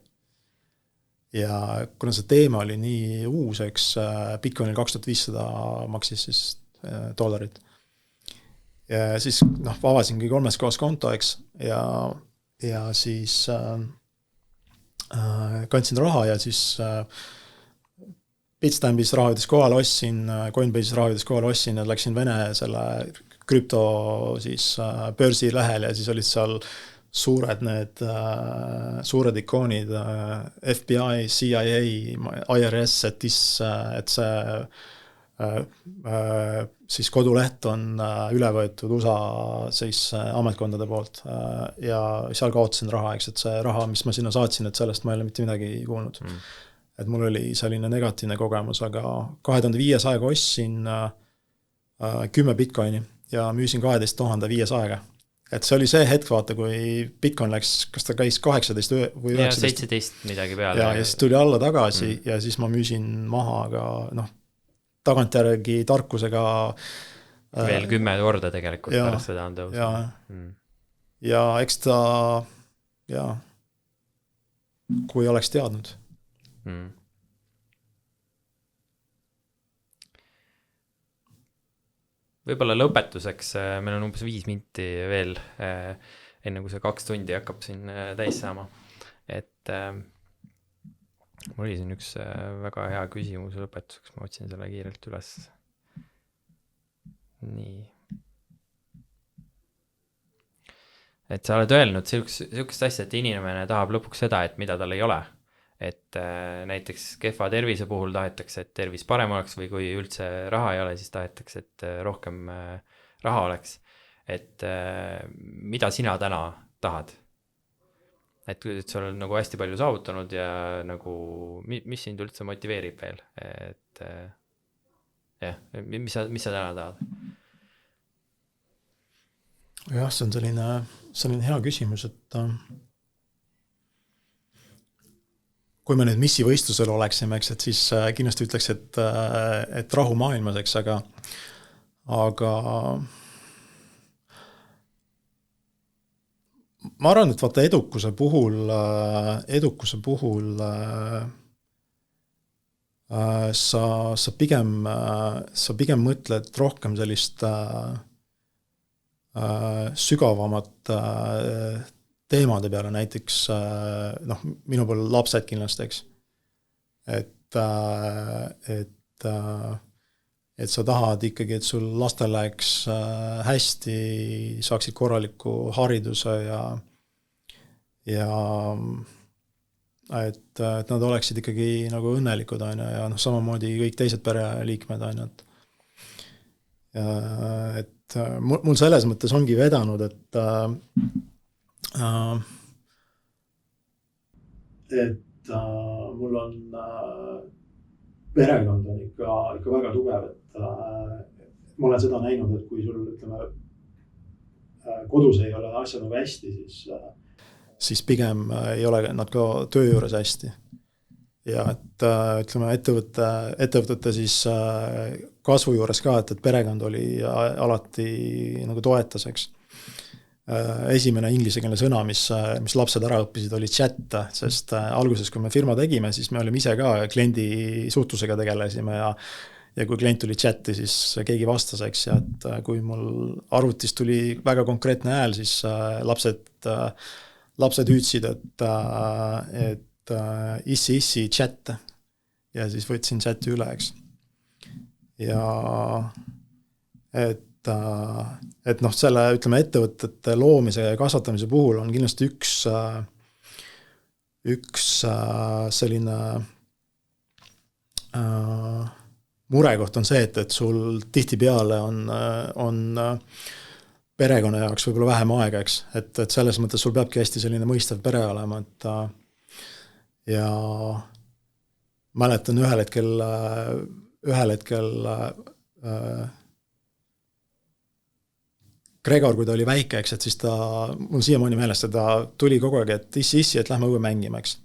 Ja kuna see teema oli nii uus, eks Bitcoinil 2500 maksis siis $. Ja siis avasingi 3 kohas konto, eks, ja siis kandsin raha ja siis Bitstampis rahavides kohal ostsin, Coinbase'is rahavides kohal ostsin ja läksin Vene selle krüpto siis börsi lähel ja siis olid seal suured ikoonid, FBI, CIA, IRS, et see siis koduleht on üle võetud USA siis ametkondade poolt ja seal kaotasin raha, eks, et see raha, mis ma sinna saatsin, et sellest ma ei ole mitte midagi kuulnud. Et mul oli selline negatiivne kogemus, aga 2500 ostsin 10 Bitcoini ja müüsin 12,500. Et see oli see hetk, vaata, kui Bitcoin läks, kas ta käis 18 või 19. Ja 17 midagi peale. Ja siis tuli alla tagasi ja siis ma müüsin maha, aga tagantjärgi tarkusega veel 10 korda tegelikult ja, pärast seda on tõusnud. Ja eks ta, kui oleks teadnud. Võib-olla lõpetuseks, meil on umbes 5 minti veel, enne kui see 2 tundi hakkab siin täis saama. Et mul oli siin üks väga hea küsimus lõpetuseks, ma otsin selle kiirelt üles. Nii. Et sa oled öelnud sellist asja, et inimene tahab lõpuks seda, et mida tal ei ole. Et näiteks kehva tervise puhul tahetakse, et tervis parem oleks või kui üldse raha ei ole, siis tahetakse, et rohkem raha oleks. Et mida sina täna tahad? Et sa oled nagu hästi palju saavutanud ja nagu, mis sind üldse motiveerib veel? Et jah, mis sa täna tahad? Jah, see on selline hea küsimus, et kui me nüüd missivõistlusel oleksime, eks, et siis kindlasti ütleks, et rahu maailmas, eks, aga ma arvan, et vaata edukuse puhul sa pigem mõtled rohkem sellist sügavamat teemade peale, näiteks minu pool lapsed kindlasti, eks. Et sa tahad ikkagi, et sul lastel läheks hästi, saaksid korraliku hariduse ja et nad oleksid ikkagi nagu õnnelikud, ja samamoodi kõik teised pereliikmed, et mul selles mõttes ongi vedanud, et mul on perekond on ikka väga tugev, et ma olen seda näinud, et kui sul kodus ei ole asja nagu hästi, siis pigem ei ole nad ka töö juures hästi. Ja et ettevõtete siis kasvu juures ka, et perekond oli alati nagu toetaseks. Esimene ingliskeelne sõna, mis lapsed ära õppisid, oli chat, sest alguses, kui me firma tegime, siis me olime ise ka kliendi suhtlusega tegelesime ja kui klient tuli chatti, siis keegi vastas, eks, ja et kui mul arvutis tuli väga konkreetne hääl, siis lapsed hüüdsid, et issi chat ja siis võtsin chati üle, eks. Ja et selle, ettevõtete loomise ja kasvatamise puhul on kindlasti üks selline murekoht on see, et sul tihtipeale on perekonna jaoks võib-olla vähem aega, eks, et selles mõttes sul peabki hästi selline mõistav pere olema, et ja mäletan ühel hetkel Gregor, kui ta oli väike, eks, et siis mul siiamaani meelest, ta tuli kogu aeg, et issi, et lähme õue mängima, eks.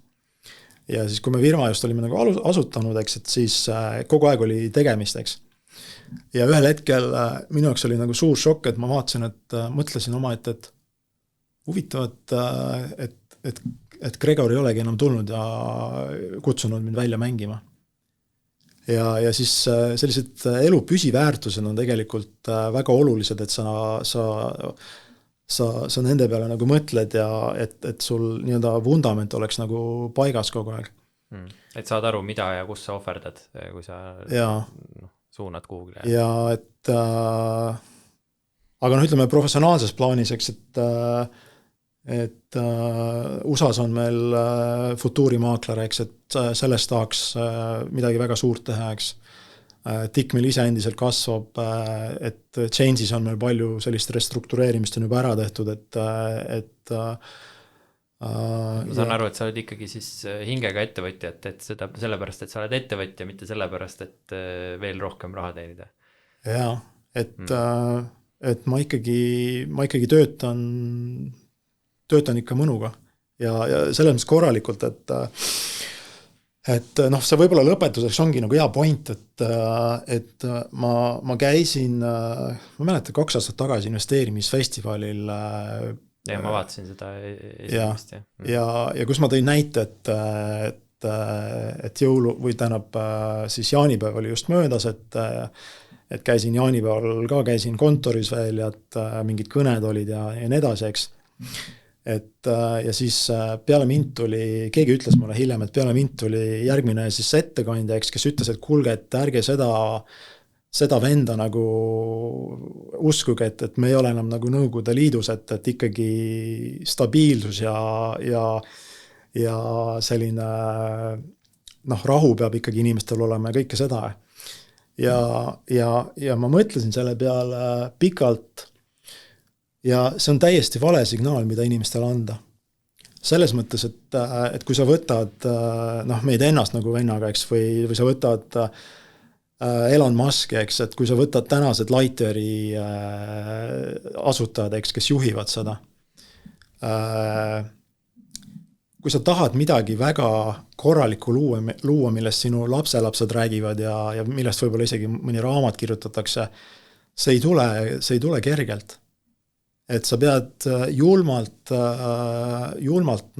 Ja siis, kui me firma just olime nagu asutanud, eks, et siis kogu aeg oli tegemist, eks. Ja ühel hetkel minu jaoks oli nagu suur šokk, et ma vaatasin, et mõtlesin oma, et huvitav, et Gregor ei olegi enam tulnud ja kutsunud mind välja mängima. Ja siis sellised elu püsiväärtused on tegelikult väga olulised, et sa nende peale nagu mõtled ja et sul nii-öelda vundament oleks nagu paigas kogu aeg. Et saad aru, mida ja kus sa ohverdad, kui sa suunad kuhugile. Ja et aga professionaalses plaanis, eks, et USAs on meil futuurimaakler, eks, et sellest tahaks midagi väga suurt teha, eks. TIC meil ise endiselt kasvab, et Change'is on meil palju sellist restruktureerimist on juba ära tehtud, et ma saan aru, et sa oled ikkagi siis hingega ettevõtja, et seda sellepärast, et sa oled ettevõtja, mitte sellepärast, et veel rohkem raha teenida. Jaa, et ma ikkagi töötan ikka mõnuga ja selles mõttes korralikult, et noh, see võib-olla lõpetuseks ongi nagu hea point, et ma käisin, ma mäletan 2 aastat tagasi investeerimisfestivalil. Ja ma vaatasin seda esimest. Ja kus ma tõin näite, et jõulu või tähendab siis jaanipäev oli just möödas, et käisin jaanipäeval ka, käisin kontoris veel ja et mingid kõned olid ja nii edasi, eks. Ja siis peale mind tuli, keegi ütles mulle hiljem, et peale mind tuli järgmine siis ettekandja, eks, kes ütles, et kuulge, et ärge seda venda nagu uskuge, et me ei ole enam nagu Nõukogude Liidus, et ikkagi stabiilsus ja selline rahu peab ikkagi inimestel olema ja kõike seda. Ja ma mõtlesin selle peale pikalt ja see on täiesti vale signaal, mida inimestele anda. Selles mõttes, et kui sa võtad meid ennast nagu vennaga, eks, või sa võtad Elon Musk, eks, et kui sa võtad tänased Lighteri asutajad, eks, kes juhivad seda. Kui sa tahad midagi väga korralikku luua, millest sinu lapselapsed räägivad ja millest võib-olla isegi mõni raamat kirjutatakse, see ei tule kergelt. Et sa pead julmalt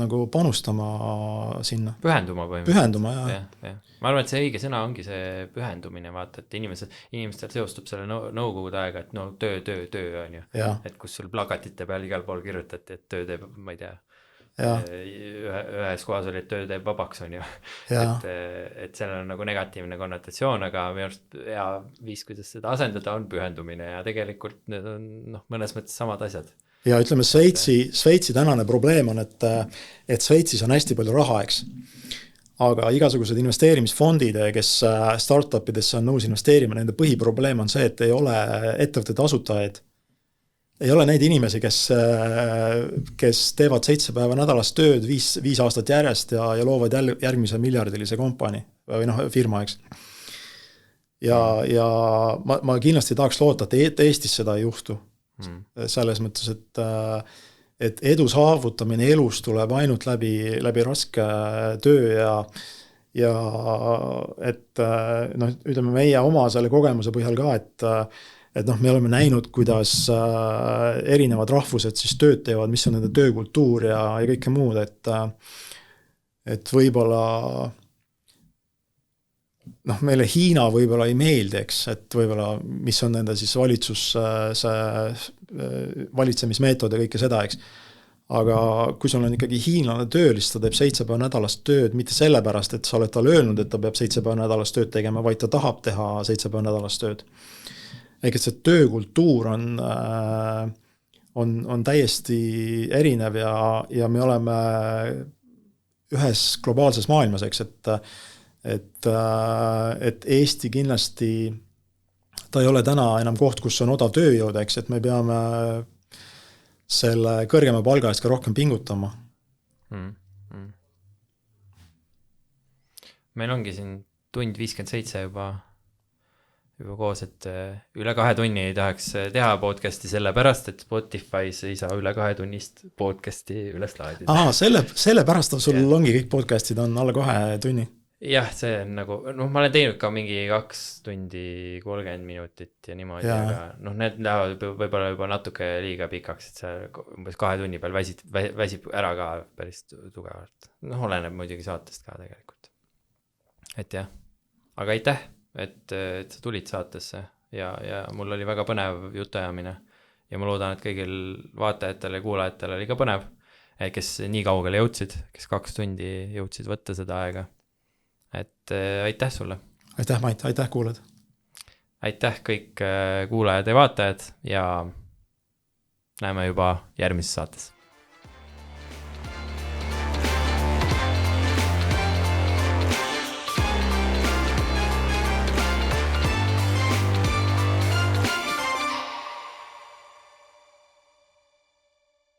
nagu panustama sinna. Pühenduma põhimõtteliselt. Pühenduma, jah. Ja. Ma arvan, et see õige sõna ongi see pühendumine, vaata, et inimestel seostub selle nõukogude aega, et töö on ju. Et kus sul plakatite peal igal pool kirjutati, et töö teeb, ma ei tea, ühes kohas oli, et töö teeb vabaks, on ju. Et sellel on nagu negatiivne konnotatsioon, aga minu arust hea viis, kuidas seda asendada, on pühendumine ja tegelikult need on mõnes mõttes samad asjad. Ja ütleme, Šveitsi tänane probleem on, et Šveitsis on hästi palju raha, eks. Aga igasugused investeerimisfondid, kes startupidesse on nõus investeerima, nende põhiprobleem on see, et ei ole ettevõtete asutajaid. Ei ole neid inimesi, kes teevad 7 päeva nädalas tööd 5 aastat järjest ja loovad järgmise miljardilise kompani või firma, eks. Ja ma kindlasti tahaks loota, et Eestis seda ei juhtu. Selles mõttes, et edu saavutamine elus tuleb ainult läbi raske töö ja et ütleme meie oma selle kogemuse põhjal ka, et me oleme näinud, kuidas erinevad rahvused siis tööd teevad, mis on nende töökultuur ja kõike muud, et võib-olla meile Hiina võib-olla ei meeldi, eks, et võib-olla mis on nende siis valitsemismeetod ja kõike seda, eks. Aga kui sul on ikkagi hiinlane töölis, ta teeb 7 päeva nädalast tööd, mitte sellepärast, et sa oled talle öelnud, et ta peab 7 päeva nädalast tööd tegema, vaid ta tahab teha 7 päeva nädalast tööd. Ehk et see töökultuur on täiesti erinev ja me oleme ühes globaalses maailmas, eks, et Eesti kindlasti, ta ei ole täna enam koht, kus on odav tööjõud, eks, et me peame selle kõrgema palga eest ka rohkem pingutama. Meil ongi siin 1:57 juba koos, et üle 2 tunni ei tahaks teha podcasti sellepärast, et Spotify's ei saa üle 2 tunnist podcasti üles laadida. Sellepärast sul ongi kõik podcastid on alla 2 tunni. Jah, see on nagu, ma olen teinud ka mingi 2 tundi 30 minutit ja niimoodi, aga need lähevad võib-olla juba natuke liiga pikaks, et see umbes 2 tunni peal väsib ära ka päris tugevalt. Oleneb muidugi saatest ka tegelikult. Et jah, aga aitäh, et sa tulid saatesse ja mul oli väga põnev jutuajamine ja ma loodan, et kõigil vaatajatele ja kuulajatele oli ka põnev, kes nii kaugele jõudsid, kes 2 tundi jõudsid võtta seda aega. Et aitäh sulle. Aitäh, Mait, aitäh kuulajad. Aitäh kõik kuulajad ja vaatajad ja näeme juba järgmises saates.